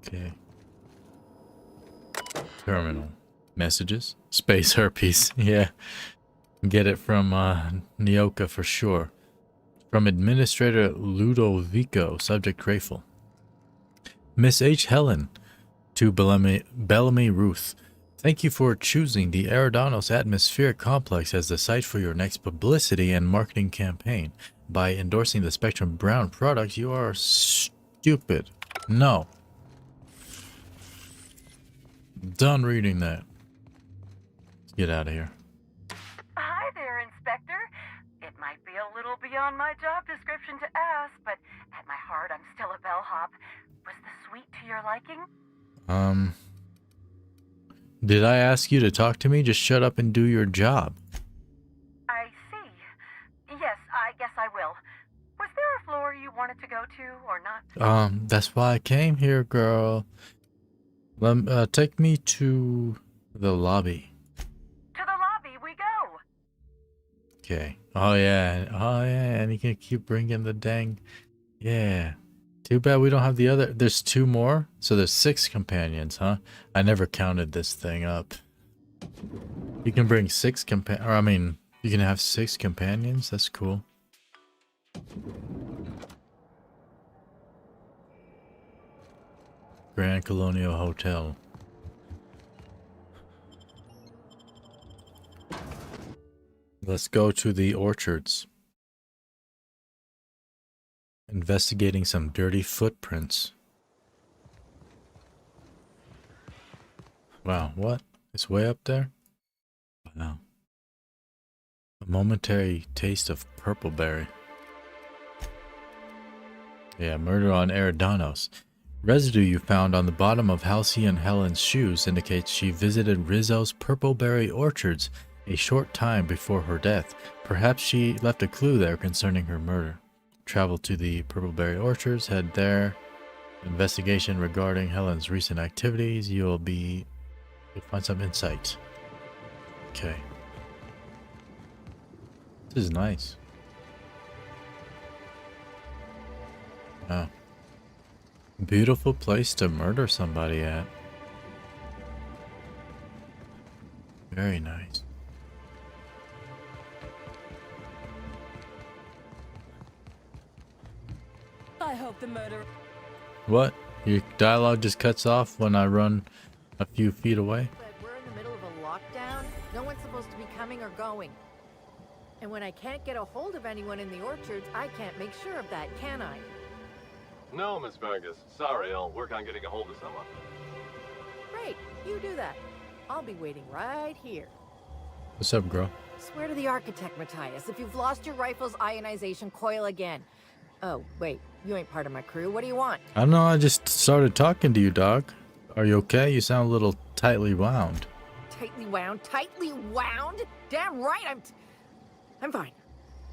Okay. Terminal. Messages? Space herpes. Yeah. Get it from Nyoka for sure. From Administrator Ludovico, subject grateful. Miss H. Helen to Bellamy Ruth. Thank you for choosing the Eridanos Atmospheric Complex as the site for your next publicity and marketing campaign. By endorsing the Spectrum Brown products, you are stupid. No. Done reading that. Let's get out of here. Hi there, Inspector. It might be a little beyond my job description to ask, but at my heart, I'm still a bellhop. Was the suite to your liking? Did I ask you to talk to me? Just shut up and do your job. I see. Yes, I guess I will. Was there a floor you wanted to go to, or not? That's why I came here, girl. Take me to the lobby. To the lobby we go. Okay. Oh yeah, and you can keep bringing the dang. Yeah. Too bad we don't have the other. There's 2 more, so there's 6 companions, huh? I never counted this thing up. You can bring 6 you can have 6 companions. That's cool. Grand Colonial Hotel. Let's go to the orchards. Investigating some dirty footprints. Wow, what? It's way up there? Wow. A momentary taste of purpleberry. Yeah, murder on Eridanos. Residue you found on the bottom of Halcyon Helen's shoes indicates she visited Rizzo's purpleberry orchards a short time before her death. Perhaps she left a clue there concerning her murder. Travel to the purpleberry orchards, head there. Investigation regarding Helen's recent activities. You'll find some insight. Okay. This is nice. Wow. Beautiful place to murder somebody at. Very nice. I hope the murder. What? Your dialogue just cuts off when I run a few feet away? But we're in the middle of a lockdown. No one's supposed to be coming or going. And when I can't get a hold of anyone in the orchards, I can't make sure of that, can I? No, Miss Vargas. Sorry, I'll work on getting a hold of someone. Great, you do that. I'll be waiting right here. What's up, girl? Swear to the architect, Matthias, if you've lost your rifle's ionization coil again. Oh, wait, you ain't part of my crew. What do you want? I don't know, I just started talking to you, dog. Are you okay? You sound a little tightly wound. Tightly wound? Tightly wound? Damn right, I'm fine.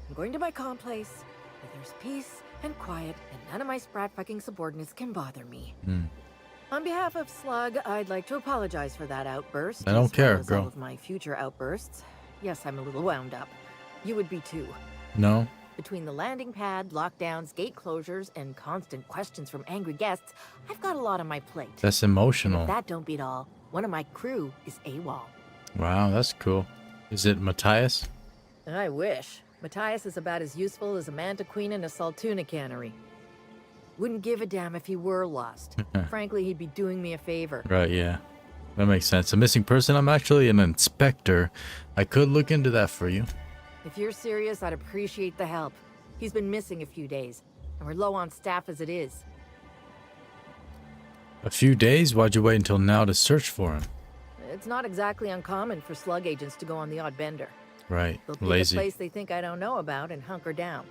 I'm going to my calm place, where there's peace and quiet, and none of my sprat fucking subordinates can bother me. On behalf of Slug, I'd like to apologize for that outburst. I don't care, as well as girl. all of my future outbursts. Yes, I'm a little wound up. You would be too. No? Between the landing pad, lockdowns, gate closures, and constant questions from angry guests, I've got a lot on my plate. That's emotional. If that don't beat all, one of my crew is AWOL. Wow, that's cool. Is it Matthias? I wish. Matthias is about as useful as a manta queen in a saltuna cannery. Wouldn't give a damn if he were lost. Frankly, he'd be doing me a favor. Right, yeah. That makes sense. A missing person? I'm actually an inspector. I could look into that for you. If you're serious, I'd appreciate the help. He's been missing a few days, and we're low on staff as it is. A few days? Why'd you wait until now to search for him? It's not exactly uncommon for slug agents to go on the odd bender. Right, They'll pick lazy. a place they think I don't know about and hunker down.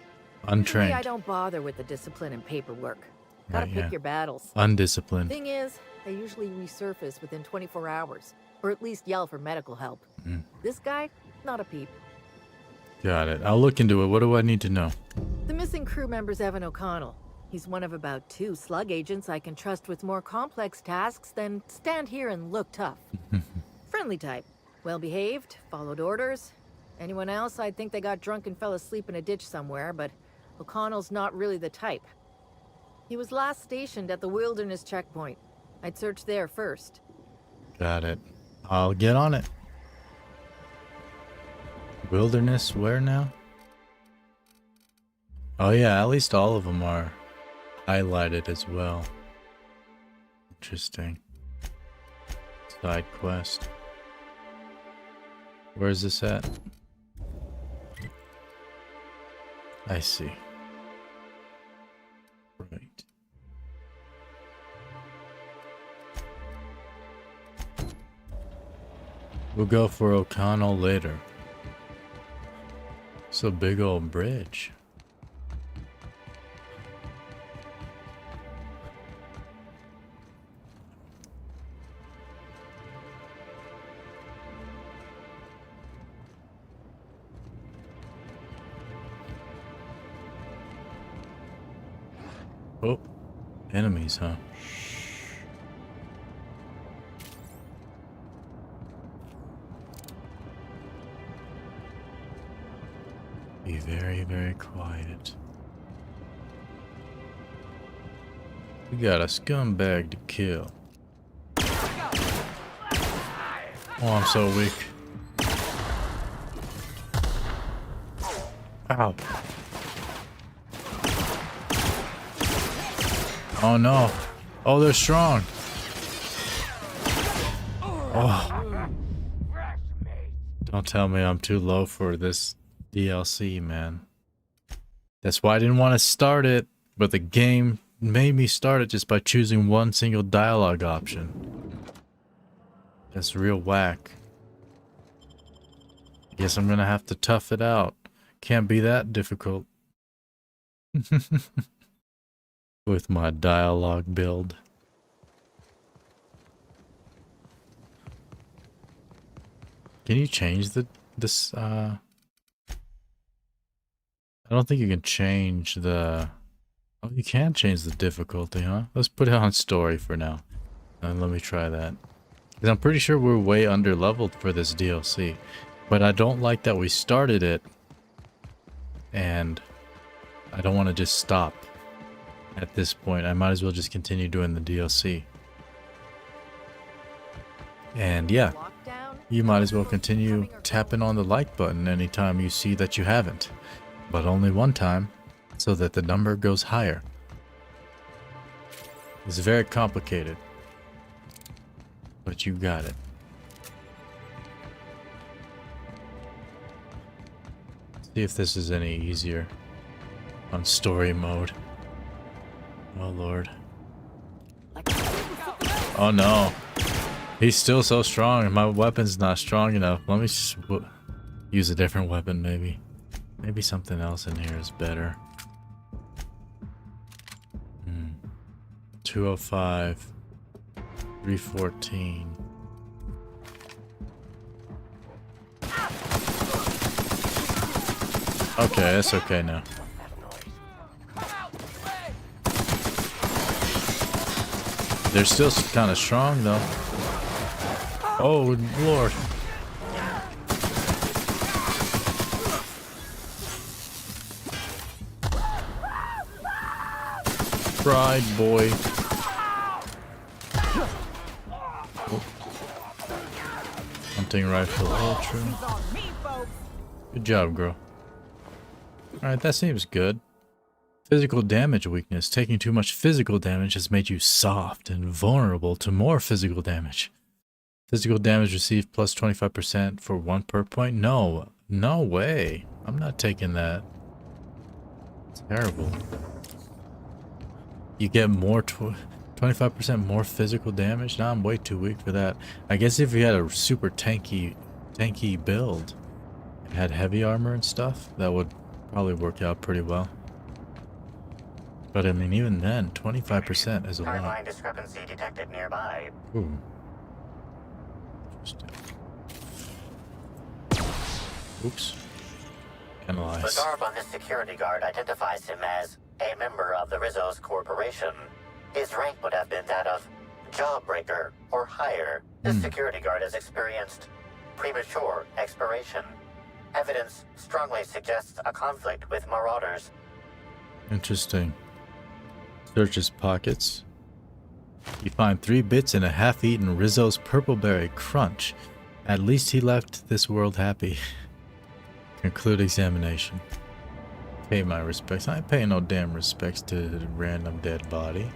Untrained. Usually I don't bother with the discipline and paperwork. Gotta Right, pick yeah. your battles. Undisciplined. Thing is, they usually resurface within 24 hours, or at least yell for medical help. This guy, not a peep. Got it. I'll look into it. What do I need to know? The missing crew member's Evan O'Connell. He's one of about 2 slug agents I can trust with more complex tasks than stand here and look tough. friendly type. Well-behaved, followed orders. Anyone else, I'd think they got drunk and fell asleep in a ditch somewhere, but O'Connell's not really the type. He was last stationed at the Wilderness checkpoint. I'd search there first. Got it. I'll get on it. Wilderness, where now? Oh yeah, at least all of them are highlighted as well. Interesting. Side quest. Where's this at? I see. Right. We'll go for O'Connell later. It's a big old bridge. Oh, enemies, huh? Be very, very quiet. We got a scumbag to kill. Oh, I'm so weak. Ow. Oh no. Oh, they're strong. Oh. Don't tell me I'm too low for this DLC, man. That's why I didn't want to start it, but the game made me start it just by choosing one single dialogue option. That's real whack. Guess I'm gonna have to tough it out. Can't be that difficult. With my dialogue build. Can you change this I don't think you can change the... Oh, you can change the difficulty, huh? Let's put it on story for now. And let me try that. Because I'm pretty sure we're way under leveled for this DLC. But I don't like that we started it. And I don't want to just stop. At this point, I might as well just continue doing the DLC. And yeah, you might as well continue tapping on the like button anytime you see that you haven't. But only one time, so that the number goes higher. It's very complicated. But you got it. See if this is any easier on story mode. Oh lord. Oh no. He's still so strong. My weapon's not strong enough. Let me just use a different weapon maybe. Maybe something else in here is better. 205. 314. Okay, that's okay now. They're still kind of strong though. Oh lord. Pride boy. Oh. Hunting rifle ultra. Good job, girl. Alright, that seems good. Physical damage weakness. Taking too much physical damage has made you soft and vulnerable to more physical damage. Physical damage received plus 25% for 1 perk point? No. No way. I'm not taking that. It's terrible. You get more 25% more physical damage? Nah, I'm way too weak for that. I guess if you had a super tanky build and had heavy armor and stuff, that would probably work out pretty well. But I mean, even then, 25% is a lot. Timeline discrepancy detected nearby. Ooh. Interesting. Oops. Analyze. The garb on this security guard identifies him as a member of the Rizzo's corporation. His rank would have been that of Jawbreaker, or higher, this security guard has experienced premature expiration. Evidence strongly suggests a conflict with marauders. Interesting. Search his pockets. You find 3 bits and a half-eaten Rizzo's Purple Berry Crunch. At least he left this world happy. Conclude examination. Pay my respects. I ain't paying no damn respects to the random dead body.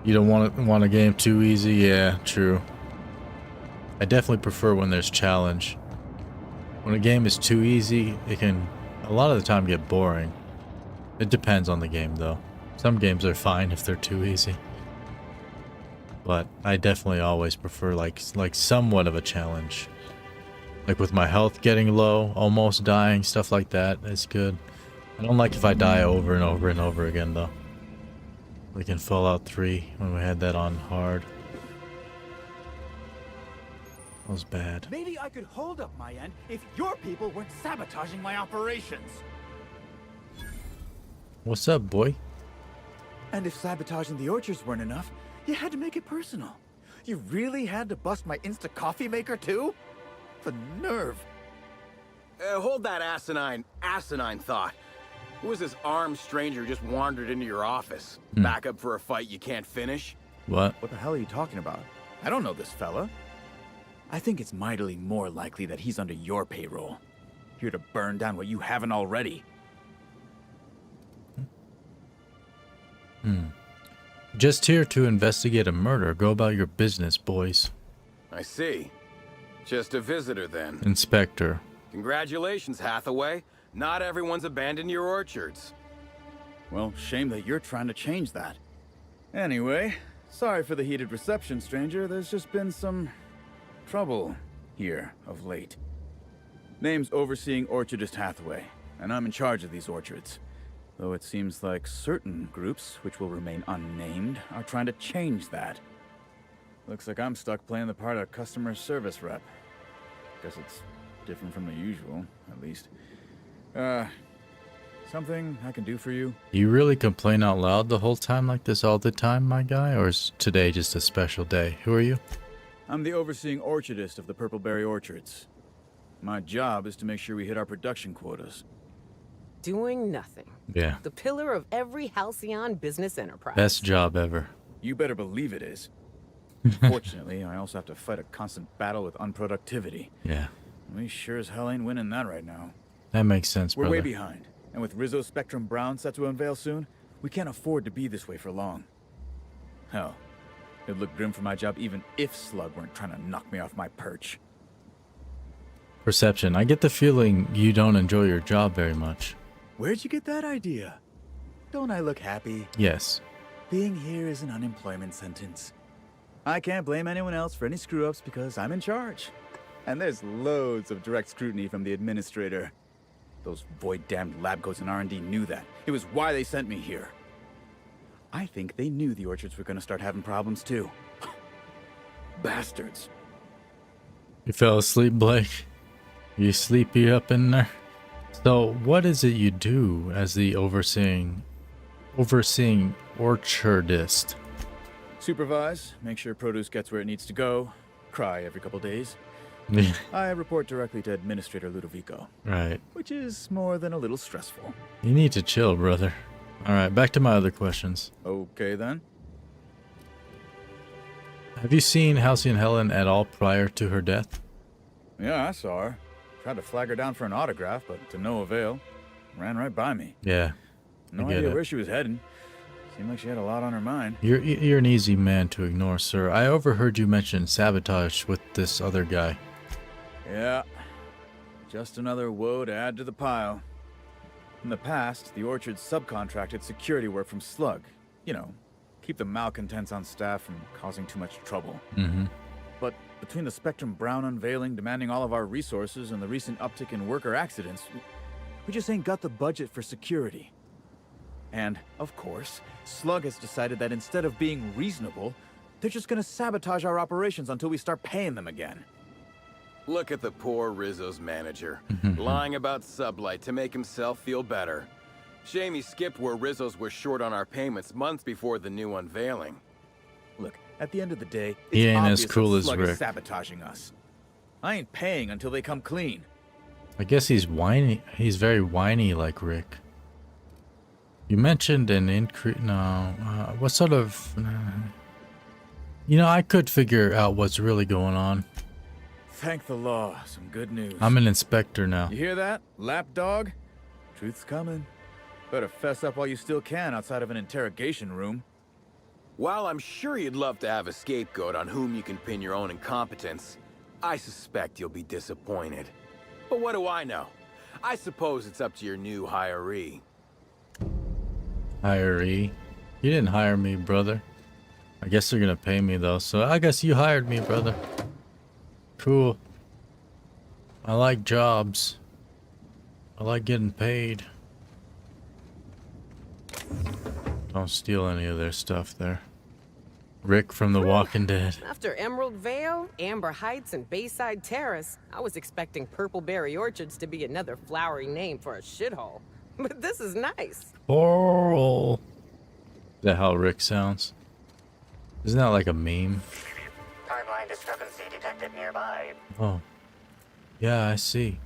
You don't want a game too easy? Yeah, true. I definitely prefer when there's challenge. When a game is too easy, it can a lot of the time get boring. It depends on the game though. Some games are fine if they're too easy. But I definitely always prefer like somewhat of a challenge. Like with my health getting low, almost dying, stuff like that, it's good. I don't like if I die over and over and over again though. Like in Fallout 3 when we had that on hard. That was bad. Maybe I could hold up my end if your people weren't sabotaging my operations. What's up, boy? And if sabotaging the orchards weren't enough, you had to make it personal. You really had to bust my Insta coffee maker too? The nerve. Hold that asinine thought. Who was this armed stranger who just wandered into your office? Back up for a fight you can't finish? What? What the hell are you talking about? I don't know this fella. I think it's mightily more likely that he's under your payroll. Here to burn down what you haven't already. Just here to investigate a murder. Go about your business, boys. I see. Just a visitor then. Inspector. Congratulations, Hathaway. Not everyone's abandoned your orchards. Well, shame that you're trying to change that. Anyway, sorry for the heated reception, stranger. There's just been some trouble here of late. Name's Overseeing Orchardist Hathaway, and I'm in charge of these orchards. Though it seems like certain groups, which will remain unnamed, are trying to change that. Looks like I'm stuck playing the part of customer service rep. Guess it's different from the usual, at least. Something I can do for you? You really complain out loud the whole time like this all the time, my guy? Or is today just a special day? Who are you? I'm the Overseeing Orchardist of the Purpleberry Orchards. My job is to make sure we hit our production quotas. Doing nothing. Yeah. The pillar of every Halcyon business enterprise. Best job ever. You better believe it is. Fortunately, I also have to fight a constant battle with unproductivity. Yeah. We sure as hell ain't winning that right now. That makes sense, We're brother. way behind. And with Rizzo Spectrum Brown set to unveil soon, we can't afford to be this way for long. Hell, it'd look grim for my job even if Slug weren't trying to knock me off my perch. Perception. I get the feeling you don't enjoy your job very much. Where'd you get that idea? Don't I look happy? Yes. Being here is an unemployment sentence. I can't blame anyone else for any screw-ups because I'm in charge. And there's loads of direct scrutiny from the administrator. Those void-damned lab coats and R&D knew that. It was why they sent me here. I think they knew the orchards were going to start having problems too. Bastards. You fell asleep, Blake? You sleepy up in there? So, what is it you do as the overseeing orchardist? Supervise, make sure produce gets where it needs to go, cry every couple days. I report directly to Administrator Ludovico. Right. Which is more than a little stressful. You need to chill, brother. Alright, back to my other questions. Okay, then. Have you seen Halcyon Helen at all prior to her death? Yeah, I saw her. Tried to flag her down for an autograph, but to no avail. Ran right by me. Yeah. No idea where she was heading. Seemed like she had a lot on her mind. You're an easy man to ignore, sir. I overheard you mention sabotage with this other guy. Yeah. Just another woe to add to the pile. In the past, the orchard subcontracted security work from Slug. You know, keep the malcontents on staff from causing too much trouble. Mm-hmm. But between the Spectrum Brown unveiling demanding all of our resources and the recent uptick in worker accidents, we just ain't got the budget for security. And, of course, Slug has decided that instead of being reasonable, they're just gonna sabotage our operations until we start paying them again. Look at the poor Rizzo's manager, lying about Sublight to make himself feel better. Shame he skipped where Rizzo's was short on our payments months before the new unveiling. Look, at the end of the day, He it's ain't as obvious cool that as Slug is Rick. sabotaging us. I ain't paying until they come clean. I guess he's whiny. He's very whiny like Rick. You mentioned an increase. No. What sort of... You know, I could figure out what's really going on. Thank the law. Some good news. I'm an inspector now. You hear that, lapdog? Truth's coming. Better fess up while you still can outside of an interrogation room. While I'm sure you'd love to have a scapegoat on whom you can pin your own incompetence, I suspect you'll be disappointed. But what do I know? I suppose it's up to your new hiree. Hiree? You didn't hire me, brother. I guess they're gonna pay me though, so I guess you hired me, brother. Cool. I like jobs. I like getting paid. Don't steal any of their stuff there. Rick from The Walking Dead. After Emerald Vale, Amber Heights, and Bayside Terrace, I was expecting Purpleberry Orchards to be another flowery name for a shithole. But this is nice. Coral. Is that how Rick sounds? Isn't that like a meme? Timeline discrepancy detected nearby. Oh. Yeah, I see.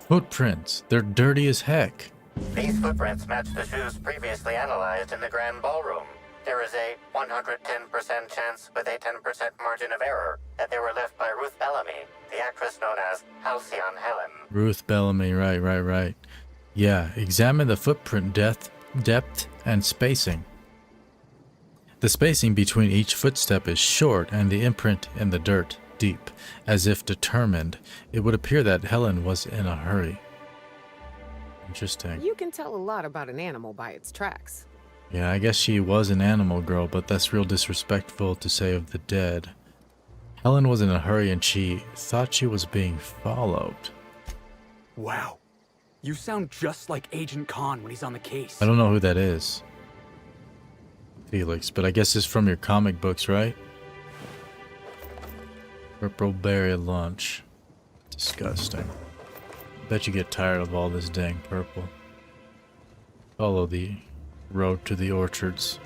Footprints. They're dirty as heck. These footprints match the shoes previously analyzed in the Grand Ballroom. There is a 110% chance with a 10% margin of error that they were left by Ruth Bellamy, the actress known as Halcyon Helen. Ruth Bellamy, right. Yeah, examine the footprint depth and spacing. The spacing between each footstep is short and the imprint in the dirt deep, as if determined. It would appear that Helen was in a hurry. Interesting. You can tell a lot about an animal by its tracks. Yeah, I guess she was an animal girl, but that's real disrespectful to say of the dead. Helen was in a hurry and she thought she was being followed. Wow. You sound just like Agent Khan when he's on the case. I don't know who that is. Felix, but I guess it's from your comic books, right? Purple berry lunch. Disgusting. Bet you get tired of all this dang purple. Follow the road to the orchards.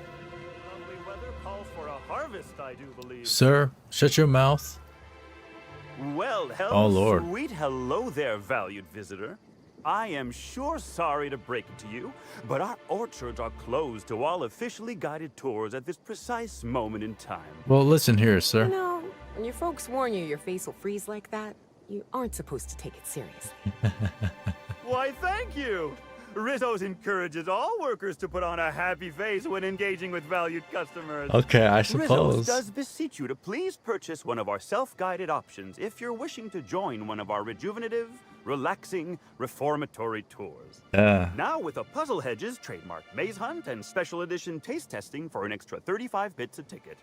Lovely weather calls for a harvest, I do believe. Sir, shut your mouth. Well, Oh, Lord. sweet hello there, valued visitor. I am sure sorry to break it to you, but our orchards are closed to all officially guided tours at this precise moment in time. Well, listen here, sir. You know, when your folks warn you your face will freeze like that, you aren't supposed to take it seriously. Why, thank you. Rizzo's encourages all workers to put on a happy face when engaging with valued customers. Okay, I Rizzo's suppose. does beseech you to please purchase one of our self-guided options if you're wishing to join one of our rejuvenative, relaxing, reformatory tours. Yeah. Now with a Puzzle Hedges trademark maze hunt and special edition taste testing for an extra 35 bits a ticket.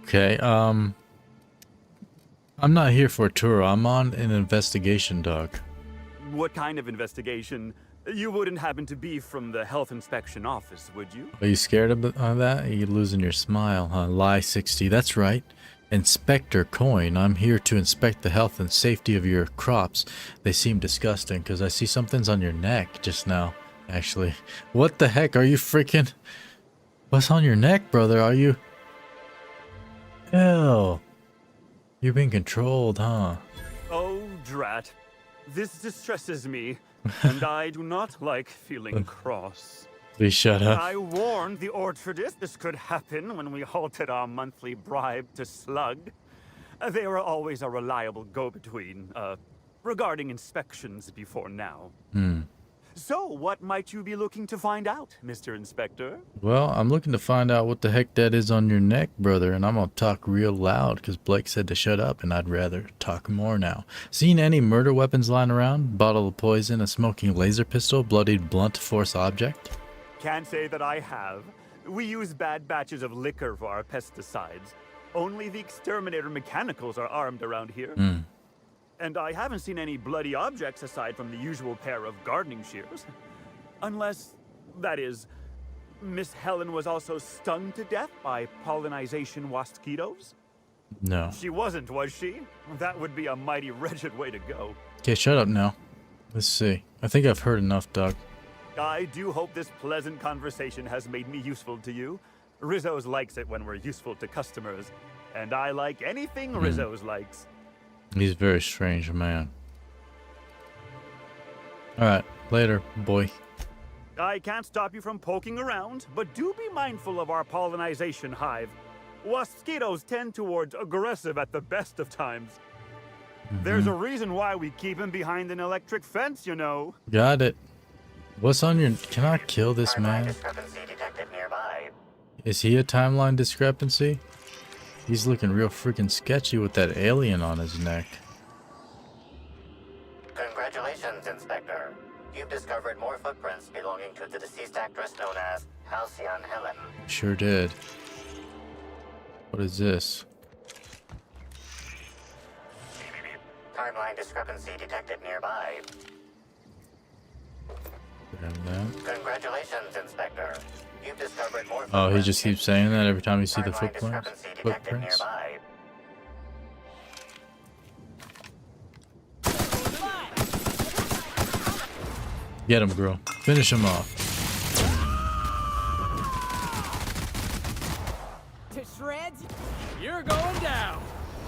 Okay, I'm not here for a tour. I'm on an investigation, dog. What kind of investigation? You wouldn't happen to be from the health inspection office, would you? Are you scared of that? You're losing your smile, huh? Lie 60. That's right. Inspector Coine. I'm here to inspect the health and safety of your crops. They seem disgusting because I see something's on your neck just now, actually. What the heck? Are you freaking... What's on your neck, brother? Are you... Ew. You're being controlled, huh? Oh, drat. This distresses me, and I do not like feeling cross. Please shut up. I warned the orchardist this could happen when we halted our monthly bribe to Slug. They were always a reliable go-between, regarding inspections before now. So, what might you be looking to find out, Mr. Inspector? Well, I'm looking to find out what the heck that is on your neck, brother, and I'm gonna talk real loud because Blake said to shut up, and I'd rather talk more now. Seen any murder weapons lying around? Bottle of poison, a smoking laser pistol, bloodied blunt force object? Can't say that I have. We use bad batches of liquor for our pesticides. Only the exterminator mechanicals are armed around here. And I haven't seen any bloody objects aside from the usual pair of gardening shears. Unless, that is, Miss Helen was also stung to death by pollinization mosquitoes? No. She wasn't, was she? That would be a mighty wretched way to go. Okay, shut up now. Let's see. I think I've heard enough, Doug. I do hope this pleasant conversation has made me useful to you. Rizzo's likes it when we're useful to customers, and I like anything Rizzo's likes. He's a very strange man. Alright, later, boy. I can't stop you from poking around, but do be mindful of our pollinization hive. Mosquitoes tend towards aggressive at the best of times. There's a reason why we keep him behind an electric fence, you know. Got it. What's on your... Can I kill this man? Is he a timeline discrepancy? He's looking real freaking sketchy with that alien on his neck. Congratulations, Inspector. You've discovered more footprints belonging to the deceased actress known as Halycon Helen. Sure did. What is this? Timeline discrepancy detected nearby. Congratulations, Inspector. You've discovered more footprints. Oh, he just keeps saying that every time you see the footprints? Footprints? Get him, girl. Finish him off. To shreds? You're going down.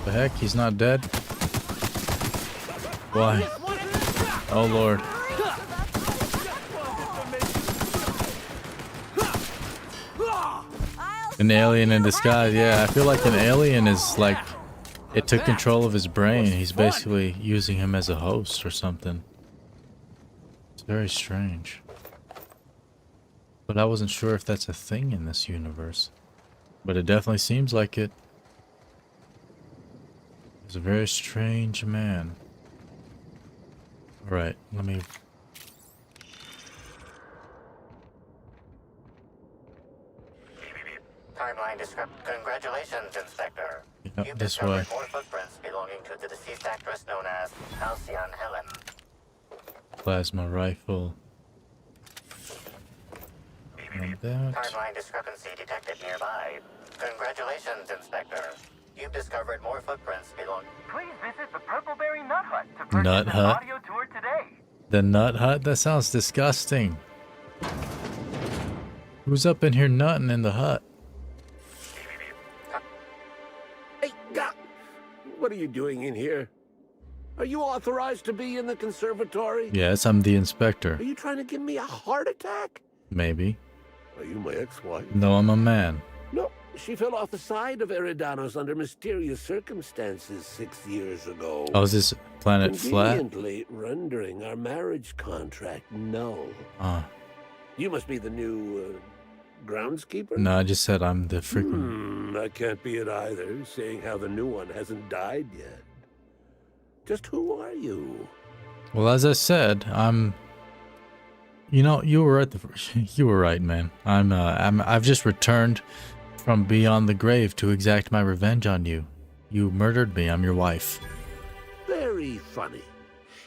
The heck? He's not dead? Why? Oh, Lord. An alien in disguise. Yeah, I feel like an alien is like... It took control of his brain. He's basically using him as a host or something. It's very strange. But I wasn't sure if that's a thing in this universe. But it definitely seems like it. He's a very strange man. Alright, let me... Timeline Congratulations, Inspector. Yep, You've this discovered way. more footprints belonging to the deceased actress known as Halycon Helen. Plasma rifle. And that. Timeline discrepancy detected nearby. Congratulations, Inspector. You've discovered more footprints belonging. Please visit the Purpleberry Nut Hut to purchase Nut an Hut? audio tour today. The Nut Hut? That sounds disgusting. Who's up in here nutting in the hut? Hey, what are you doing in here? Are you authorized to be in the conservatory? Yes, I'm the inspector. Are you trying to give me a heart attack? Maybe. Are you my ex-wife? No, I'm a man. No, she fell off the side of Eridanos under mysterious circumstances 6 years ago. Oh, is this planet flat? Conveniently rendering our marriage contract null. Ah. You must be the new groundskeeper? No, I just said I'm the freaking... That can't be it either, seeing how the new one hasn't died yet. Just who are you? Well, as I said, I'm... You know, you were right. You were right, man. I've just returned from beyond the grave to exact my revenge on you. You murdered me. I'm your wife. Very funny.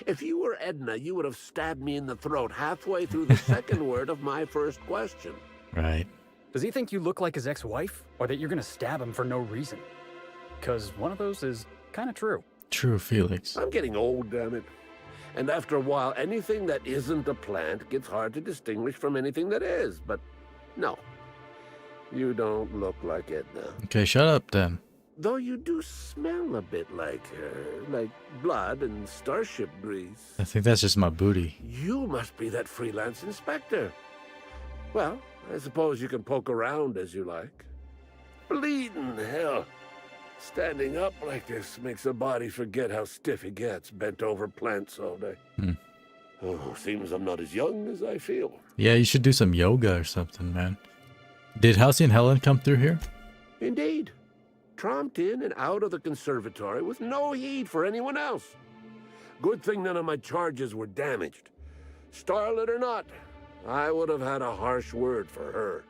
If you were Edna, you would have stabbed me in the throat halfway through the second word of my first question. Right. Does he think you look like his ex-wife? Or that you're gonna stab him for no reason? Because one of those is kind of true. True, Felix. I'm getting old, damn it. And after a while, anything that isn't a plant gets hard to distinguish from anything that is. But no, you don't look like Edna. Okay, shut up then. Though you do smell a bit like her, like blood and starship grease. I think that's just my booty. You must be that freelance inspector. Well, I suppose you can poke around as you like. Bleeding hell. Standing up like this makes a body forget how stiff he gets, bent over plants all day. Oh, seems I'm not as young as I feel. Yeah, you should do some yoga or something, man. Did Halcyon Helen come through here? Indeed. Tromped in and out of the conservatory with no heed for anyone else. Good thing none of my charges were damaged. Starlet or not, I would have had a harsh word for her.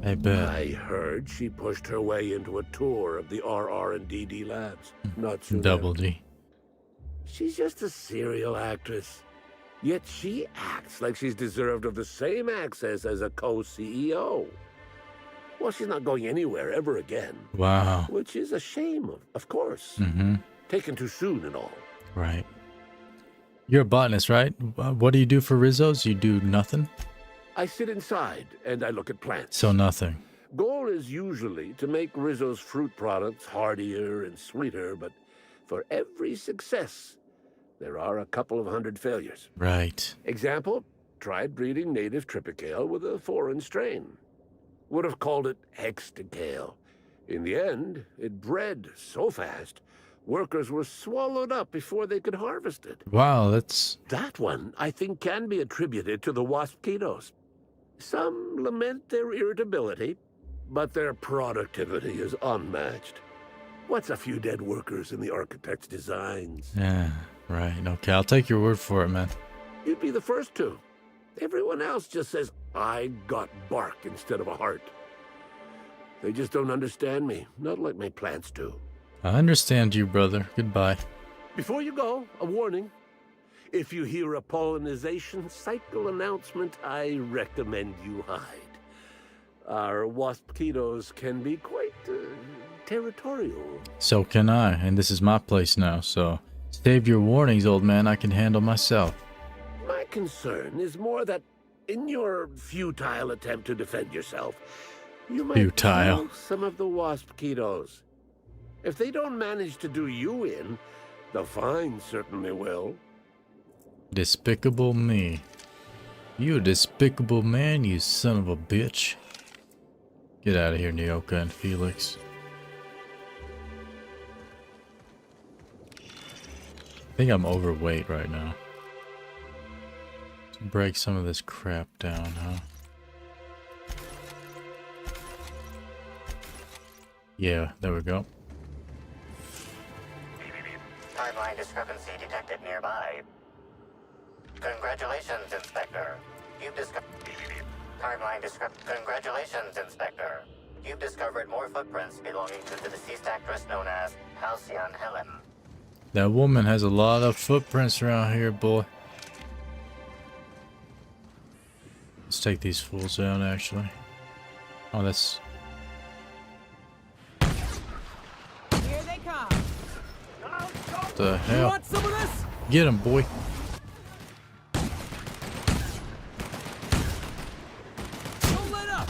I bet. I heard she pushed her way into a tour of the RR&DD labs. Not soon Double after. D. She's just a serial actress. Yet she acts like she's deserved of the same access as a co-CEO. Well, she's not going anywhere ever again. Wow. Which is a shame, of course. Mm-hmm. Taken too soon and all. Right. You're a botanist, right? What do you do for Rizzos? You do nothing? I sit inside and I look at plants. So nothing. Goal is usually to make Rizzo's fruit products hardier and sweeter, but for every success, there are a couple of hundred failures. Right. Example, tried breeding native Tripicale with a foreign strain. Would have called it Hexticale. In the end, it bred so fast, workers were swallowed up before they could harvest it. Wow, that's... That one, I think, can be attributed to the waspitos. Some lament their irritability, but their productivity is unmatched. What's a few dead workers in the architect's designs? Yeah, right. Okay, I'll take your word for it, man. You'd be the first to. Everyone else just says, I got bark instead of a heart. They just don't understand me, not like my plants do. I understand you, brother. Goodbye. Before you go, a warning. If you hear a pollinization cycle announcement, I recommend you hide. Our waspitos can be quite territorial. So can I, and this is my place now, so save your warnings, old man. I can handle myself. My concern is more that in your futile attempt to defend yourself, you might kill some of the waspitos. If they don't manage to do you in, the fine certainly will. Despicable me. You a despicable man, you son of a bitch. Get out of here, Nyoka and Felix. I think I'm overweight right now. Let's break some of this crap down, huh? Yeah, there we go. Timeline discrepancy detected nearby. Congratulations, Inspector. You've discovered... Congratulations, Inspector. You've discovered more footprints belonging to the deceased actress known as Halycon Helen. That woman has a lot of footprints around here, boy. Let's take these fools down, actually. Oh, that's... Here they come. What the hell? You want some of this? Get him, boy. Don't let up.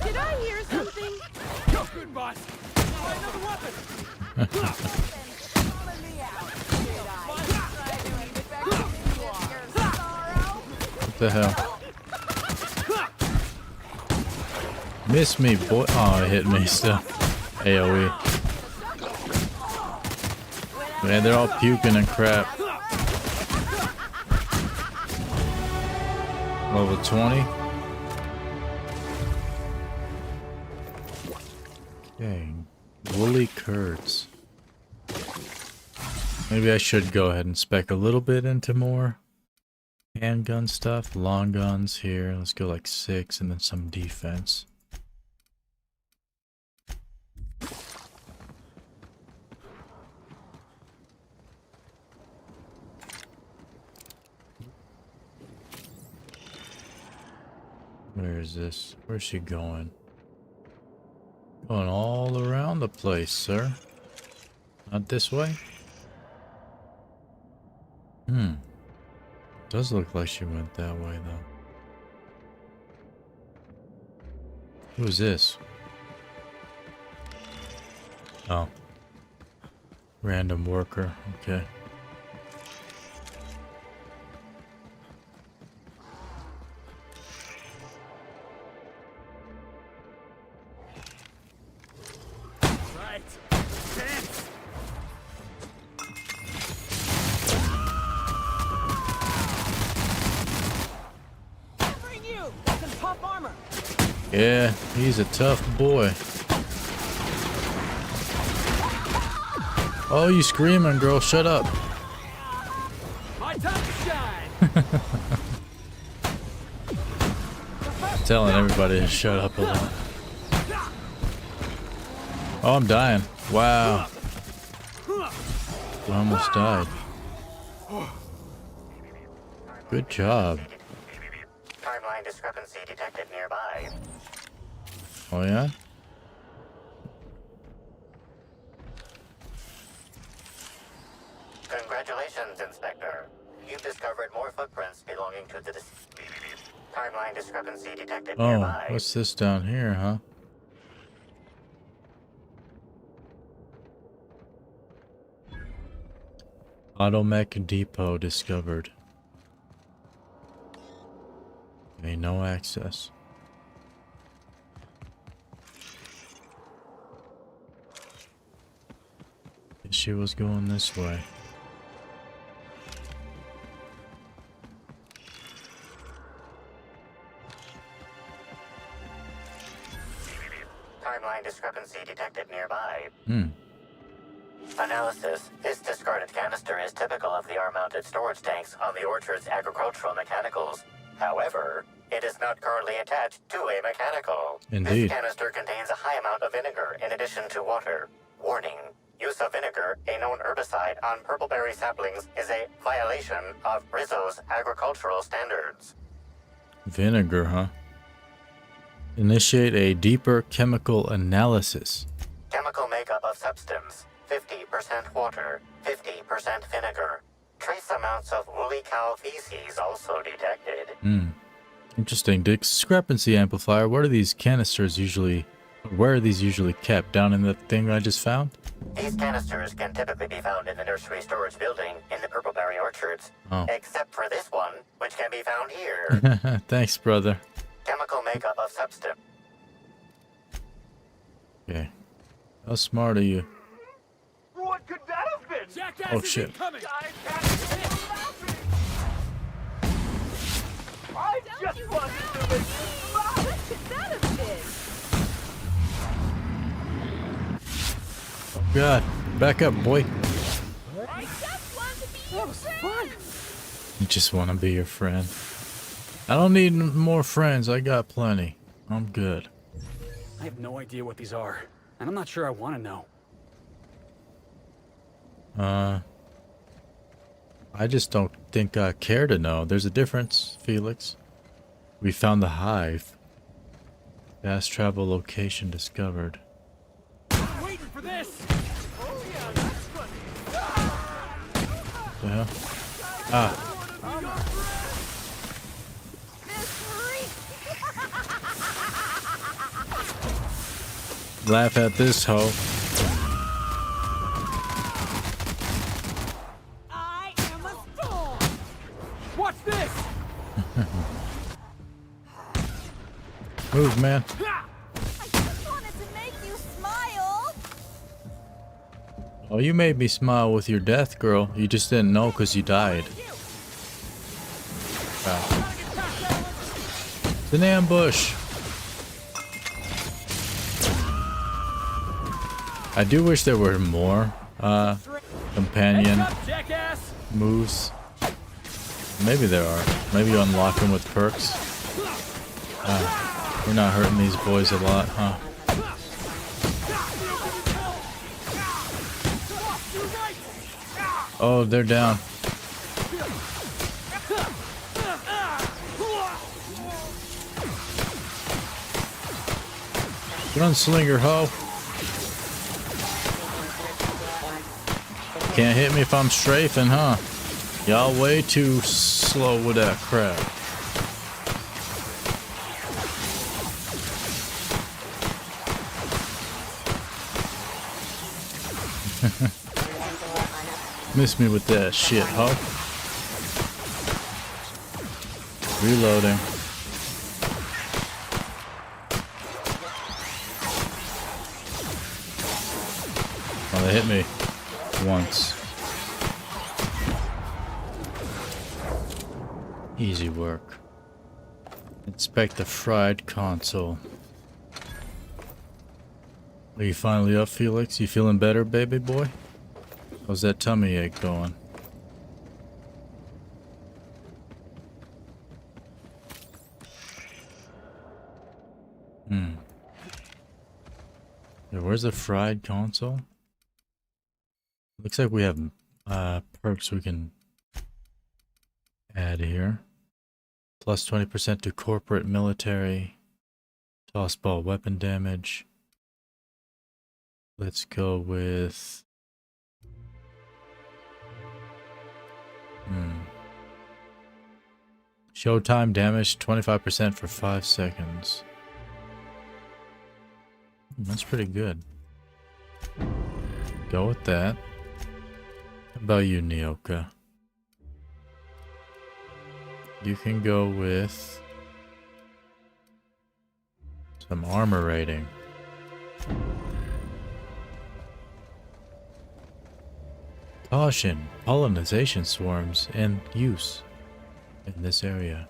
Did I hear something? You're good, boss. Try another weapon. What the hell? Miss me, boy. Oh, it hit me still. AoE. Man, they're all puking and crap. Level 20. Okay. Woolly curds. Maybe I should go ahead and spec a little bit into more handgun stuff. Long guns here. Let's go like 6 and then some defense. Where is this? Where's she going? Going all around the place, sir. Not this way? Does look like she went that way, though. Who is this? Oh. Random worker. Okay. Yeah, he's a tough boy. Oh, you screaming, girl. Shut up. My time to shine. Telling everybody to shut up a lot. Oh, I'm dying. Wow. I almost died. Good job. Timeline discrepancy detected nearby. Oh, yeah? belonging to the timeline discrepancy detected Oh, nearby. what's this down here, huh? Automech depot discovered. Okay, no access. Guess she was going this way. Timeline discrepancy detected nearby. Hmm. Analysis. This discarded canister is typical of the R-mounted storage tanks on the orchard's agricultural mechanicals. However, it is not currently attached to a mechanical. Indeed. This canister contains a high amount of vinegar in addition to water. Warning. Use of vinegar, a known herbicide, on purpleberry saplings is a violation of Rizzo's agricultural standards. Vinegar, huh? Initiate a deeper chemical analysis. Chemical makeup of substance. 50% water, 50% vinegar. Trace amounts of woolly cow feces also detected. Hmm. Interesting. Discrepancy amplifier. Where are these canisters usually? Where are these usually kept? Down in the thing I just found? These canisters can typically be found in the nursery storage building in the purpleberry orchards. Oh. Except for this one, which can be found here. Thanks, brother. Chemical makeup of substance. Okay. How smart are you? What could that have been? Jackass Oh shit. I just wanted to make you smile. What could that have been? Oh god. Back up, boy. I just wanted to be your friend. You just want to be your friend. I don't need more friends. I got plenty. I'm good. I have no idea what these are, and I'm not sure I want to know. I just don't think I care to know. There's a difference, Felix. We found the hive. Fast travel location discovered. I'm waiting for this. Oh yeah, that's funny. The hell? Ah. Laugh at this hoe. I am a storm. What's this? Move, man. I just wanted to make you smile. Oh, you made me smile with your death, girl. You just didn't know because you died. Ah. It's an ambush. I do wish there were more companion moves. Maybe there are. Maybe you unlock them with perks. We're not hurting these boys a lot, huh? Oh, they're down. Gunslinger, ho! Can't hit me if I'm strafing, huh? Y'all way too slow with that crap. Miss me with that shit, huh? Reloading. Oh, they hit me once. Easy work. Inspect the fried console. Are you finally up, Felix? You feeling better, baby boy? How's that tummy ache going? Yeah, where's the fried console? Looks like we have perks we can add here. Plus 20% to corporate military. Toss ball weapon damage. Let's go with... Showtime damage 25% for 5 seconds. That's pretty good. Go with that. How about you, Nyoka? You can go with some armor rating. Caution, pollination swarms in use in this area.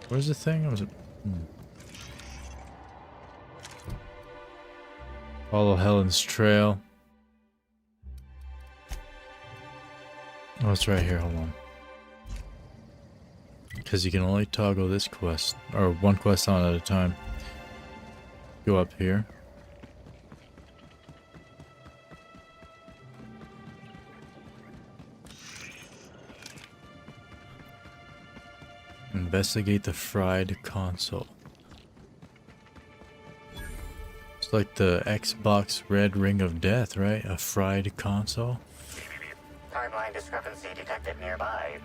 Where's the thing? Follow Helen's trail. Oh, it's right here. Hold on. Because you can only toggle this quest, or one quest on at a time. Go up here. Investigate the fried console. It's like the Xbox Red Ring of Death, right? A fried console. Timeline discrepancy detected nearby.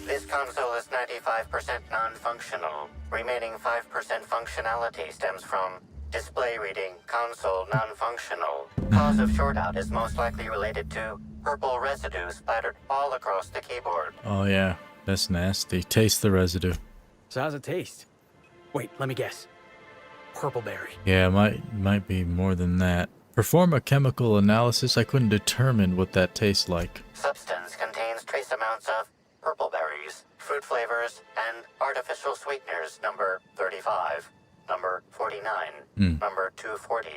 This console is 95% non-functional. Remaining 5% functionality stems from display reading console non-functional. Cause of shortout is most likely related to purple residue splattered all across the keyboard. Oh yeah, that's nasty. Taste the residue. So how's it taste? Wait, let me guess. Purple berry. Yeah, might be more than that. Perform a chemical analysis. I couldn't determine what that tastes like. Substance contains trace amounts of purple berries, fruit flavors, and artificial sweeteners number 35, number 49, number 240,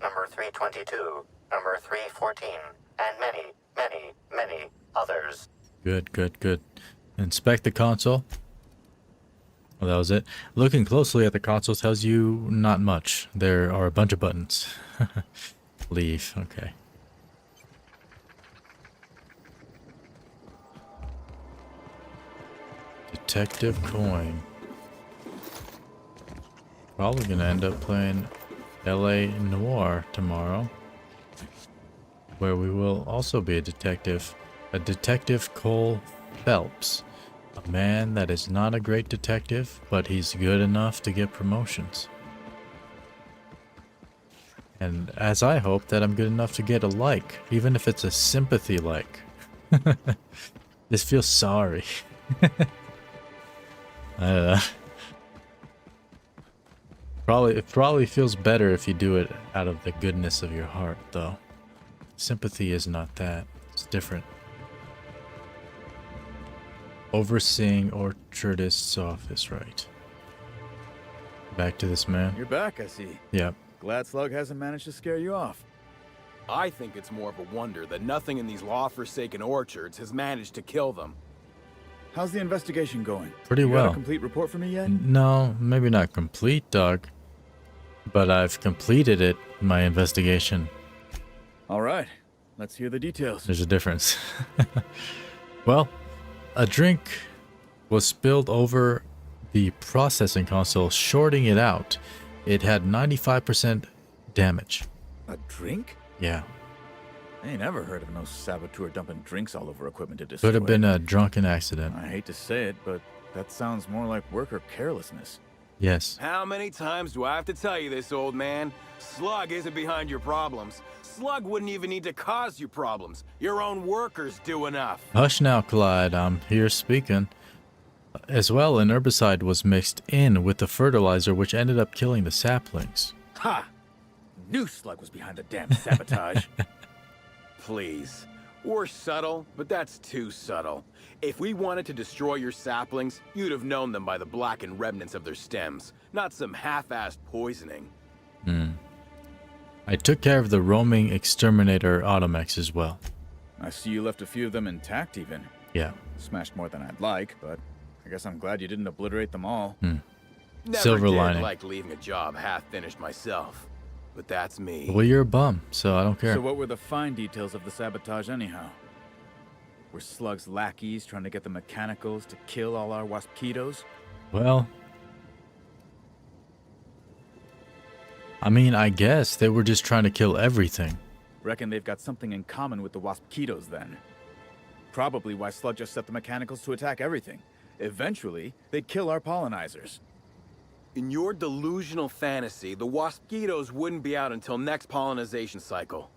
number 322, number 314, and many, many, many others. Good, good, good. Inspect the console. Well, that was it. Looking closely at the console tells you not much. There are a bunch of buttons. Leave, okay. Detective Coin. Probably gonna end up playing LA Noire tomorrow, where we will also be a detective. A Detective Cole Phelps. A man that is not a great detective, but he's good enough to get promotions. And as I hope that I'm good enough to get a like, even if it's a sympathy like. Just feel sorry. It probably feels better if you do it out of the goodness of your heart, though. Sympathy is not that. It's different. Overseeing orchardist's office, right? Back to this man. You're back, I see. Yep. Glad Slug hasn't managed to scare you off. I think it's more of a wonder that nothing in these law-forsaken orchards has managed to kill them. How's the investigation going? Pretty well. Got a complete report for me yet? No, maybe not complete, Doug. But I've completed it, my investigation. All right. Let's hear the details. There's a difference. Well, a drink was spilled over the processing console, shorting it out. It had 95% damage. A drink? Yeah. I ain't never heard of no saboteur dumping drinks all over equipment to destroy. Could have been a drunken accident. I hate to say it, but that sounds more like worker carelessness. Yes. How many times do I have to tell you this, old man? Slug isn't behind your problems. Slug wouldn't even need to cause you problems. Your own workers do enough. Hush now, Clyde. I'm here speaking. As well, an herbicide was mixed in with the fertilizer, which ended up killing the saplings. Ha! Knew Slug was behind the damn sabotage. Please. We're subtle, but that's too subtle. If we wanted to destroy your saplings, you'd have known them by the blackened remnants of their stems, not some half-assed poisoning. I took care of the roaming exterminator automex as well. I see you left a few of them intact even. Yeah. Smashed more than I'd like, but I guess I'm glad you didn't obliterate them all. Never Silver did lining. like leaving a job half-finished myself. But that's me. Well, you're a bum, so I don't care. So what were the fine details of the sabotage anyhow? Were Slug's lackeys trying to get the mechanicals to kill all our waspitos? Well, I mean, I guess they were just trying to kill everything. Reckon they've got something in common with the waspitos then. Probably why Slug just set the mechanicals to attack everything. Eventually, they'd kill our pollinizers. In your delusional fantasy, the waspitos wouldn't be out until next pollinization cycle.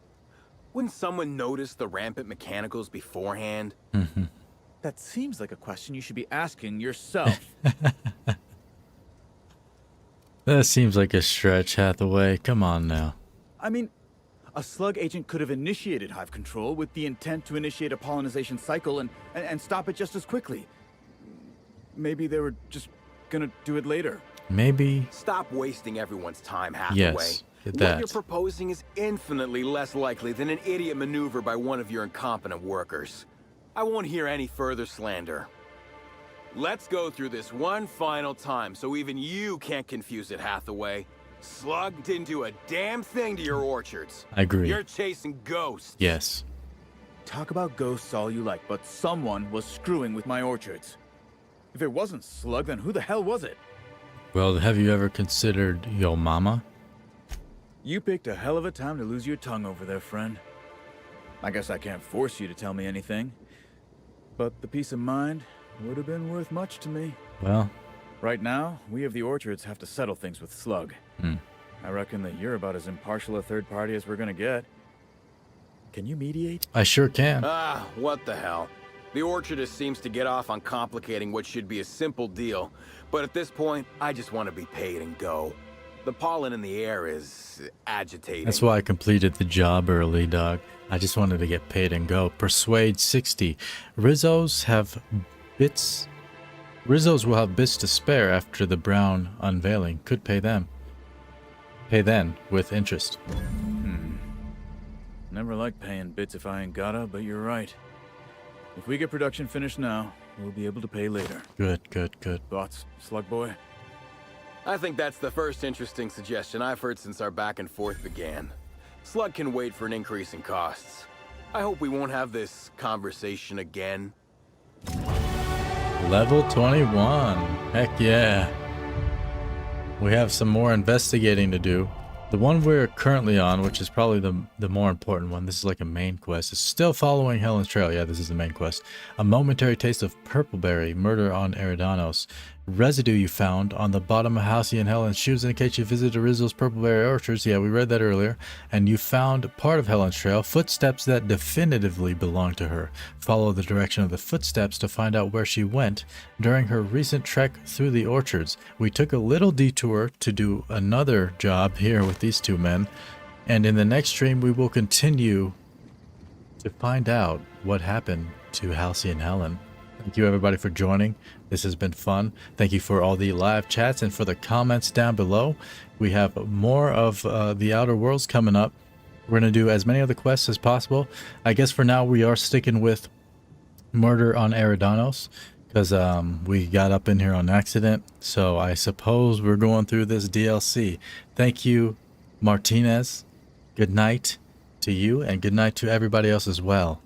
Wouldn't someone notice the rampant mechanicals beforehand? That seems like a question you should be asking yourself. That seems like a stretch, Hathaway. Come on now. I mean, a Slug agent could have initiated hive control with the intent to initiate a pollinization cycle and stop it just as quickly. Maybe they were just gonna do it later. Maybe. Stop wasting everyone's time, Hathaway. Yes, get that. What you're proposing is infinitely less likely than an idiot maneuver by one of your incompetent workers. I won't hear any further slander. Let's go through this one final time so even you can't confuse it, Hathaway. Slug didn't do a damn thing to your orchards. I agree. You're chasing ghosts. Yes. Talk about ghosts all you like, but someone was screwing with my orchards. If it wasn't Slug, then who the hell was it? Well, have you ever considered your mama? You picked a hell of a time to lose your tongue over there, friend. I guess I can't force you to tell me anything. But the peace of mind would have been worth much to me. Well. Right now, we of the orchards have to settle things with Slug. I reckon that you're about as impartial a third party as we're gonna get. Can you mediate? I sure can. Ah, what the hell. The orchardist seems to get off on complicating what should be a simple deal. But at this point, I just want to be paid and go. The pollen in the air is agitating. That's why I completed the job early, dog. I just wanted to get paid and go. Persuade 60. Rizzos will have bits to spare after the Brown unveiling. Could pay them. Pay then, with interest. Never like paying bits if I ain't gotta, but you're right. If we get production finished now, we'll be able to pay later. Good. Thoughts, Slug Boy? I think that's the first interesting suggestion I've heard since our back and forth began. Slug can wait for an increase in costs. I hope we won't have this conversation again. Level 21. Heck yeah. We have some more investigating to do. The one we're currently on, which is probably the more important one, this is like a main quest, is still following Helen's trail. Yeah, this is the main quest. A momentary taste of Purpleberry, murder on Eridanos. Residue you found on the bottom of Halcyon Helen's shoes indicates you visited Rizzo's Purpleberry orchards. Yeah, we read that earlier. And you found part of Helen's trail, footsteps that definitively belong to her. Follow the direction of the footsteps to find out where she went during her recent trek through the orchards. We took a little detour to do another job here with these two men. And in the next stream, we will continue to find out what happened to Halcyon Helen. Thank you everybody for joining. This has been fun. Thank you for all the live chats and for the comments down below. We have more of the Outer Worlds coming up. We're going to do as many of the quests as possible. I guess for now we are sticking with Murder on Eridanos because we got up in here on accident. So I suppose we're going through this DLC. Thank you, Martinez. Good night to you and good night to everybody else as well.